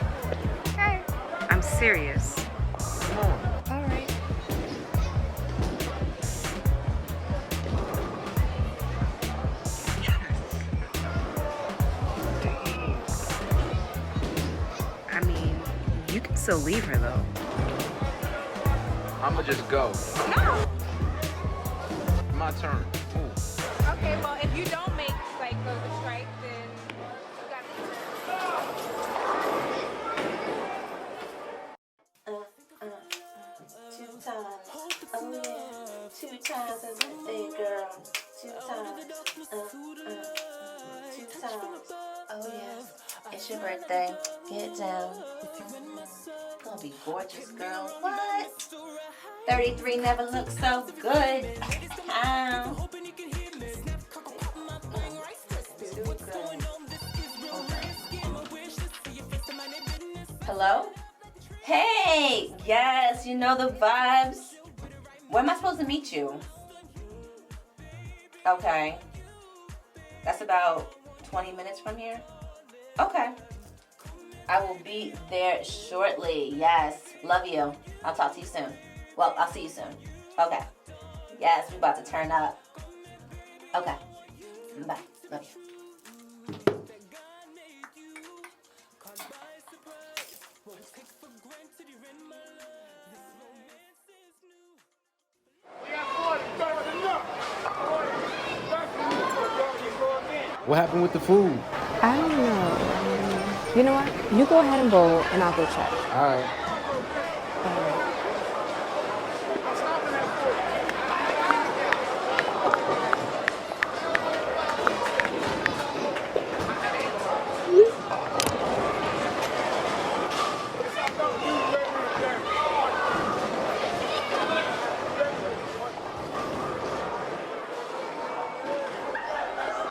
Okay. I'm serious. Come on. All right. I mean, you can still leave her though. I'ma just go. No. My turn. Ooh. Okay, well, if you don't make like the strike, then you got Two times. Oh yeah. 2 times as a big girl. 2 times. 2 times. Oh yeah. It's your birthday. Get down. Gonna be gorgeous, girl. What? 33 never looked so good. Ow. Hello? Hey! Yes, you know the vibes. Where am I supposed to meet you? Okay. That's about 20 minutes from here? Okay. I will be there shortly. Yes. Love you. I'll talk to you soon. Well, I'll see you soon. Okay. Yes, we about to turn up. Okay. Bye. Love you. What happened with the food? I don't know. You know what? You go ahead and bowl, and I'll go check. All right.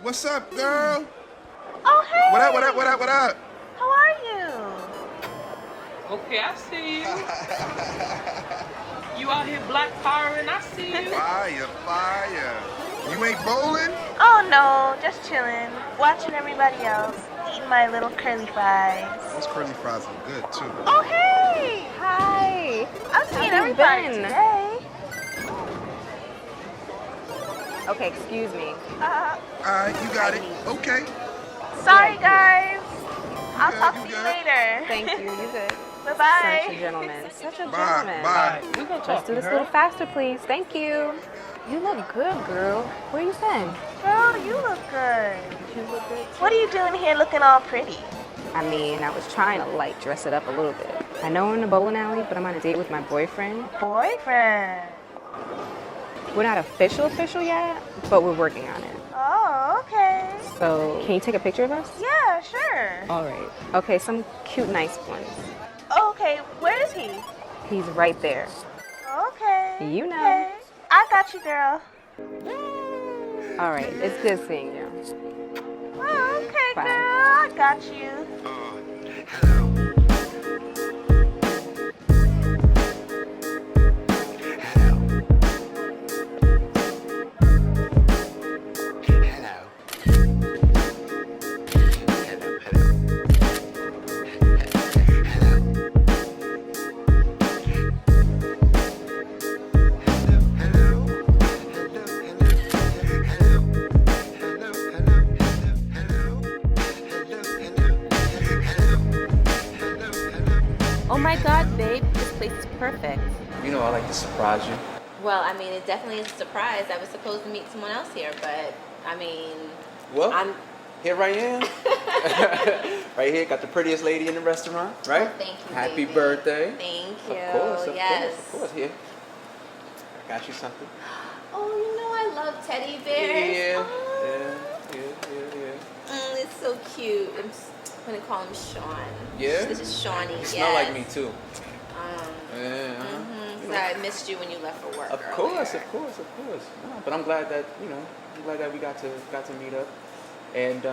What's up, girl? Oh, hey! What up, what up, what up, what up? How are you? Okay, I see you. You out here black firing, I see you. Fire, fire. You ain't bowling? Oh, no, just chilling. Watching everybody else. Eating my little curly fries. Those curly fries are good too. Oh, hey! Hi. I'm seeing everybody today. Okay, excuse me. You got it. Okay. Sorry, guys. I'll talk to you later. Thank you. You good? Bye-bye. Such a gentleman. Such a Bye. gentleman. Bye. We gonna talk. Let's do this a little faster, please. Thank you. You look good, girl. Where you been? Girl, you look good. You look good too. What are you doing here looking all pretty? I mean, I was trying to like dress it up a little bit. I know we're in the bowling alley, but I'm on a date with my boyfriend. Boyfriend. We're not official yet, but we're working on it. Oh, okay. So, can you take a picture of us? Yeah, sure. All right. Okay, some cute, nice ones. Okay, where is he? He's right there. Okay. You know. Okay. I got you, girl. All right, it's good seeing you. Oh, okay, Bye. girl. I got you. Oh my god, babe, this place is perfect. You know I like to surprise you. Well, I mean, it definitely is a surprise. I was supposed to meet someone else here, but I mean, Well, I'm. here I am. Right here, got the prettiest lady in the restaurant, right? Oh, thank you, Happy baby. birthday. Thank you. Of course, yes. of course. Here. I got you something. Oh, you know I love teddy bears. Yeah, Oh. yeah. It's so cute. I'm gonna call him Sean. Yeah? This is Shawnee. You Yes. smell like me too. Mhm. So I missed you when you left for work. Of course. No, but I'm glad that we got to meet up, and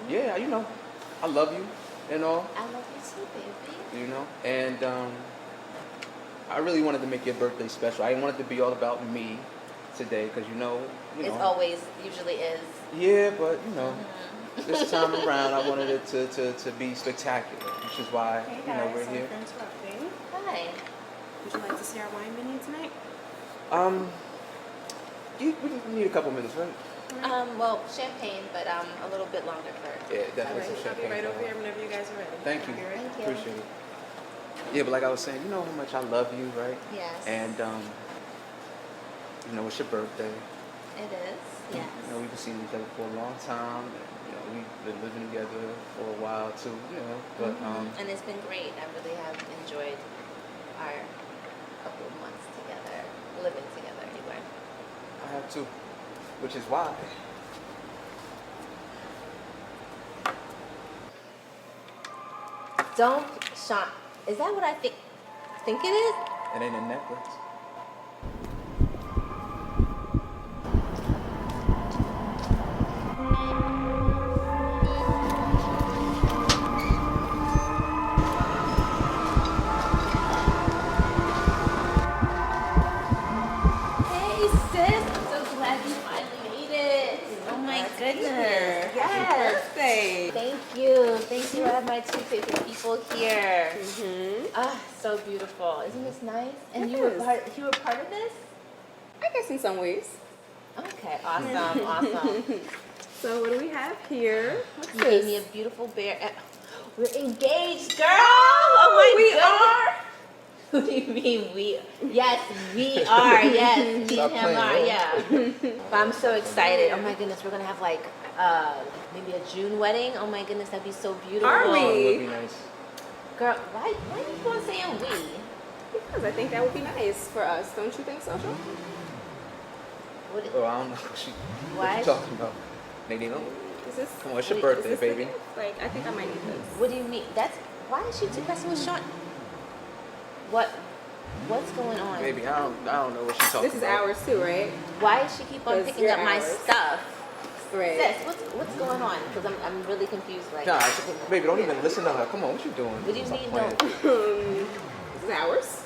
yeah, you know, I love you and all. I love you too, baby. You know, and I really wanted to make your birthday special. I didn't want it to be all about me today, because you know. It always usually is. Yeah, but you know, this time around I wanted it to be spectacular, which is why we're here. Hi. Would you like to see our wine menu tonight? We need a couple minutes, right? Well, champagne, but a little bit longer for. Yeah, definitely some I'll be champagne. right over here whenever you guys are ready. Thank you. Thank you. Appreciate it. Yeah, but like I was saying, you know how much I love you, right? Yes. And you know, it's your birthday. It is. Yes. You know, we've been seeing each other for a long time, and you know, we've been living together for a while too. You know, but And it's been great. I really have enjoyed our couple of months together, living together anyway. I have too, which is why. Don't, Sean. Is that what I think it is? It ain't a necklace. Hey sis, I'm so glad you finally made it. Oh my goodness. Yes. Birthday. Thank you. I have my two favorite people here. Ah, so beautiful. Isn't this nice? And It you were is. part of this? I guess in some ways. Okay, awesome. So what do we have here? What's You gave this? me a beautiful bear. We're engaged, girl. Oh my we God. What do you mean we? Yes, we are. Yes, me Stop and him playing, are. bro. Yeah. But I'm so excited. Oh my goodness, we're gonna have like maybe a June wedding. Oh my goodness, that'd be so beautiful. Are we? It would be nice. Girl, why you keep on saying we? Because I think that would be nice for us. Don't you think so, Sean? What? Oh, I don't know what Why? you talking about. Nadine, Is this? come on, it's your Wait, birthday, is this baby. Like, I think I might need this. What do you mean? That's why is she too messing with Sean? What's going on? Baby, I don't know what she's talking This is about. ours too, right? Why does she keep on 'Cause picking you're up my ours. stuff? Right. Sis, what's going on? Because I'm really confused right Nah, now. baby, don't even listen to her. Come on, what you doing? What do you Stop mean playing. This is ours.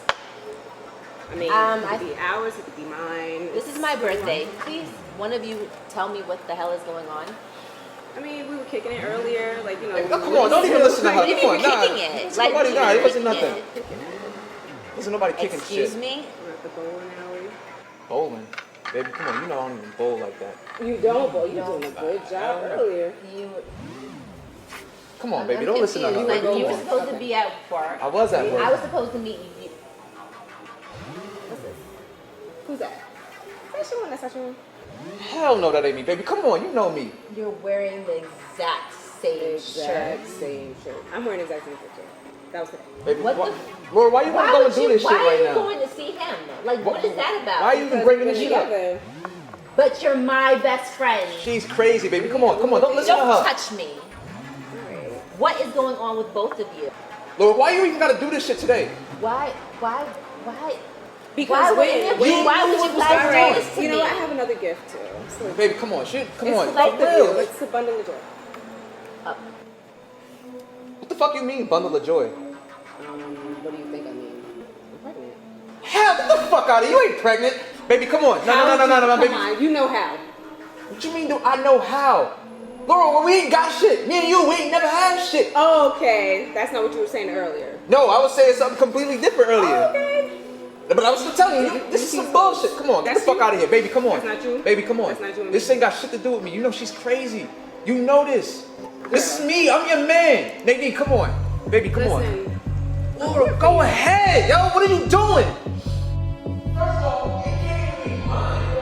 I mean, it could be ours. It could be mine. This is my birthday. Please, one of you tell me what the hell is going on. I mean, we were kicking it earlier, like, you know. Hey, come on, don't even listen to her. What do you Come mean on, you're nah. kicking it? It's Like, nobody, you nah, were it wasn't kicking nothing. Wasn't nobody kicking Excuse shit. me? We're at the bowling alley. Bowling. Baby, come on, you know I don't even bowl like that. You don't bowl. You're doing a good job earlier. Come on, baby, don't listen to her. Like, Baby, you come were on. supposed to be at work. I was at work. I was supposed to meet you. What's this? Who's that? That's your one. That's not your one. Hell no, that ain't me, baby. Come on, you know me. You're wearing the exact same shirt. Same shirt. I'm wearing the exact same shirt. That was today. Baby, What why, the- Laura, why you want to go and do this shit Why are right you now? going to see him? Like, what is that about? Why are you even bringing this shit up? Together. But you're my best friend. She's crazy, baby. Come on, don't listen to Don't her. touch me. What is going on with both of you? Laura, why you even gotta do this shit today? Why? Because why when would you guys do this to you know me? what? I have another gift too. So Baby, come on, shit. Come it's on. for both of you. It's a bundle of joy. What the fuck you mean, bundle of joy? What do you think I mean? I'm pregnant. Hell, get the fuck out of here. You ain't pregnant. Baby, come on. No, baby. Come on, you know how. What you mean, do I know how? Laura, we ain't got shit. Me and you, we ain't never had shit. Oh, okay. That's not what you were saying earlier. No, I was saying something completely different earlier. Oh, okay. But I was still telling you, this is some bullshit. Come on, get the fuck out of here, baby. Come on. That's not you. Baby, come on. That's not you. This ain't got shit to do with me. You know she's crazy. You know this. This is me. I'm your man. Nadine, come on. Baby, come on. Laura, go ahead. Yo, what are you doing? First of all, you can't be mine.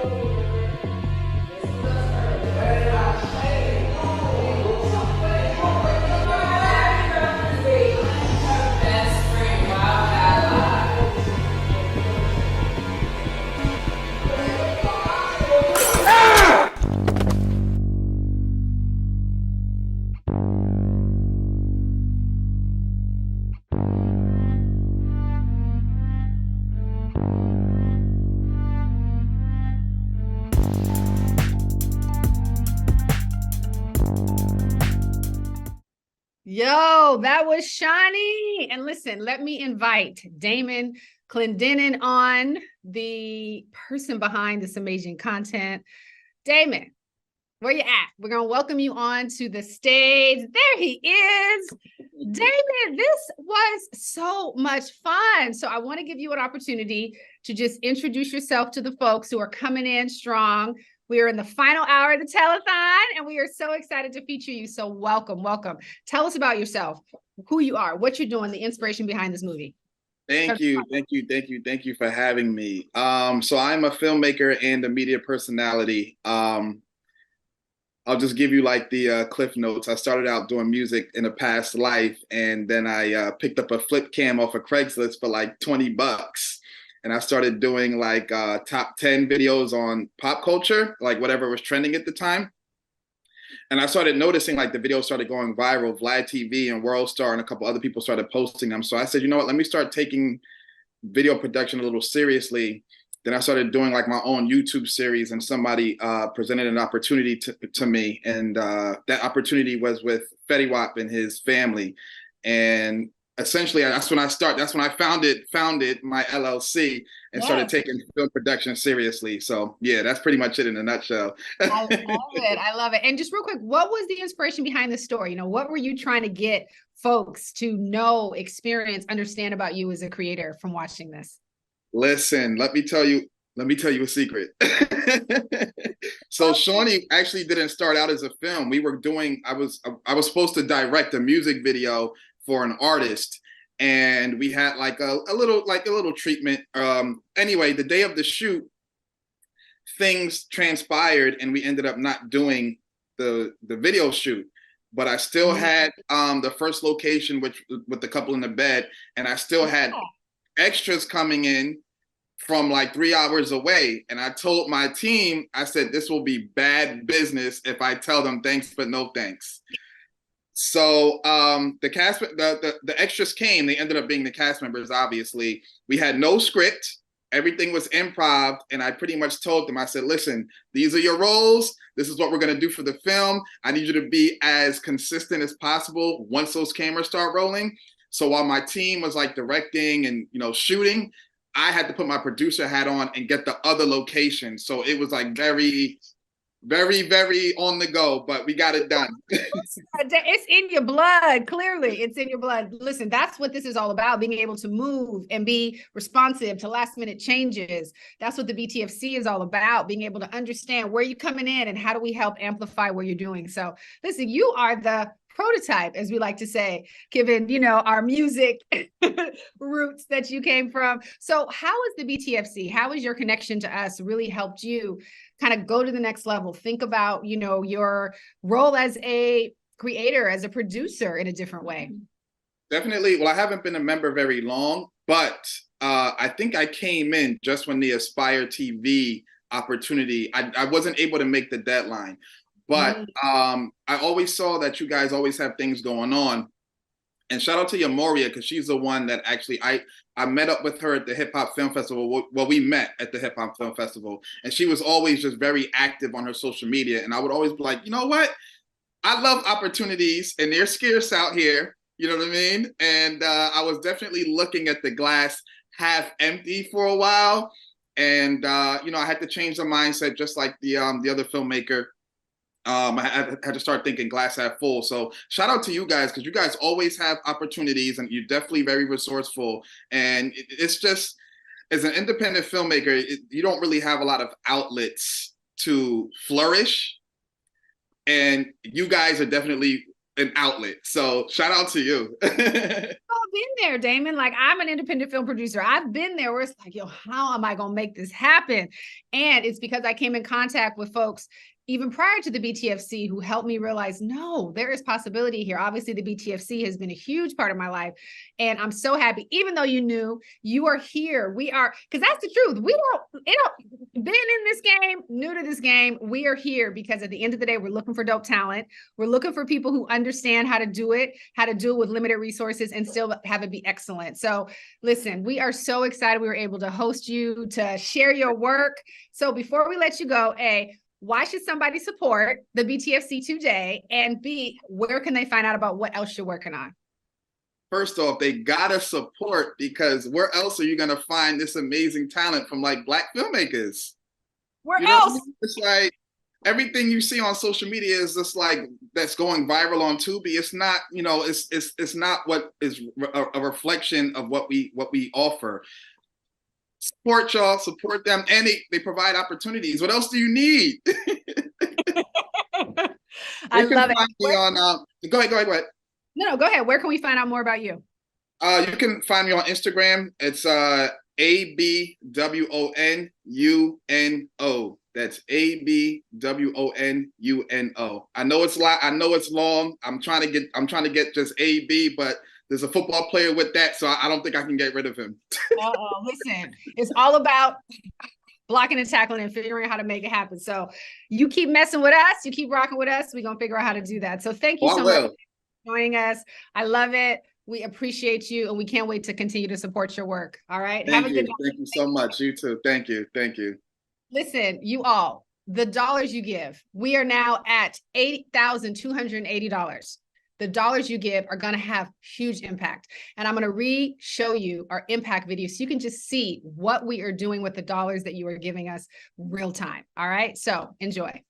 Yo, that was Shawnee. And listen, let me invite Damon Clendenin on, the person behind this amazing content. Damon, where you at? We're going to welcome you on to the stage. There he is. Damon, this was so much fun. So I want to give you an opportunity to just introduce yourself to the folks who are coming in strong. We are in the final hour of the telethon, and we are so excited to feature you. So welcome. Tell us about yourself, who you are, what you're doing, the inspiration behind this movie. Thank you for having me. So I'm a filmmaker and a media personality. I'll just give you like the cliff notes. I started out doing music in a past life, and then I picked up a flip cam off of Craigslist for like $20. And I started doing like top 10 videos on pop culture, like whatever was trending at the time. And I started noticing like the videos started going viral. Vlad TV and World Star and a couple other people started posting them. So I said, you know what, let me start taking video production a little seriously. Then I started doing like my own YouTube series, and somebody presented an opportunity to me. And that opportunity was with Fetty Wap and his family. And essentially, that's when I founded my LLC and started taking film production seriously. So yeah, that's pretty much it in a nutshell. I love it. And just real quick, what was the inspiration behind the story? You know, what were you trying to get folks to know, experience, understand about you as a creator from watching this? Listen, let me tell you a secret. So Shawnee actually didn't start out as a film. I was supposed to direct a music video for an artist, and we had like a little treatment. Anyway, the day of the shoot, things transpired and we ended up not doing the video shoot. But I still had the first location, which with the couple in the bed, and I still had extras coming in from like 3 hours away. And I told my team, I said, this will be bad business if I tell them thanks but no thanks. So the extras came. They ended up being the cast members, obviously. We had no script. Everything was improv. And I pretty much told them, I said, listen, these are your roles. This is what we're going to do for the film. I need you to be as consistent as possible once those cameras start rolling. So while my team was like directing and, shooting, I had to put my producer hat on and get the other location. So it was like very Very, very on the go, but we got it done. It's in your blood. Clearly, it's in your blood. Listen, that's what this is all about, being able to move and be responsive to last minute changes. That's what the BTFC is all about, being able to understand where you're coming in and how do we help amplify what you're doing. So listen, you are the prototype, as we like to say, given, our music roots that you came from. So how is the BTFC? How has your connection to us really helped you kind of go to the next level? Think about, your role as a creator, as a producer in a different way. Definitely. Well, I haven't been a member very long, but I think I came in just when the Aspire TV opportunity, I wasn't able to make the deadline. But I always saw that you guys always have things going on. And shout out to Yamoria, because she's the one that actually, I met up with her at the Hip Hop Film Festival. Well, we met at the Hip Hop Film Festival. And she was always just very active on her social media. And I would always be like, you know what? I love opportunities, and they're scarce out here. You know what I mean? And I was definitely looking at the glass half empty for a while. And, I had to change the mindset, just like the other filmmaker. I had to start thinking glass half full. So shout out to you guys, because you guys always have opportunities and you're definitely very resourceful. And it's just, as an independent filmmaker, you don't really have a lot of outlets to flourish. And you guys are definitely an outlet. So shout out to you. I've been there, Damon. Like, I'm an independent film producer. I've been there where it's like, how am I going to make this happen? And it's because I came in contact with folks even prior to the BTFC who helped me realize, no, there is possibility here. Obviously, the BTFC has been a huge part of my life. And I'm so happy, even though you are here. We are, because that's the truth. We don't, been in this game, new to this game. We are here because at the end of the day, we're looking for dope talent. We're looking for people who understand how to do it with limited resources and still have it be excellent. So listen, we are so excited we were able to host you, to share your work. So before we let you go, A, why should somebody support the BTFC today? And B, where can they find out about what else you're working on? First off, they gotta support, because where else are you gonna find this amazing talent from like Black filmmakers? Where else? It's like everything you see on social media is just like that's going viral on Tubi. It's not, it's not what is a reflection of what we offer. Support y'all, support them, and they provide opportunities. What else do you need? I love it. Go ahead. No, go ahead. Where can we find out more about you? You can find me on Instagram. It's ABWONUNO. That's ABWONUNO. I know it's long. I'm trying to get just AB, but there's a football player with that, so I don't think I can get rid of him. Listen, it's all about blocking and tackling and figuring out how to make it happen. So you keep messing with us, you keep rocking with us, we're going to figure out how to do that. So thank you so much for joining us. I love it. We appreciate you, and we can't wait to continue to support your work. All right. Have a good night. Thank you so much. You too. Thank you. Listen, you all, the dollars you give, we are now at $8,280. The dollars you give are going to have huge impact. And I'm going to show you our impact video so you can just see what we are doing with the dollars that you are giving us real time. All right. So enjoy.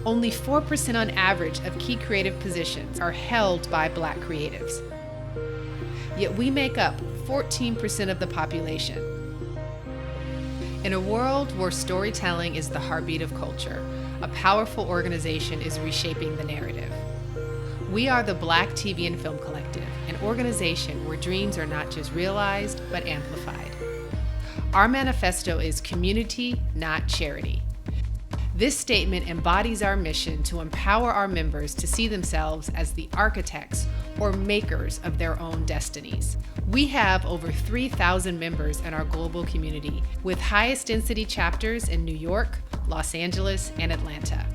Only 4% on average of key creative positions are held by Black creatives. Yet we make up 14% of the population. In a world where storytelling is the heartbeat of culture, a powerful organization is reshaping the narrative. We are the Black TV and Film Collective, an organization where dreams are not just realized, but amplified. Our manifesto is community, not charity. This statement embodies our mission to empower our members to see themselves as the architects or makers of their own destinies. We have over 3,000 members in our global community, with highest density chapters in New York, Los Angeles, and Atlanta.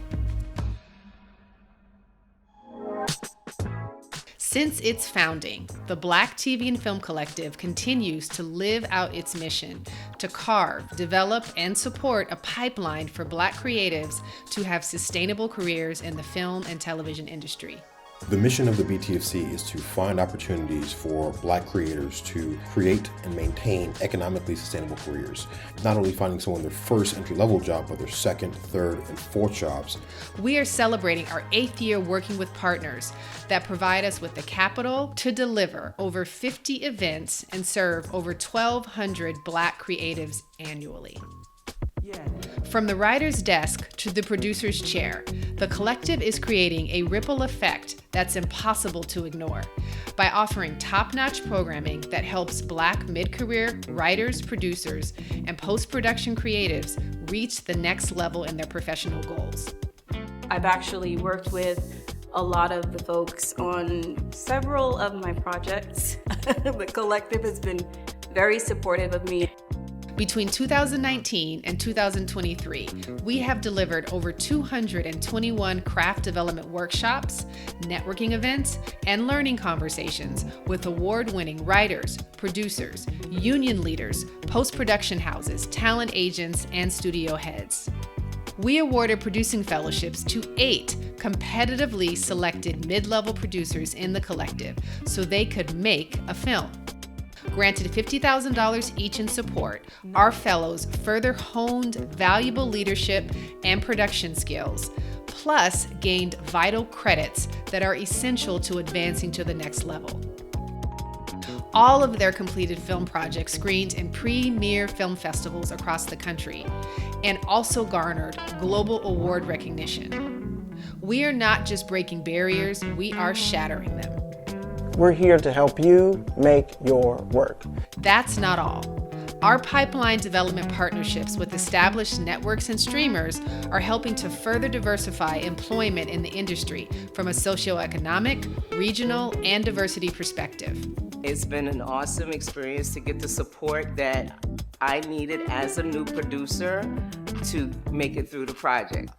Since its founding, the Black TV and Film Collective continues to live out its mission to carve, develop, and support a pipeline for Black creatives to have sustainable careers in the film and television industry. The mission of the BTFC is to find opportunities for Black creators to create and maintain economically sustainable careers. Not only finding someone their first entry-level job, but their second, third, and fourth jobs. We are celebrating our 8th year working with partners that provide us with the capital to deliver over 50 events and serve over 1,200 Black creatives annually. From the writer's desk to the producer's chair, the collective is creating a ripple effect that's impossible to ignore by offering top-notch programming that helps Black mid-career writers, producers, and post-production creatives reach the next level in their professional goals. I've actually worked with a lot of the folks on several of my projects. The collective has been very supportive of me. Between 2019 and 2023, we have delivered over 221 craft development workshops, networking events, and learning conversations with award-winning writers, producers, union leaders, post-production houses, talent agents, and studio heads. We awarded producing fellowships to 8 competitively selected mid-level producers in the collective so they could make a film. Granted $50,000 each in support, our fellows further honed valuable leadership and production skills, plus gained vital credits that are essential to advancing to the next level. All of their completed film projects screened in premier film festivals across the country and also garnered global award recognition. We are not just breaking barriers, we are shattering them. We're here to help you make your work. That's not all. Our pipeline development partnerships with established networks and streamers are helping to further diversify employment in the industry from a socioeconomic, regional, and diversity perspective. It's been an awesome experience to get the support that I needed as a new producer to make it through the project.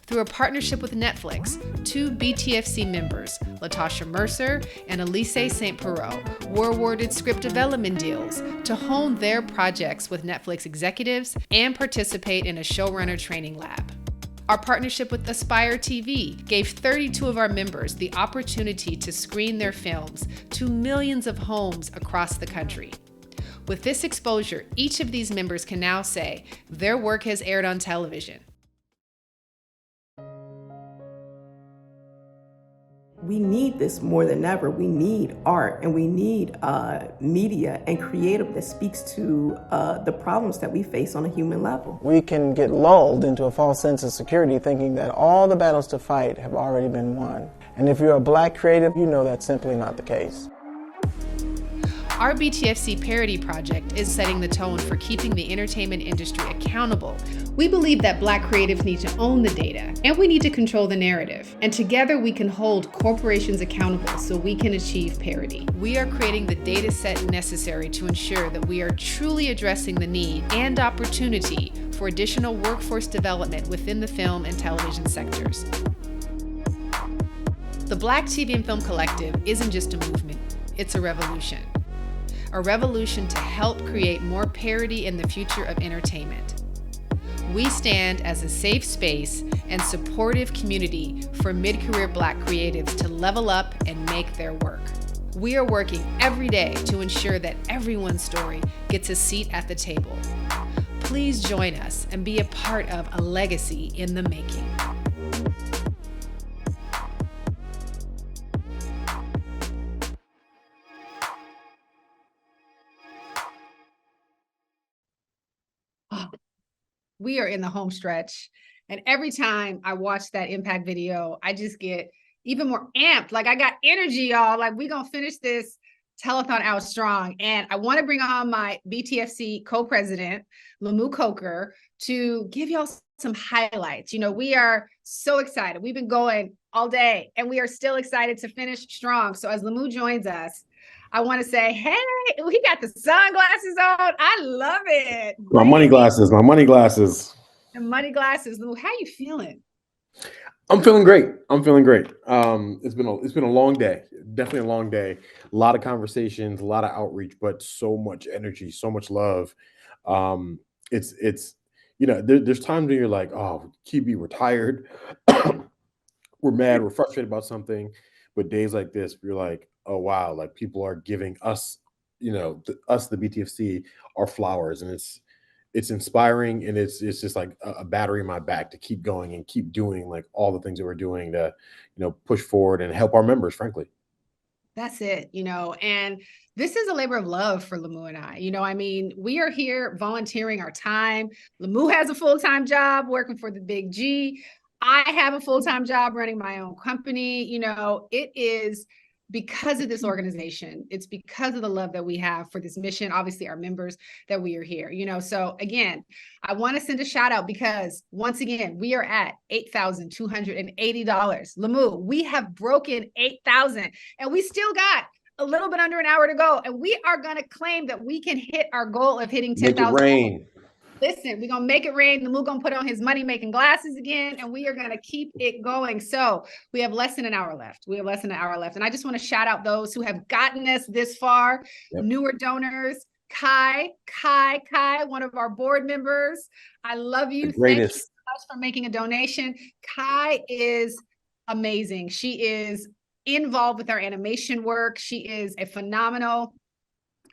Through a partnership with Netflix, 2 BTFC members, Latasha Mercer and Elise St. Perot, were awarded script development deals to hone their projects with Netflix executives and participate in a showrunner training lab. Our partnership with Aspire TV gave 32 of our members the opportunity to screen their films to millions of homes across the country. With this exposure, each of these members can now say their work has aired on television. We need this more than ever. We need art and we need media and creative that speaks to the problems that we face on a human level. We can get lulled into a false sense of security thinking that all the battles to fight have already been won. And if you're a Black creative, you know that's simply not the case. Our BTFC Parody Project is setting the tone for keeping the entertainment industry accountable. We believe that Black creatives need to own the data, and we need to control the narrative. And together we can hold corporations accountable so we can achieve parity. We are creating the data set necessary to ensure that we are truly addressing the need and opportunity for additional workforce development within the film and television sectors. The Black TV and Film Collective isn't just a movement, it's a revolution. A revolution to help create more parity in the future of entertainment. We stand as a safe space and supportive community for mid-career Black creatives to level up and make their work. We are working every day to ensure that everyone's story gets a seat at the table. Please join us and be a part of a legacy in the making. We are in the home stretch. And every time I watch that impact video, I just get even more amped. Like I got energy, y'all. Like we gonna finish this telethon out strong. And I want to bring on my BTFC co-president, Lamu Coker, to give y'all some highlights. You know, we are so excited. We've been going all day and we are still excited to finish strong. So as Lamu joins us, I want to say, hey, we got the sunglasses on. I love it. My money glasses. The money glasses. Lamu, how you feeling? I'm feeling great. It's been a long day. Definitely a long day. A lot of conversations, a lot of outreach, but so much energy, so much love. It's you know, there's times when you're like, oh, Kibi, we're tired. We're mad, we're frustrated about something. but days like this, you're like, oh wow, like people are giving us, us the BTFC, our flowers, and it's inspiring, and it's just like a battery in my back to keep going and keep doing like all the things that we're doing to, push forward and help our members, frankly. That's it, and this is a labor of love for Lamu and I. I mean, we are here volunteering our time. Lamu has a full-time job working for the Big G. I have a full-time job running my own company. It is because of this organization. It's because of the love that we have for this mission, obviously our members, that we are here. So again, I want to send a shout out because once again, we are at $8,280. Lamu, we have broken 8,000 and we still got a little bit under an hour to go. And we are going to claim that we can hit our goal of hitting 10,000. Make it rain. Listen, we're going to make it rain. Lamu going to put on his money-making glasses again, and we are going to keep it going. So we have less than an hour left. And I just want to shout out those who have gotten us this far. Yep. Newer donors, Kai, one of our board members. I love you. Thank you so much for making a donation. Kai is amazing. She is involved with our animation work. She is a phenomenal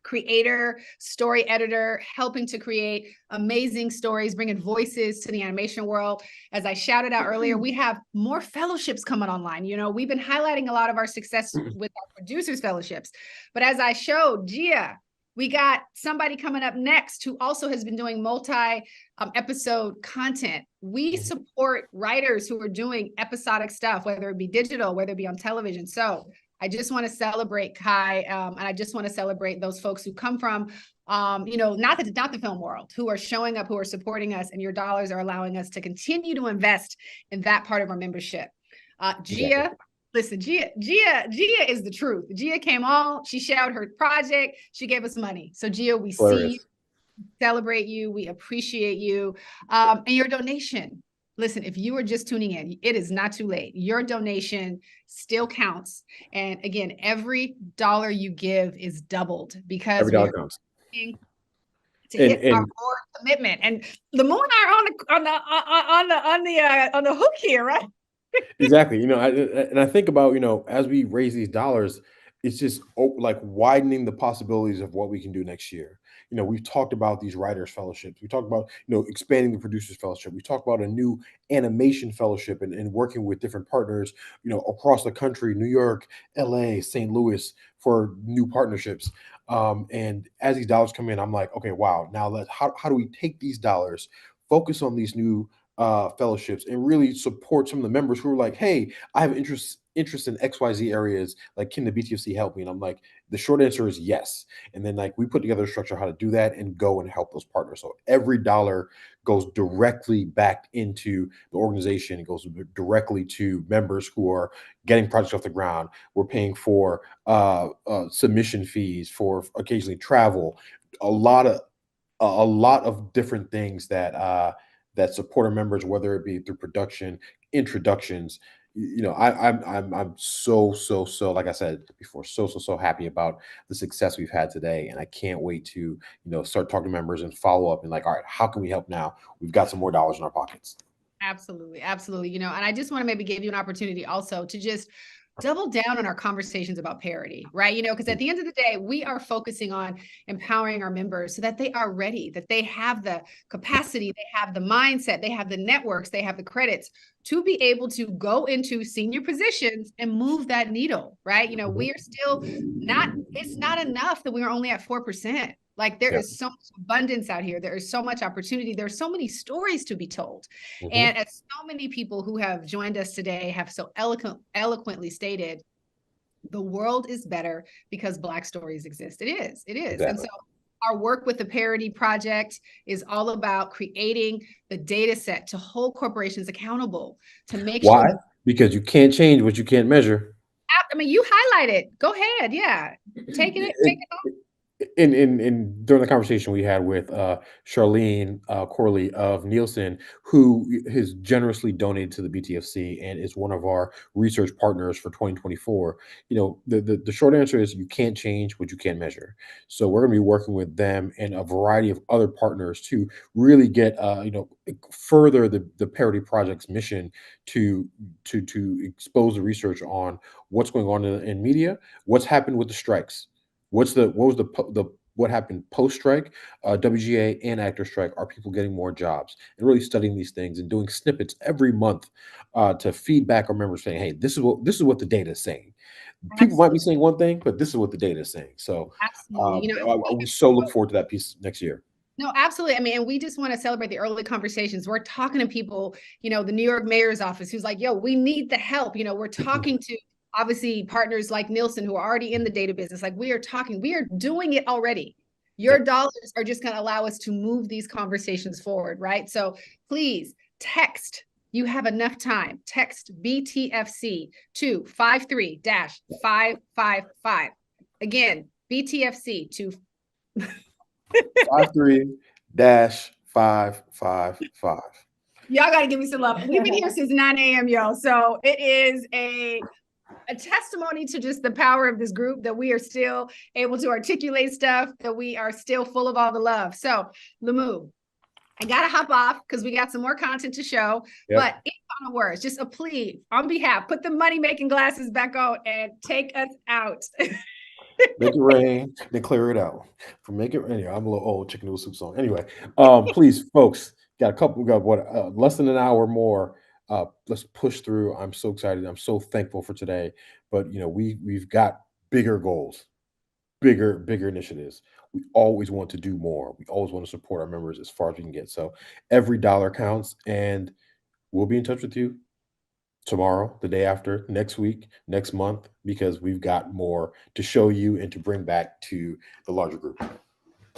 creator, story editor, helping to create amazing stories, bringing voices to the animation world. As I shouted out earlier, we have more fellowships coming online. We've been highlighting a lot of our success with our producers fellowships. But as I showed, Gia, we got somebody coming up next who also has been doing multi-episode content. We support writers who are doing episodic stuff, whether it be digital, whether it be on television. So I just want to celebrate Kai, and I just want to celebrate those folks who come from, not the film world, who are showing up, who are supporting us, and your dollars are allowing us to continue to invest in that part of our membership. Gia, listen, Gia is the truth. Gia came on, she shared her project, she gave us money. So Gia, we see you, celebrate you, we appreciate you, and your donation. Listen, if you are just tuning in, it is not too late. Your donation still counts. And again, every dollar you give is doubled because every dollar counts. To hit our board commitment. And Lamu and I are on the hook here, right? Exactly. I think about, as we raise these dollars, it's just like widening the possibilities of what we can do next year. We've talked about these writers fellowships. We talked about, expanding the producers fellowship. We talked about a new animation fellowship and working with different partners, across the country, New York, LA, St. Louis, for new partnerships. And as these dollars come in, I'm like, okay, wow. Now how do we take these dollars, focus on these new fellowships, and really support some of the members who are like, hey, I have interest in XYZ areas, like, can the BTFC help me? And I'm like, the short answer is yes. And then like we put together a structure how to do that and go and help those partners. So every dollar goes directly back into the organization. It goes directly to members who are getting projects off the ground. We're paying for submission fees, for occasionally travel, a lot of different things that support our members, whether it be through production, introductions. I'm so like I said before, so happy about the success we've had today, and I can't wait to start talking to members and follow up and like, all right, how can we help now? We've got some more dollars in our pockets. Absolutely. And I just want to maybe give you an opportunity also to just double down on our conversations about parity, right? Because at the end of the day, we are focusing on empowering our members so that they are ready, that they have the capacity, they have the mindset, they have the networks, they have the credits to be able to go into senior positions and move that needle, right? We are still it's not enough that we are only at 4%. Like there is so much abundance out here. There is so much opportunity. There's so many stories to be told. And as so many people who have joined us today have so eloquently stated, the world is better because Black stories exist. It is. Exactly. And so our work with the Parity Project is all about creating the data set to hold corporations accountable, to make sure. Why? Because you can't change what you can't measure. I mean, you highlight it. Go ahead. Yeah. Take it home. in during the conversation we had with Charlene Corley of Nielsen, who has generously donated to the BTFC and is one of our research partners for 2024. The short answer is you can't change what you can't measure. So we're going to be working with them and a variety of other partners to really get further the Parity Project's mission to expose the research on what's going on in media, what's happened with the strikes. What happened post strike, WGA and actor strike? Are people getting more jobs? And really studying these things and doing snippets every month to feedback our members, saying, "Hey, this is what the data is saying." People might be saying one thing, but this is what the data is saying. So, Absolutely. we so look forward to that piece next year. No, absolutely. I mean, and we just want to celebrate the early conversations. We're talking to people, the New York mayor's office, who's like, yo, we need the help. We're talking to obviously partners like Nielsen, who are already in the data business. Like we are doing it already. Your dollars are just going to allow us to move these conversations forward, right? So please text. You have enough time. Text BTFC to 53-555. Again, BTFC to 53-555. Y'all got to give me some love. We've been here since 9 a.m., y'all. So it is a testimony to just the power of this group that we are still able to articulate stuff, that we are still full of all the love. So, Lamu, I got to hop off because we got some more content to show. Yep. But in final words, just a plea on behalf, put the money-making glasses back on and take us out. Make it rain, then clear it out. From make it rain. I'm a little old chicken noodle soup song. Anyway, please, folks, we got less than an hour more. Let's push through. I'm so excited. I'm so thankful for today. But we've got bigger goals, bigger initiatives. We always want to do more. We always want to support our members as far as we can get. So every dollar counts, and we'll be in touch with you tomorrow, the day after, next week, next month, because we've got more to show you and to bring back to the larger group.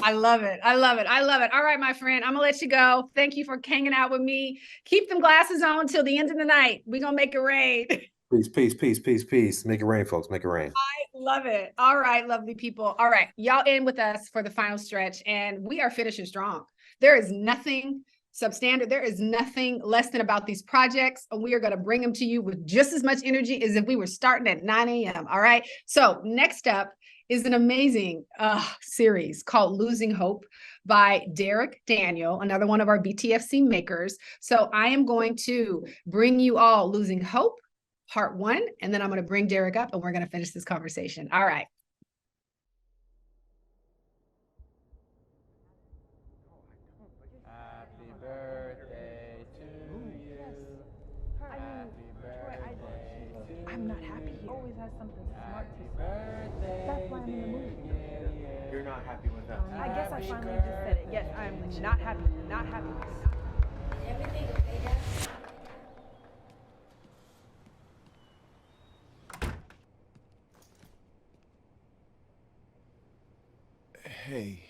I love it. I love it. I love it. All right, my friend, I'm gonna let you go. Thank you for hanging out with me. Keep them glasses on till the end of the night. We're gonna make it rain. Peace. Make it rain, folks. Make it rain. I love it. All right, lovely people. All right, y'all in with us for the final stretch, and we are finishing strong. There is nothing substandard. There is nothing less than about these projects. And we are going to bring them to you with just as much energy as if we were starting at 9 a.m. All right. So next up is an amazing series called Losing Hope by Derek Daniel, another one of our BTFC makers. So I am going to bring you all Losing Hope, part 1, and then I'm going to bring Derek up and we're going to finish this conversation. All right. I'm not happy. He always has something smart to say. That's why I'm in the mood. You're not happy with us. I guess I finally just said it. Yes, I'm not happy. Not happy. Everything okay, Dad? Hey.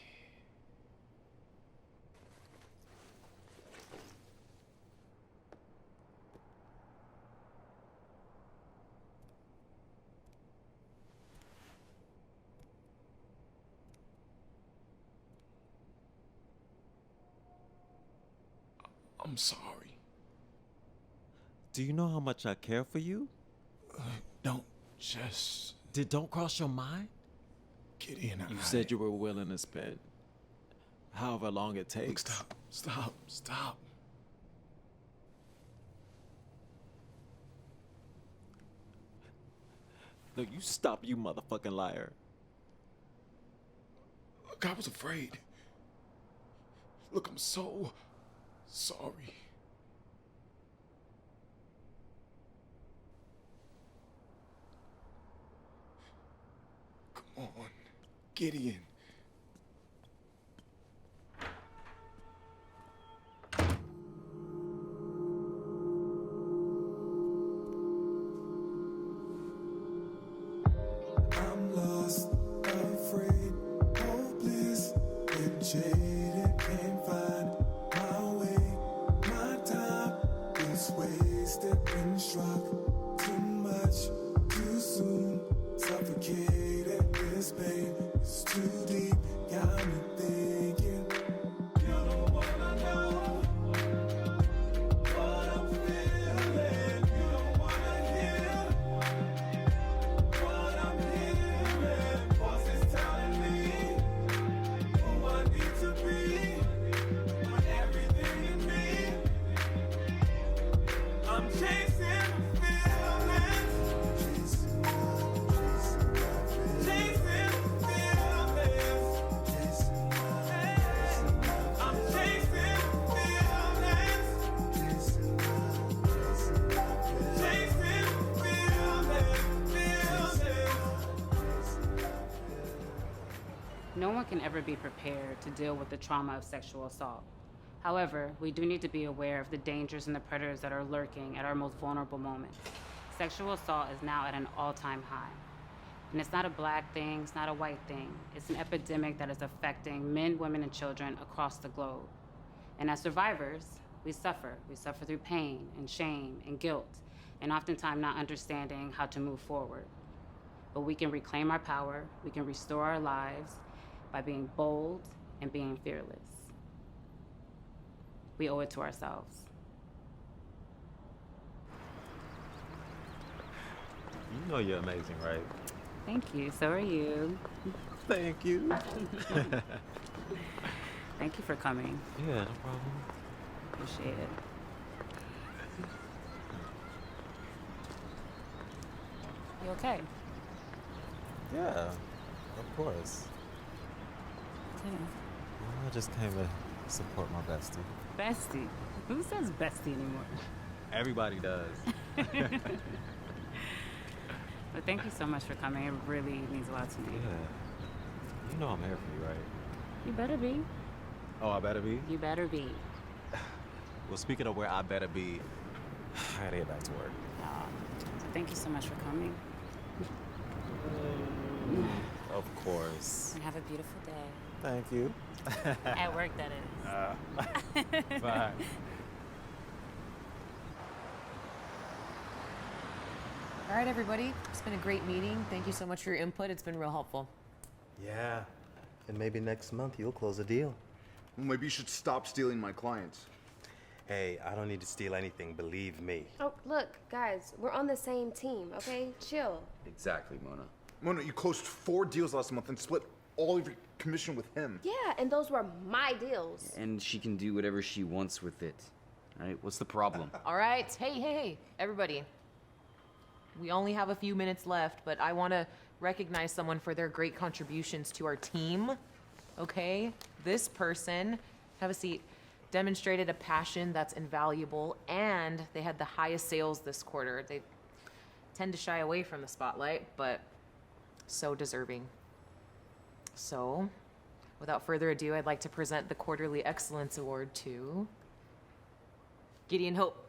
I'm sorry. Do you know how much I care for you? Don't just... Don't cross your mind? Gideon, You said you were willing to spend however long it takes. Look, stop. Look, you stop, you motherfucking liar. Look, I was afraid. Look, I'm so sorry. Come on, Gideon. I'm lost, afraid, hopeless, and jaded. Can't find my way. My time is wasted. Been struck too much, too soon. Suffocated. This pain is too deep. ever be prepared to deal with the trauma of sexual assault. However, we do need to be aware of the dangers and the predators that are lurking at our most vulnerable moments. Sexual assault is now at an all-time high. And it's not a black thing, it's not a white thing. It's an epidemic that is affecting men, women, and children across the globe. And as survivors, we suffer. We suffer through pain and shame and guilt, and oftentimes not understanding how to move forward. But we can reclaim our power, we can restore our lives by being bold and being fearless. We owe it to ourselves. You know you're amazing, right? Thank you, so are you. Thank you. Thank you for coming. Yeah, no problem. Appreciate it. You okay? Yeah, of course. Yeah. Well, I just came to support my bestie. Bestie? Who says bestie anymore? Everybody does. But thank you so much for coming. It really means a lot to me. Yeah. You know I'm here for you, right? You better be. Oh, I better be? You better be. Well, speaking of where I better be, I gotta get back to work. Thank you so much for coming. Of course. And have a beautiful day. Thank you. At work, that is. Bye. All right, everybody. It's been a great meeting. Thank you so much for your input. It's been real helpful. Yeah. And maybe next month you'll close a deal. Well, maybe you should stop stealing my clients. Hey, I don't need to steal anything, believe me. Oh, look, guys, we're on the same team, okay? Chill. Exactly, Mona. Mona, you closed 4 deals last month and split all of your commission with him. Yeah, and those were my deals. And she can do whatever she wants with it. All right, what's the problem? All right. Hey, everybody. We only have a few minutes left, but I want to recognize someone for their great contributions to our team. Okay? This person, have a seat, demonstrated a passion that's invaluable, and they had the highest sales this quarter. They tend to shy away from the spotlight, but so deserving. So, without further ado, I'd like to present the Quarterly Excellence Award to Gideon Hope.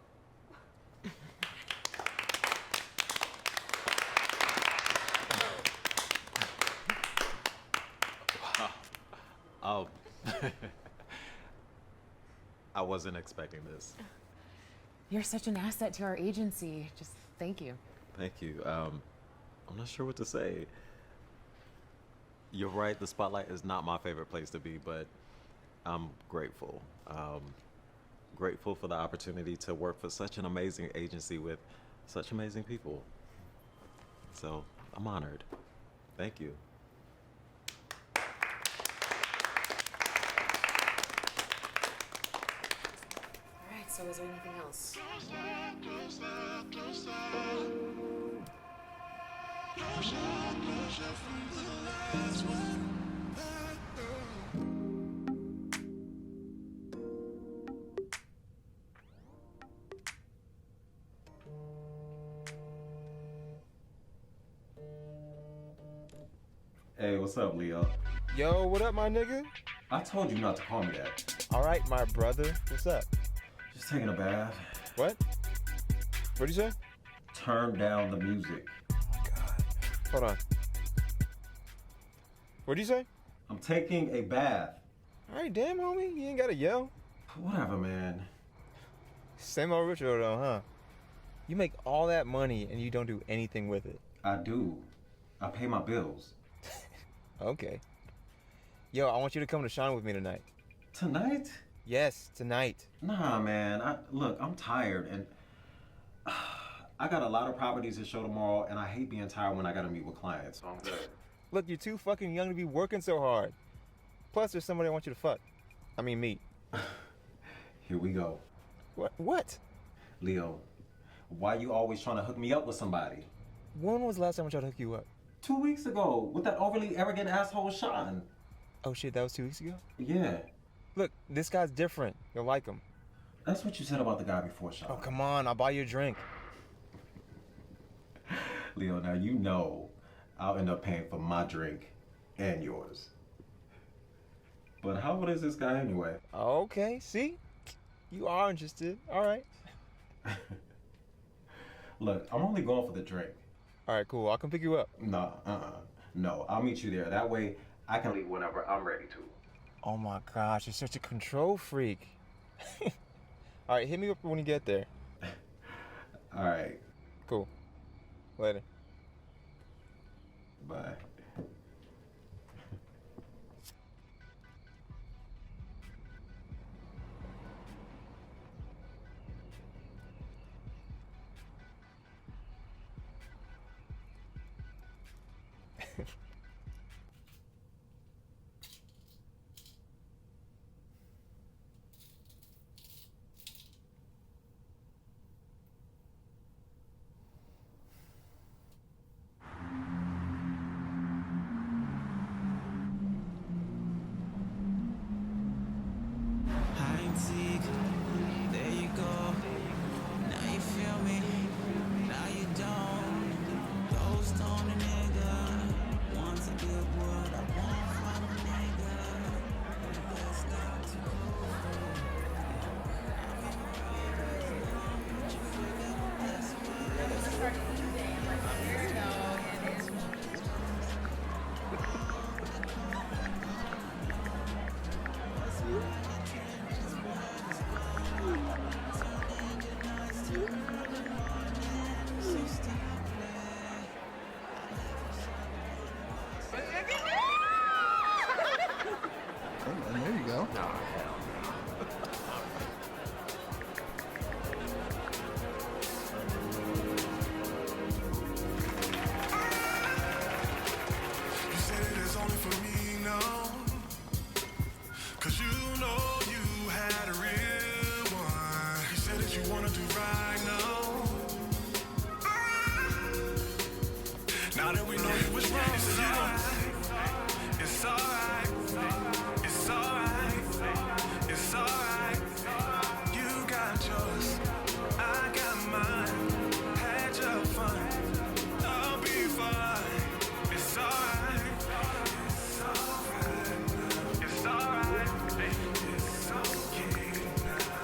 Oh. I wasn't expecting this. You're such an asset to our agency. Just thank you. Thank you. I'm not sure what to say. You're right, the spotlight is not my favorite place to be, but I'm grateful. Grateful for the opportunity to work for such an amazing agency with such amazing people. So I'm honored. Thank you. All right, so is there anything else? Hey, what's up, Leo? Yo, what up, my nigga? I told you not to call me that. All right, my brother. What's up? Just taking a bath. What? What'd you say? Turn down the music. Hold on. What'd you say? I'm taking a bath. All right, damn, homie. You ain't gotta yell. Whatever, man. Same old Richard, though, huh? You make all that money and you don't do anything with it. I do. I pay my bills. Okay. Yo, I want you to come to Sean with me tonight. Tonight? Yes, tonight. Nah, man. Look, I'm tired and I got a lot of properties to show tomorrow and I hate being tired when I gotta meet with clients, so I'm good. Look, you're too fucking young to be working so hard. Plus, there's somebody I want you to fuck. I mean, meet. Here we go. What? Leo, why you always trying to hook me up with somebody? When was the last time I tried to hook you up? 2 weeks ago, with that overly arrogant asshole Sean. Oh shit, that was 2 weeks ago? Yeah. Look, this guy's different. You'll like him. That's what you said about the guy before Sean. Oh, come on, I'll buy you a drink. Leo, now you know I'll end up paying for my drink and yours. But how old is this guy anyway? Okay, see? You are interested. All right. Look, I'm only going for the drink. All right, cool. I'll come pick you up. No, no, I'll meet you there. That way, I can leave whenever I'm ready to. Oh my gosh, you're such a control freak. All right, hit me up when you get there. All right. Cool. Later. Bye. There you go. Now you feel me. Now you don't. Ghost on a nigga. Wants to get what I want from a nigga. That's not too There you go. You said it is only for me, no. 'Cause you know you had a real one. You said that you wanna do right now. Now that we know you was wrong, it's alright. It's alright. It's alright. It's alright. You got yours. I got mine. Had your fun. I'll be fine. It's alright. It's alright. It's alright. It's okay.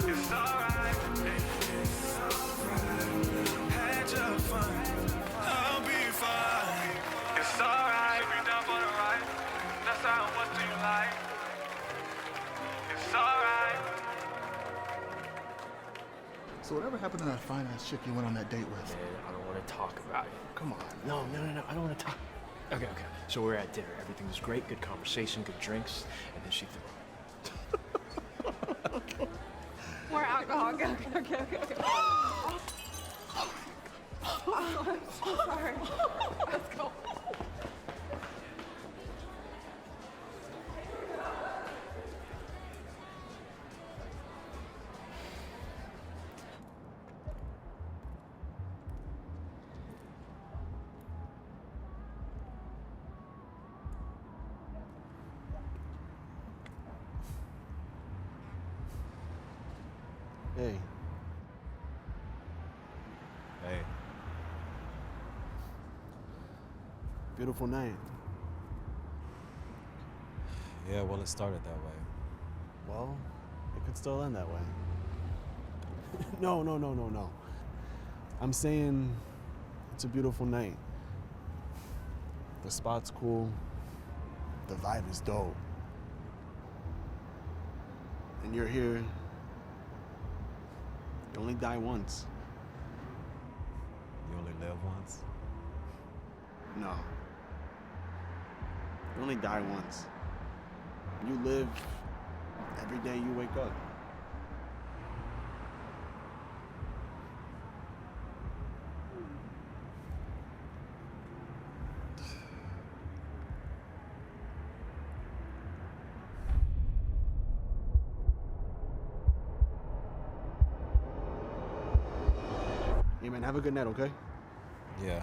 It's alright. It's alright. Had your fun. I'll be fine. It's alright. Be down for the ride. That's how. What do you like? It's alright. So whatever happened to that fine ass chick you went on that date with? I don't want to talk about it. Come on. No. I don't want to talk. Okay. So we're at dinner. Everything was great. Good conversation, good drinks. And then she More alcohol. Okay. Oh, I'm so sorry. Let's go. Hey. Hey. Beautiful night. Yeah, well, it started that way. Well, it could still end that way. No. I'm saying it's a beautiful night. The spot's cool. The vibe is dope. And you're here. You only die once. You only live once? No. You only die once. You live every day you wake up. Hey man, have a good night, okay? Yeah.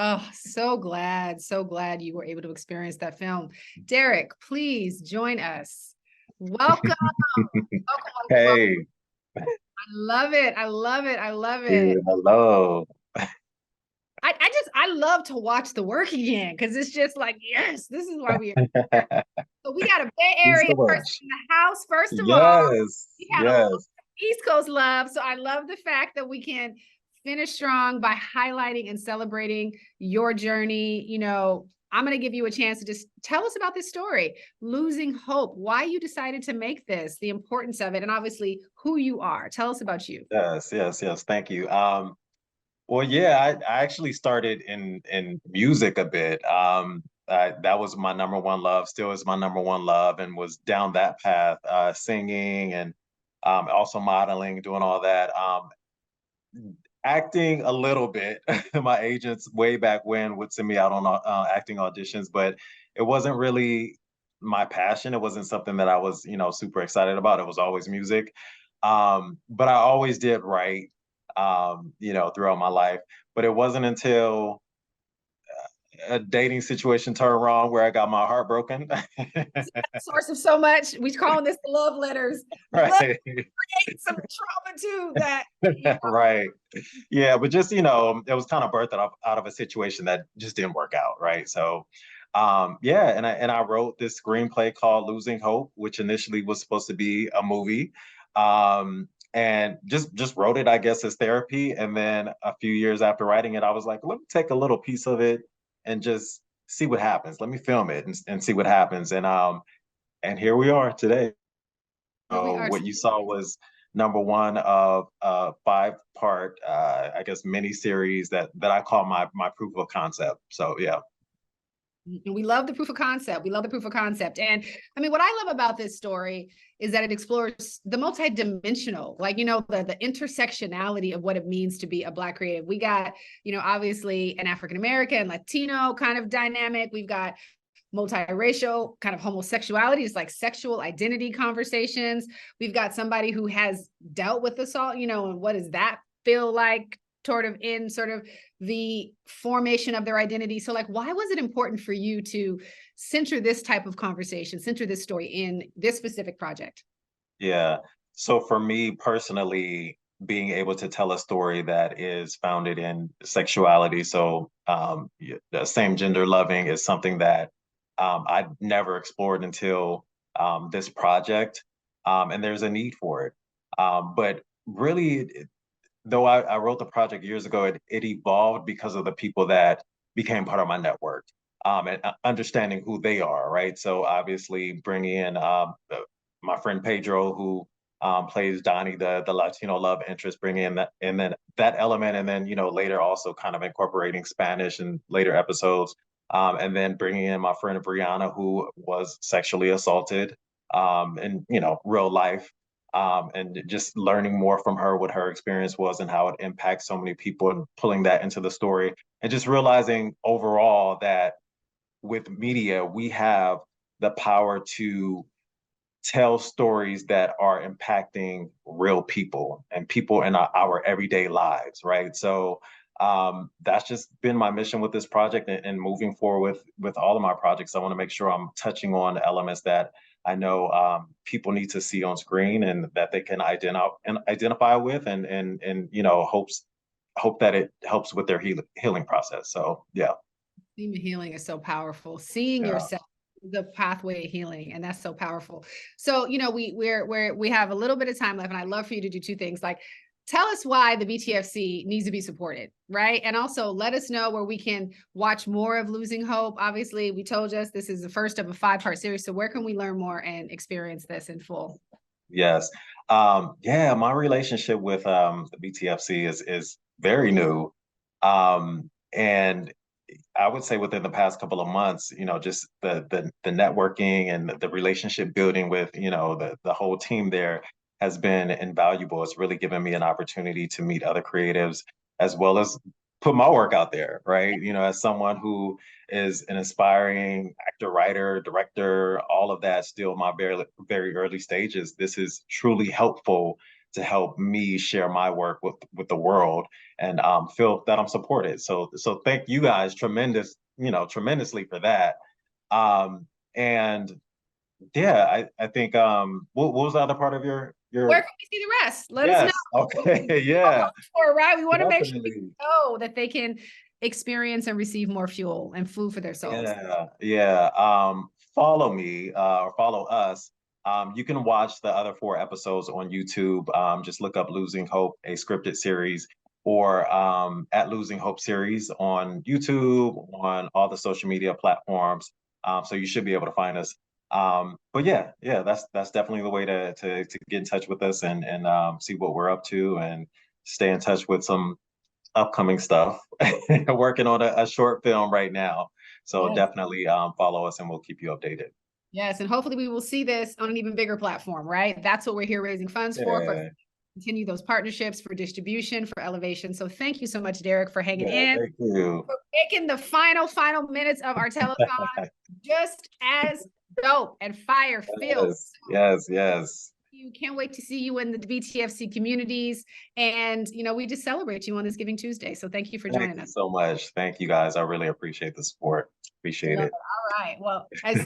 Oh, so glad you were able to experience that film. Derek, please join us. Welcome. Hey, I love it. I love it. I love it. dude, hello. I love to watch the work again because it's just like, yes, this is why we so we got a Bay Thanks Area so person much. in the house, first of all. Yes, We had a lot of yes. East Coast love. So I love the fact that we can finish strong by highlighting and celebrating your journey. I'm going to give you a chance to just tell us about this story, Losing Hope, why you decided to make this, the importance of it, and obviously who you are. Tell us about you. Yes. Thank you. Well, yeah, I actually started in music a bit. That was my number one love, still is my number one love, and was down that path, singing and also modeling, doing all that. Acting a little bit. My agents way back when would send me out on acting auditions, but it wasn't really my passion. It wasn't something that I was, super excited about. It was always music. But I always did write, throughout my life. But it wasn't until a dating situation turned wrong where I got my heart broken. Source of so much. We calling this the love letters. Right. Create some trauma too that Right. Yeah, but just, it was kind of birthed out of a situation that just didn't work out, right? So, yeah, and I wrote this screenplay called Losing Hope, which initially was supposed to be a movie. And just wrote it, I guess, as therapy. And then a few years after writing it, I was like, let me take a little piece of it and just see what happens. Let me film it and see what happens. And here we are today. Here we So are. what you saw was number one of a 5-part, I guess, mini series that I call my proof of concept. So yeah. And we love the proof of concept. We love the proof of concept. And I mean, what I love about this story is that it explores the multidimensional, the intersectionality of what it means to be a Black creative. We got, obviously an African American, Latino kind of dynamic. We've got multiracial kind of homosexuality. It's like sexual identity conversations. We've got somebody who has dealt with assault, and what does that feel like sort of the formation of their identity. So why was it important for you to center this type of conversation, center this story in this specific project? Yeah. So for me personally, being able to tell a story that is founded in sexuality, so the same gender loving is something that I'd never explored until this project, and there's a need for it. But really, though I wrote the project years ago, it evolved because of the people that became part of my network, and understanding who they are, right? So obviously bringing in my friend Pedro, who plays Donnie, the Latino love interest, bringing in that, and then that element, and then later also kind of incorporating Spanish in later episodes, and then bringing in my friend Brianna, who was sexually assaulted in real life, and just learning more from her what her experience was and how it impacts so many people, and pulling that into the story, and just realizing overall that with media we have the power to tell stories that are impacting real people and people in our everyday lives, right? So that's just been my mission with this project, and moving forward with all of my projects. I want to make sure I'm touching on elements that I know people need to see on screen and that they can identify with, and hope that it helps with their healing process. So yeah. Theme of healing is so powerful. Seeing Yeah. yourself, the pathway of healing, and that's so powerful. So, we have a little bit of time left, and I'd love for you to do two things. Tell us why the BTFC needs to be supported, right? And also let us know where we can watch more of Losing Hope. Obviously, we told us this is the first of a 5-part series. So where can we learn more and experience this in full? Yes. Yeah, my relationship with the BTFC is very new. And I would say within the past couple of months, just the networking and the relationship building with, the whole team there has been invaluable. It's really given me an opportunity to meet other creatives as well as put my work out there, right? As someone who is an aspiring actor, writer, director, all of that, still my very, very early stages, this is truly helpful to help me share my work with the world and feel that I'm supported. So thank you guys tremendously for that. And yeah, I think what was the other part of your Where can we see the rest? Let us yes, know. okay, yeah. For, right? We want to make sure Definitely. people know that they can experience and receive more fuel and food for their souls. Yeah. Follow me or follow us. You can watch the other 4 episodes on YouTube. Just look up Losing Hope, a scripted series, or at Losing Hope series on YouTube, on all the social media platforms. So you should be able to find us. But yeah, that's definitely the way to get in touch with us and see what we're up to and stay in touch with some upcoming stuff. Working on a short film right now. So Yes. definitely follow us and we'll keep you updated. Yes, and hopefully we will see this on an even bigger platform, right? That's what we're here raising funds for Yeah. continue those partnerships, for distribution, for elevation. So thank you so much, Derek, for hanging Yeah, in, thank you. for making the final minutes of our telethon just as dope and fire filled. Yes. You can't wait to see you in the BTFC communities. And, we just celebrate you on this Giving Tuesday. So thank you for joining Thank you us. so much. Thank you guys. I really appreciate the support. Appreciate it. All right. Well, as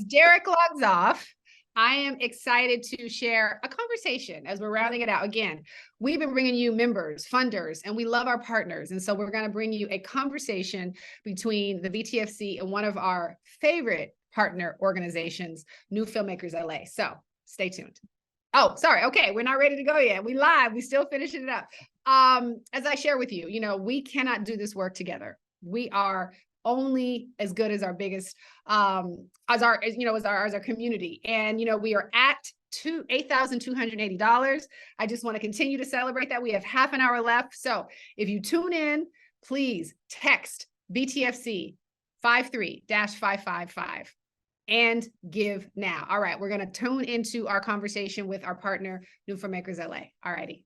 Derek logs off, I am excited to share a conversation as we're rounding it out. Again, we've been bringing you members, funders, and we love our partners. And so we're going to bring you a conversation between the BTFC and one of our favorite partner organizations, New Filmmakers LA. So stay tuned. Oh, sorry. Okay. We're not ready to go yet. We live. We still finishing it up. As I share with you, we cannot do this work together. We are only as good as our biggest, as our community. And, we are at $8,280. I just want to continue to celebrate that. We have half an hour left. So if you tune in, please text BTFC 53-555 and give now. All right. We're going to tune into our conversation with our partner, New Filmmakers LA. All righty.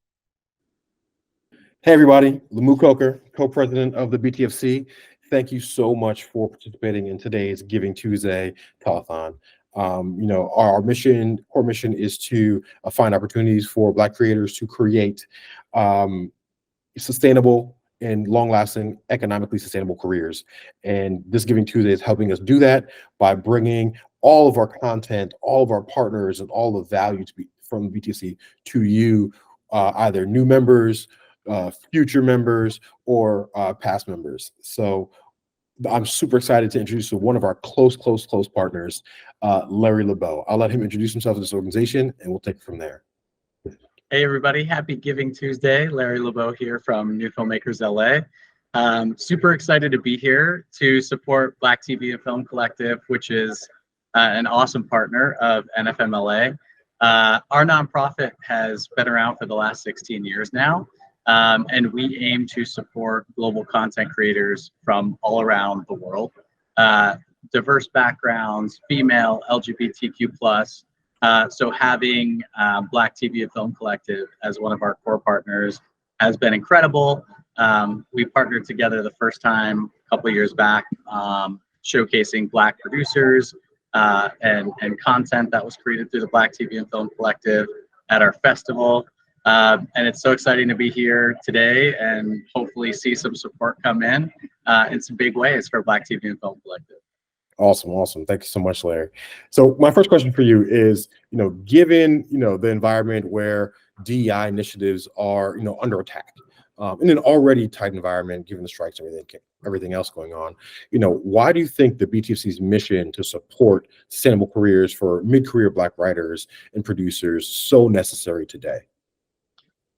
Hey, everybody. Lemu Coker, co-president of the BTFC. Thank you so much for participating in today's Giving Tuesday telethon. Our core mission is to find opportunities for Black creators to create sustainable and long-lasting, economically sustainable careers. And this Giving Tuesday is helping us do that by bringing all of our content, all of our partners, and all the value from the BTFC to you, either new members, future members, or past members. So I'm super excited to introduce one of our close partners, Larry LeBeau. I'll let him introduce himself to this organization, and we'll take it from there. Hey everybody, happy Giving Tuesday. Larry LeBeau here from New Filmmakers LA. Super excited to be here to support Black TV and Film Collective, which is an awesome partner of NFMLA. Our nonprofit has been around for the last 16 years now, and we aim to support global content creators from all around the world. Diverse backgrounds, female, LGBTQ+. So having Black TV and Film Collective as one of our core partners has been incredible. We partnered together the first time a couple of years back, showcasing Black producers and content that was created through the Black TV and Film Collective at our festival. And it's so exciting to be here today and hopefully see some support come in some big ways for Black TV and Film Collective. Awesome. Thank you so much, Larry. So my first question for you is, given, the environment where DEI initiatives are, under attack, in an already tight environment, given the strikes and everything else going on, why do you think the BTFC's mission to support sustainable careers for mid-career Black writers and producers so necessary today?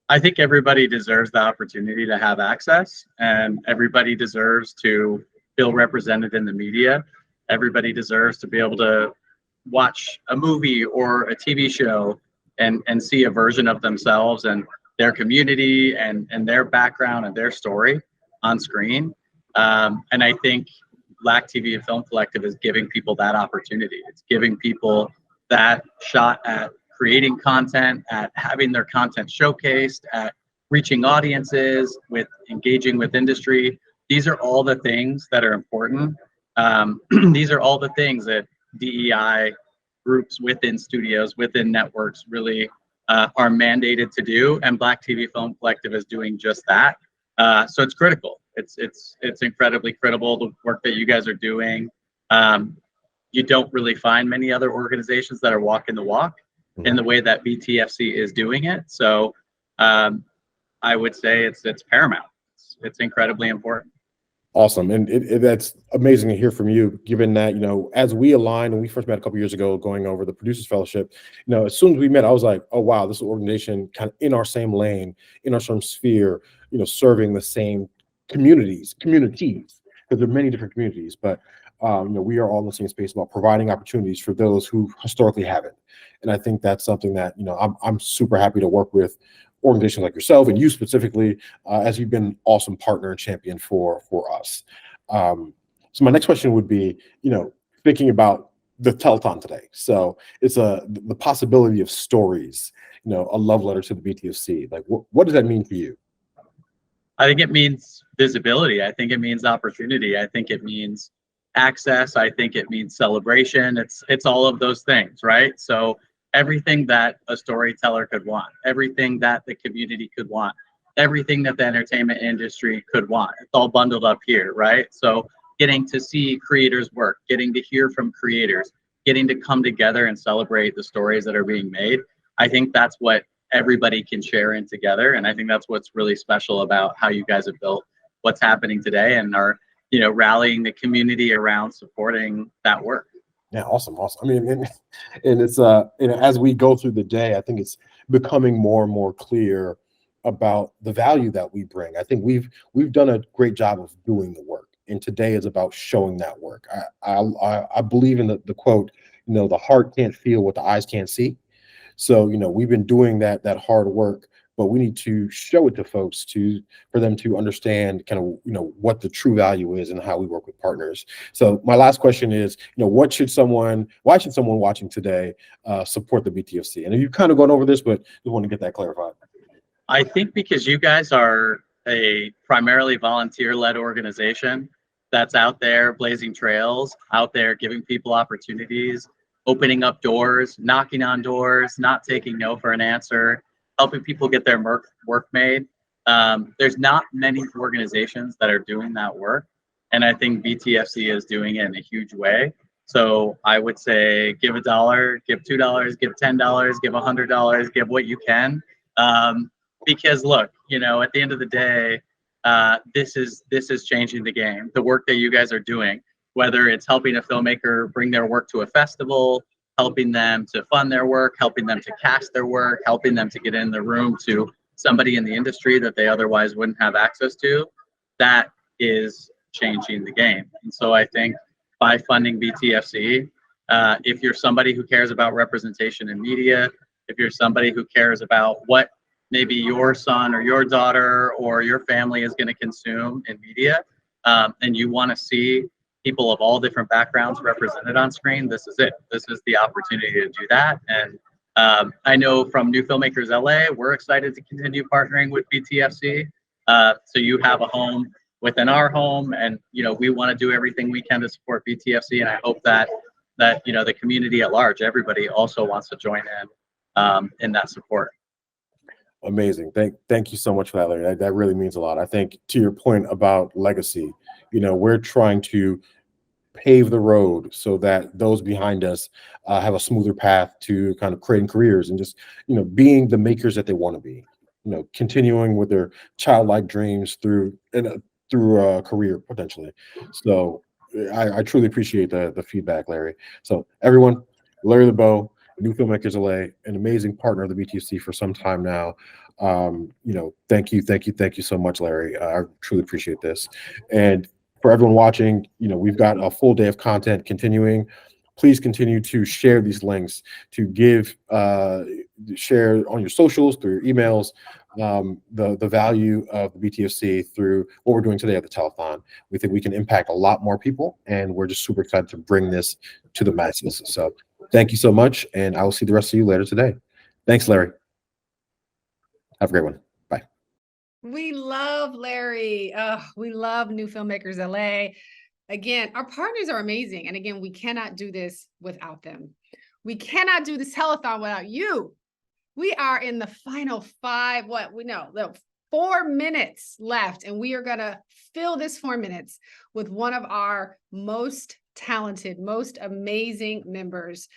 I think everybody deserves the opportunity to have access, and everybody deserves to feel represented in the media. Everybody deserves to be able to watch a movie or a TV show and see a version of themselves and their community and their background and their story on screen. And I think Black TV and Film Collective is giving people that opportunity. It's giving people that shot at creating content, at having their content showcased, at reaching audiences, with engaging with industry. These are all the things that are important. These are all the things that DEI groups within studios, within networks really are mandated to do, and Black TV Film Collective is doing just that. So it's critical. It's incredibly critical, the work that you guys are doing. You don't really find many other organizations that are walking the walk in the way that BTFC is doing it. So I would say it's paramount. It's incredibly important. Awesome. And that's amazing to hear from you, given that, as we aligned and we first met a couple years ago going over the Producers Fellowship, as soon as we met, I was like, oh, wow, this is an organization kind of in our same lane, in our same sphere, serving the same communities, because there are many different communities, but we are all in the same space about providing opportunities for those who historically haven't. And I think that's something that, I'm super happy to work with organizations like yourself and you specifically, as you've been an awesome partner and champion for us. So my next question would be, thinking about the telethon today. So it's the possibility of stories, a love letter to the BTFC. Like, what does that mean for you? I think it means visibility. I think it means opportunity. I think it means access. I think it means celebration. It's all of those things, right? So everything that a storyteller could want, everything that the community could want, everything that the entertainment industry could want. It's all bundled up here, right? So getting to see creators work, getting to hear from creators, getting to come together and celebrate the stories that are being made. I think that's what everybody can share in together. And I think that's what's really special about how you guys have built what's happening today and are, rallying the community around supporting that work. Yeah, awesome. I mean, and it's as we go through the day, I think it's becoming more and more clear about the value that we bring. I think we've done a great job of doing the work, and today is about showing that work. I believe in the quote, the heart can't feel what the eyes can't see. So we've been doing that hard work, but we need to show it to folks for them to understand kind of what the true value is and how we work with partners. So my last question is, why should someone watching today support the BTFC? And you've kind of gone over this, but we want to get that clarified. I think because you guys are a primarily volunteer-led organization that's out there blazing trails, out there giving people opportunities, opening up doors, knocking on doors, not taking no for an answer, helping people get their work made. There's not many organizations that are doing that work. And I think BTFC is doing it in a huge way. So I would say give $1, give $2, give $10, give $100, give what you can. Because look, at the end of the day, this is changing the game. The work that you guys are doing, whether it's helping a filmmaker bring their work to a festival, helping them to fund their work, helping them to cast their work, helping them to get in the room to somebody in the industry that they otherwise wouldn't have access to, that is changing the game. And so I think by funding BTFC, if you're somebody who cares about representation in media, if you're somebody who cares about what maybe your son or your daughter or your family is going to consume in media, and you want to see people of all different backgrounds represented on screen, this is it. This is the opportunity to do that. And I know from New Filmmakers LA, we're excited to continue partnering with BTFC. So you have a home within our home, and we want to do everything we can to support BTFC. And I hope that the community at large, everybody also wants to join in that support. Amazing. Thank you so much for that, Larry. That really means a lot. I think to your point about legacy, we're trying to pave the road so that those behind us have a smoother path to kind of creating careers and just, being the makers that they want to be, continuing with their childlike dreams through a career potentially. So I truly appreciate the feedback, Larry. So everyone, Larry LeBeau, New Filmmakers LA, an amazing partner of the BTFC for some time now. Thank you so much, Larry. I truly appreciate this. And for everyone watching, we've got a full day of content continuing. Please continue to share these links, to share on your socials, through your emails, the value of the BTFC through what we're doing today at the telethon. We think we can impact a lot more people, and we're just super excited to bring this to the masses. So thank you so much, and I will see the rest of you later today. Thanks, Larry. Have a great one. Bye. We love Larry. We love New Filmmakers LA. Again, our partners are amazing. And again, we cannot do this without them. We cannot do this telethon without you. We are in the final 4 minutes left, and we are going to fill this 4 minutes with one of our most talented, most amazing members.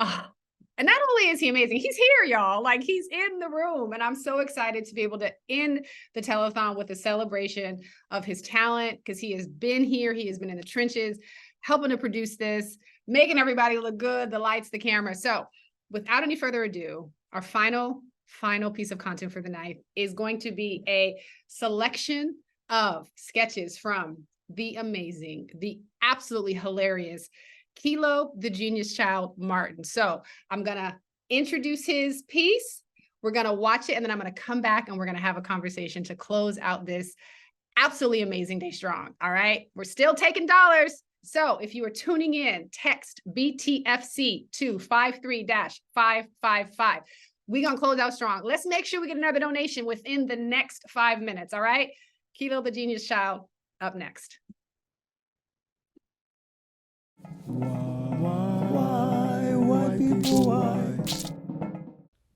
And not only is he amazing, he's here, y'all. Like, he's in the room. And I'm so excited to be able to end the telethon with a celebration of his talent, because he has been here. He has been in the trenches, helping to produce this, making everybody look good, the lights, the camera. So without any further ado, our final piece of content for the night is going to be a selection of sketches from the amazing, the absolutely hilarious Kilo the Genius Child Martin. So I'm going to introduce his piece. We're going to watch it, and then I'm going to come back and we're going to have a conversation to close out this absolutely amazing day strong. All right. We're still taking dollars. So if you are tuning in, text BTFC to 53-555. We're going to close out strong. Let's make sure we get another donation within the next 5 minutes. All right. Kilo the Genius Child up next. Why people, why?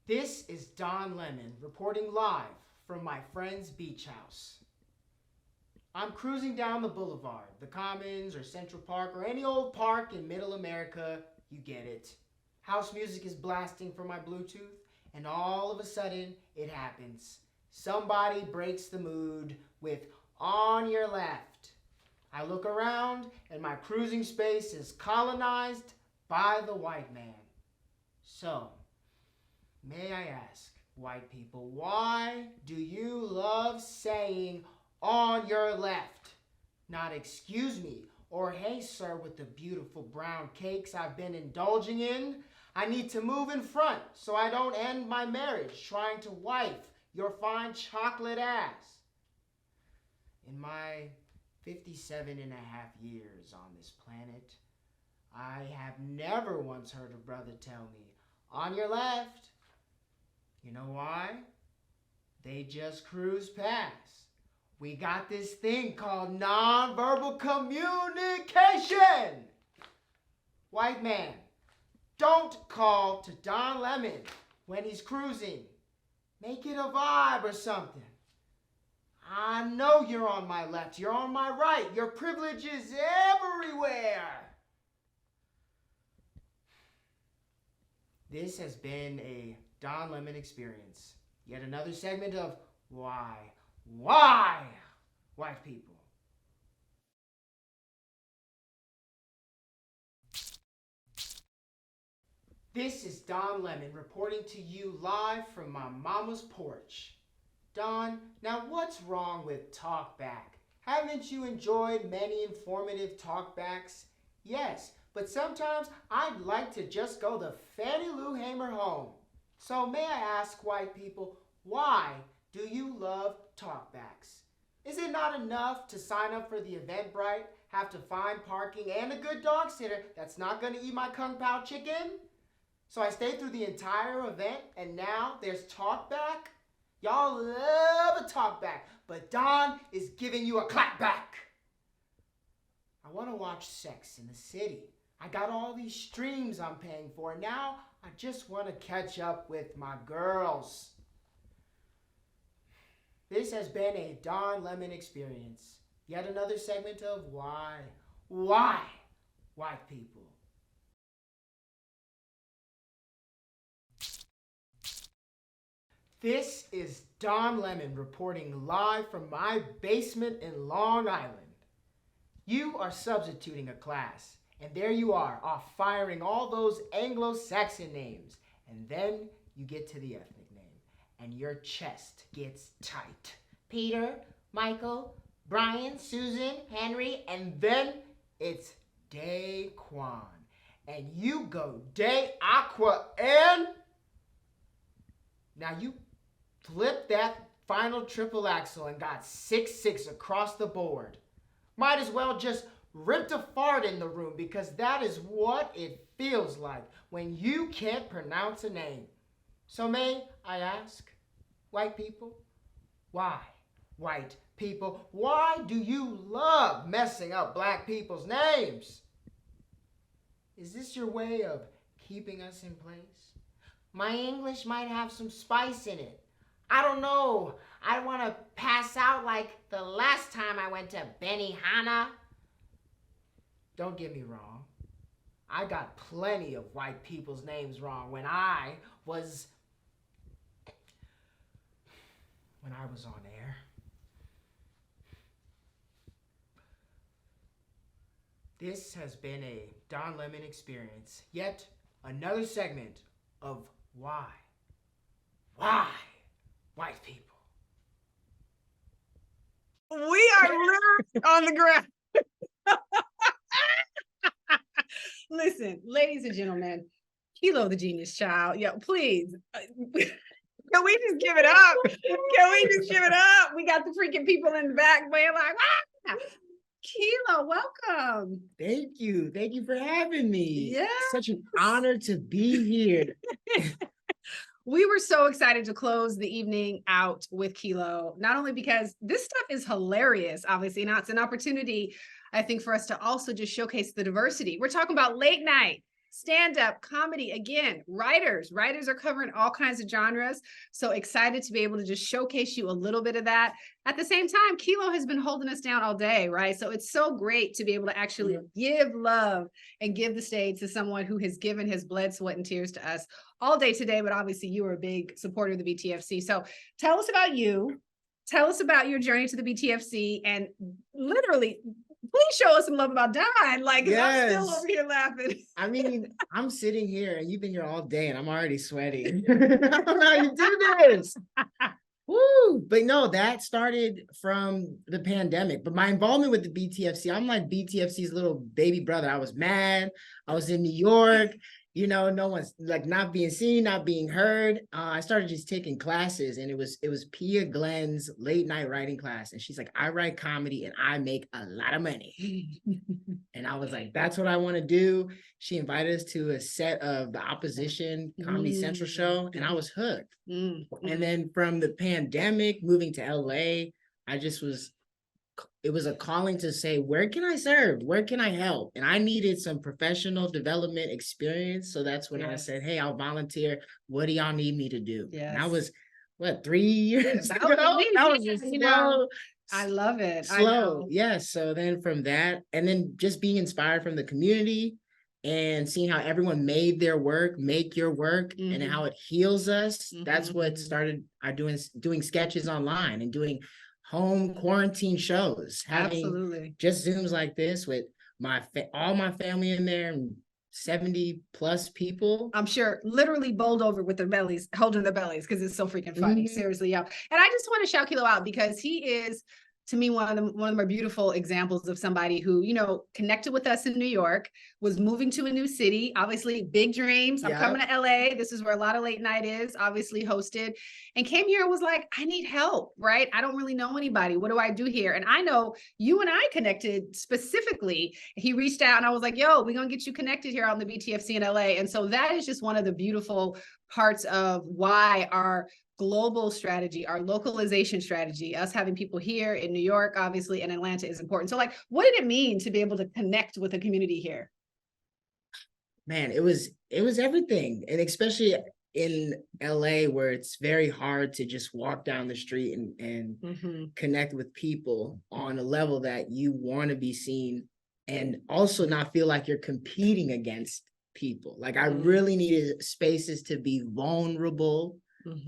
This is Don Lemon reporting live from my friend's beach house. I'm cruising down the boulevard, the Commons or Central Park or any old park in Middle America, you get it. House music is blasting from my Bluetooth, and all of a sudden it happens. Somebody breaks the mood with "On Your Left." I look around and my cruising space is colonized by the white man. So, may I ask, white people, why do you love saying "on your left"? Not "excuse me" or "hey sir" with the beautiful brown cakes I've been indulging in. I need to move in front so I don't end my marriage trying to wife your fine chocolate ass. In my 57 and a half years on this planet, I have never once heard a brother tell me, "on your left." You know why? They just cruise past. We got this thing called nonverbal communication. White man, don't call to Don Lemon when he's cruising. Make it a vibe or something. I know you're on my left, you're on my right, your privilege is everywhere. This has been a Don Lemon experience. Yet another segment of why white people. This is Don Lemon reporting to you live from my mama's porch. Don, now what's wrong with talkback? Haven't you enjoyed many informative talkbacks? Yes, but sometimes I'd like to just go the Fannie Lou Hamer home. So may I ask white people, why do you love talkbacks? Is it not enough to sign up for the Eventbrite, have to find parking and a good dog sitter that's not going to eat my Kung Pao chicken? So I stayed through the entire event and now there's talkback? Y'all love a talkback, but Don is giving you a clapback. I want to watch Sex in the City. I got all these streams I'm paying for. Now I just want to catch up with my girls. This has been a Don Lemon experience. Yet another segment of why white people. This is Don Lemon reporting live from my basement in Long Island. You are substituting a class, and there you are, off firing all those Anglo-Saxon names, and then you get to the ethnic name, and your chest gets tight. Peter, Michael, Brian, Susan, Henry, and then it's Daquan. And you go Day Aqua and... Now you flip that final triple axel and got 6-6 across the board. Might as well just ripped a fart in the room, because that is what it feels like when you can't pronounce a name. So may I ask, white people, why, white people, why do you love messing up black people's names? Is this your way of keeping us in place? My English might have some spice in it. I don't know. I want to pass out like the last time I went to Benihana. Don't get me wrong. I got plenty of white people's names wrong when I was on air. This has been a Don Lemon experience. Yet another segment of why white people. We are literally on the ground. Listen, ladies and gentlemen, Kilo the Genius Child. Yo, please. Can we just give it up? Can we just give it up? We got the freaking people in the back, man, like, ah! Kilo, welcome. Thank you. Thank you for having me. Yeah. Such an honor to be here. We were so excited to close the evening out with Kilo, not only because this stuff is hilarious, obviously, now it's an opportunity, I think, for us to also just showcase the diversity. We're talking about late night, stand-up comedy. Again, writers are covering all kinds of genres. So excited to be able to just showcase you a little bit of that. At the same time, Kilo has been holding us down all day, right? So it's so great to be able to actually give love and give the stage to someone who has given his blood, sweat, and tears to us all day today. But obviously you are a big supporter of the BTFC. So tell us about you. Tell us about your journey to the BTFC, and literally, please show us some love about Don. Like, I'm still over here laughing. I mean, I'm sitting here and you've been here all day and I'm already sweating. I don't know how you do this. Woo! But no, that started from the pandemic. But my involvement with the BTFC, I'm like BTFC's little baby brother. I was mad. I was in New York. You know, no one's like not being seen, not being heard. I started just taking classes, and it was Pia Glenn's late night writing class. And she's like, I write comedy and I make a lot of money. And I was like, that's what I want to do. She invited us to a set of the Opposition Comedy Central show, and I was hooked. And then from the pandemic, moving to LA, it was a calling to say, where can I serve? Where can I help? And I needed some professional development experience. So that's when I said, hey, I'll volunteer. What do y'all need me to do? And I was, 3 years ago? That was just slow. I love it. Slow. Yes. So then from that, and then just being inspired from the community and seeing how everyone made their work, make your work, and how it heals us. That's what started doing sketches online and doing home quarantine shows, having just Zooms like this with all my family in there and 70 plus people. I'm sure literally bowled over with their bellies, holding their bellies, because it's so freaking funny. Seriously, yeah. And I just want to shout Kilo out because he is, to me, one of the more beautiful examples of somebody who, you know, connected with us in New York, was moving to a new city, obviously big dreams. I'm coming to LA. This is where a lot of late night is, obviously hosted, and came here and was like, I need help, right? I don't really know anybody. What do I do here? And I know you and I connected specifically. He reached out and I was like, yo, we're going to get you connected here on the BTFC in LA. And so that is just one of the beautiful parts of why our global strategy, our localization strategy, us having people here in New York, obviously, and Atlanta is important. So like, what did it mean to be able to connect with a community here? Man, it was everything. And especially in LA, where it's very hard to just walk down the street and connect with people on a level that you want to be seen, and also not feel like you're competing against people. Like I really needed spaces to be vulnerable,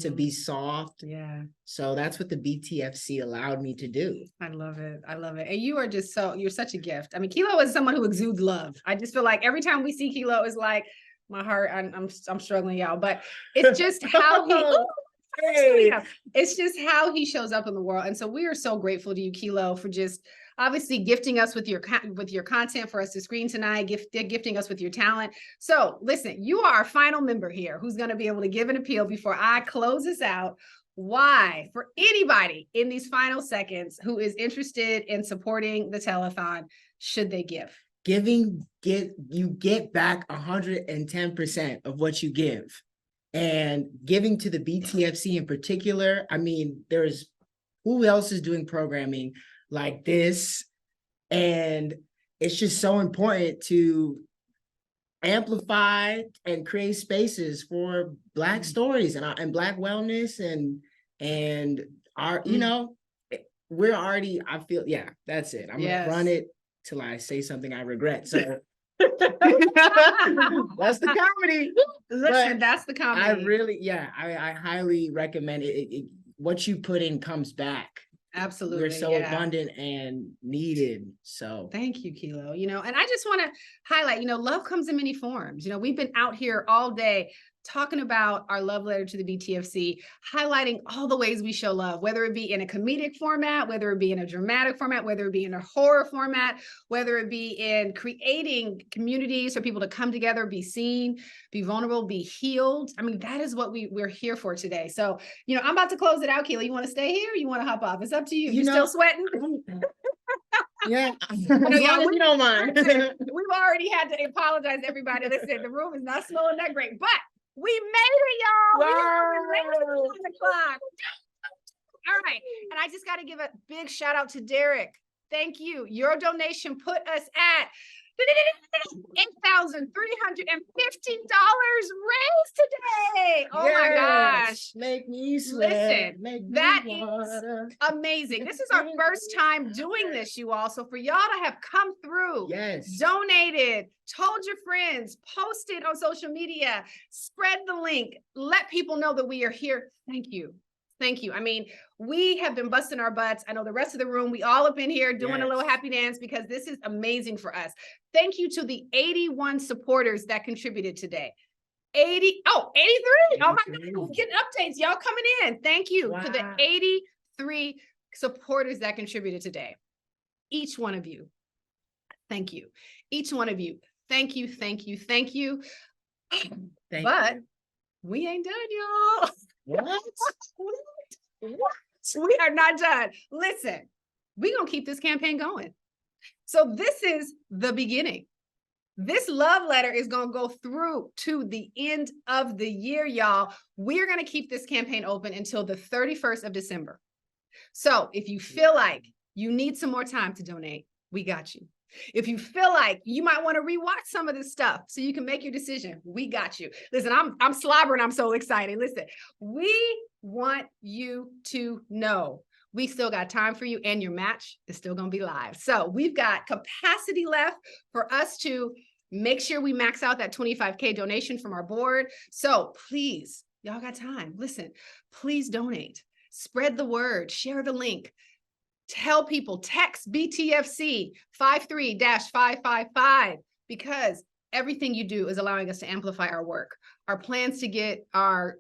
to be soft. Yeah. So that's what the BTFC allowed me to do. I love it. I love it. And you are just you're such a gift. I mean, Kilo is someone who exudes love. I just feel like every time we see Kilo, it's like my heart, I'm struggling, y'all, but it's just how he, it's just how he shows up in the world. And so we are so grateful to you, Kilo, for just obviously gifting us with your content for us to screen tonight, gifting us with your talent. So listen, you are our final member here who's going to be able to give an appeal before I close this out. Why, for anybody in these final seconds who is interested in supporting the telethon, should they give? You get back 110% of what you give. And giving to the BTFC in particular, I mean, who else is doing programming like this? And it's just so important to amplify and create spaces for Black stories and Black wellness and our, you know, we're already, I feel, yeah, that's it. I'm gonna run it till I say something I regret. So that's the comedy. Listen, that's the comedy. I really, I highly recommend it. What you put in comes back. Absolutely. We're so abundant and needed. So thank you, Kilo. You know, and I just want to highlight, you know, love comes in many forms. You know, we've been out here all day talking about our love letter to the BTFC, highlighting all the ways we show love, whether it be in a comedic format, whether it be in a dramatic format, whether it be in a horror format, whether it be in creating communities for people to come together, be seen, be vulnerable, be healed. I mean, that is what we're here for today. So, you know, I'm about to close it out, Keila. You want to stay here or you want to hop off? It's up to you. You still sweating? Yeah, as long as you don't mind. We've already had to apologize to everybody. Listen, the room is not smelling that great, but we made it, y'all. We made it on the clock. All right. And I just got to give a big shout out to Derek. Thank you. Your donation put us at $8,350 raised today. Oh my gosh. Make me sweat. Listen, that is amazing. This is our first time doing this, you all. So for y'all to have come through, donated, told your friends, posted on social media, spread the link, let people know that we are here. Thank you. Thank you. I mean, we have been busting our butts. I know the rest of the room, we all up in here doing a little happy dance because this is amazing for us. Thank you to the 81 supporters that contributed today. 83. Oh my God, we're getting updates. Y'all coming in. Thank you to the 83 supporters that contributed today. Each one of you. Thank you. Each one of you. Thank you. Thank you. Thank you. But we ain't done, y'all. What? We are not done. Listen, we're going to keep this campaign going. So this is the beginning. This love letter is going to go through to the end of the year, y'all. We're going to keep this campaign open until the 31st of December. So if you feel like you need some more time to donate, we got you. If you feel like you might want to rewatch some of this stuff so you can make your decision, we got you. Listen, I'm slobbering. I'm so excited. Listen, we want you to know we still got time for you and your match is still going to be live. So we've got capacity left for us to make sure we max out that 25K donation from our board. So please, y'all got time. Listen, please donate. Spread the word. Share the link. Tell people, text BTFC 53-555 because everything you do is allowing us to amplify our work. Our plans to get our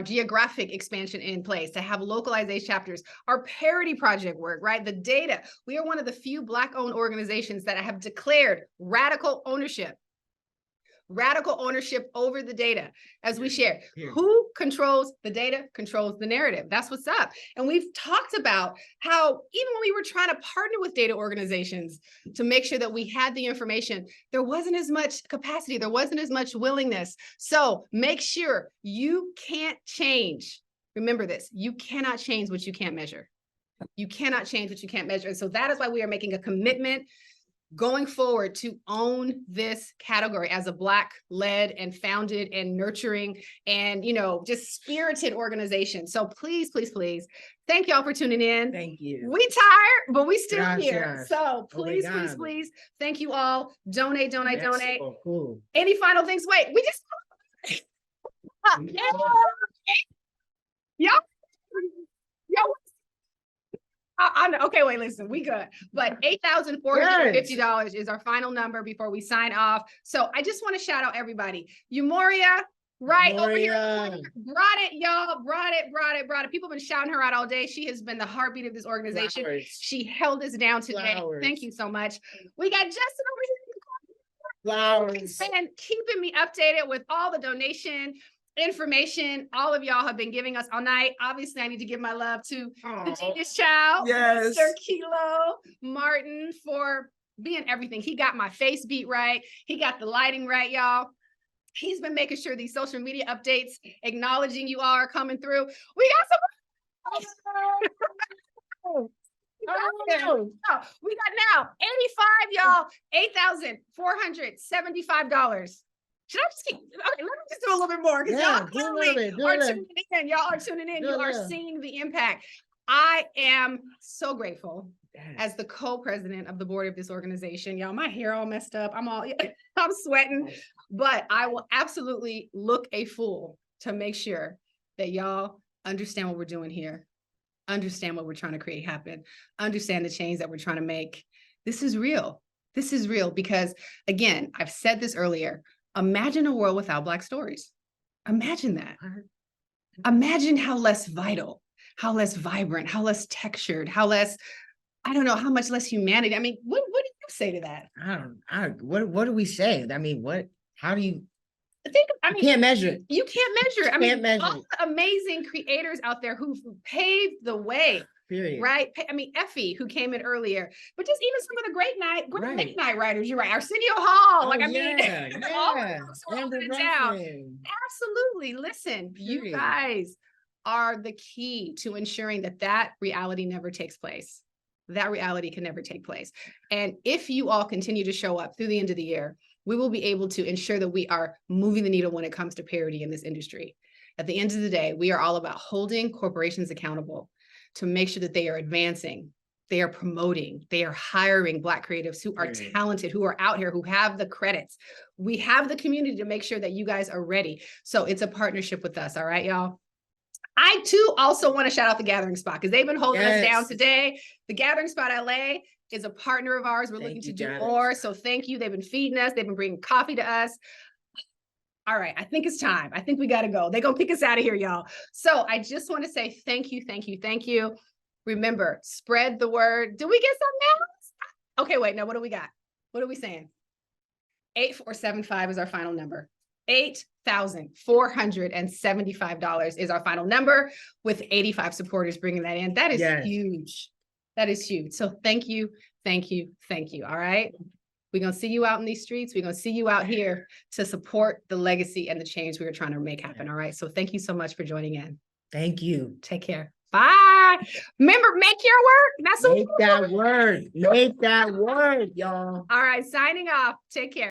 geographic expansion in place, to have localized chapters, our parity project work, right? The data. We are one of the few Black-owned organizations that have declared radical ownership over the data as we share. Who controls the data controls the narrative. That's what's up. And we've talked about how even when we were trying to partner with data organizations to make sure that we had the information, there wasn't as much capacity, there wasn't as much willingness. So make sure you can't change. Remember this, you cannot change what you can't measure. You cannot change what you can't measure. And so that is why we are making a commitment going forward to own this category as a Black-led and founded and nurturing and, you know, just spirited organization. So please, please, please, thank y'all for tuning in. Thank you. We tired, but we still here. Yes. So please, please, please, thank you all. Donate, donate, Yes. donate. Oh, cool. Any final things? Wait, we just... Y'all. I know. Okay, wait, listen, we good. But $8,450 is our final number before we sign off. So I just want to shout out everybody. Eumoria, right over here. Brought it, y'all. Brought it. People have been shouting her out all day. She has been the heartbeat of this organization. She held us down today. Thank you so much. We got Justin over here. And keeping me updated with all the donation information all of y'all have been giving us all night. Obviously, I need to give my love to the Genius Child, Mr. Kilo Martin, for being everything. He got my face beat right. He got the lighting right, y'all. He's been making sure these social media updates, acknowledging you all are coming through. We got some. No, we got now 85, y'all, $8,475. Should I just keep? Okay, let me just do a little bit more because Yeah, y'all do a clearly little bit, do a are little. tuning in. Y'all are tuning in. Do a You are little. seeing the impact. I am so grateful as the co-president of the board of this organization. Y'all, my hair all messed up. I'm sweating, but I will absolutely look a fool to make sure that y'all understand what we're doing here, understand what we're trying to create happen, understand the change that we're trying to make. This is real. This is real because, again, I've said this earlier. Imagine a world without Black stories. Imagine that. Imagine how less vital, how less vibrant, how less textured, how less, I don't know, how much less humanity. I mean, what do you say to that? What do we say? I mean, how do you? I mean, you can't measure it. You can't measure it. I Can't mean, measure all the amazing creators out there who've paved the way. Period. Right? I mean, Effie, who came in earlier, but just even some of the great late night writers. You're right. Arsenio Hall. All the folks who are holding it down. Absolutely. Listen, you guys are the key to ensuring that reality never takes place. That reality can never take place. And if you all continue to show up through the end of the year, we will be able to ensure that we are moving the needle when it comes to parity in this industry. At the end of the day, we are all about holding corporations accountable to make sure that they are advancing, they are promoting, they are hiring Black creatives who are talented, who are out here, who have the credits. We have the community to make sure that you guys are ready. So it's a partnership with us. All right, y'all. I too also want to shout out the Gathering Spot because they've been holding us down today. The Gathering Spot LA is a partner of ours. We're looking to do more. So thank you. They've been feeding us. They've been bringing coffee to us. All right, I think it's time. I think we got to go. They're going to pick us out of here, y'all. So I just want to say thank you, thank you, thank you. Remember, spread the word. Did we get something else? Okay, wait, no, what do we got? What are we saying? 8475 is our final number. $8,475 is our final number with 85 supporters bringing that in. That is huge. That is huge. So thank you, thank you, thank you. All right. We're going to see you out in these streets. We're going to see you out here to support the legacy and the change we are trying to make happen. All right. So thank you so much for joining in. Thank you. Take care. Bye. Remember, make your work. That's Make that word. Make that word, y'all. All right. Signing off. Take care.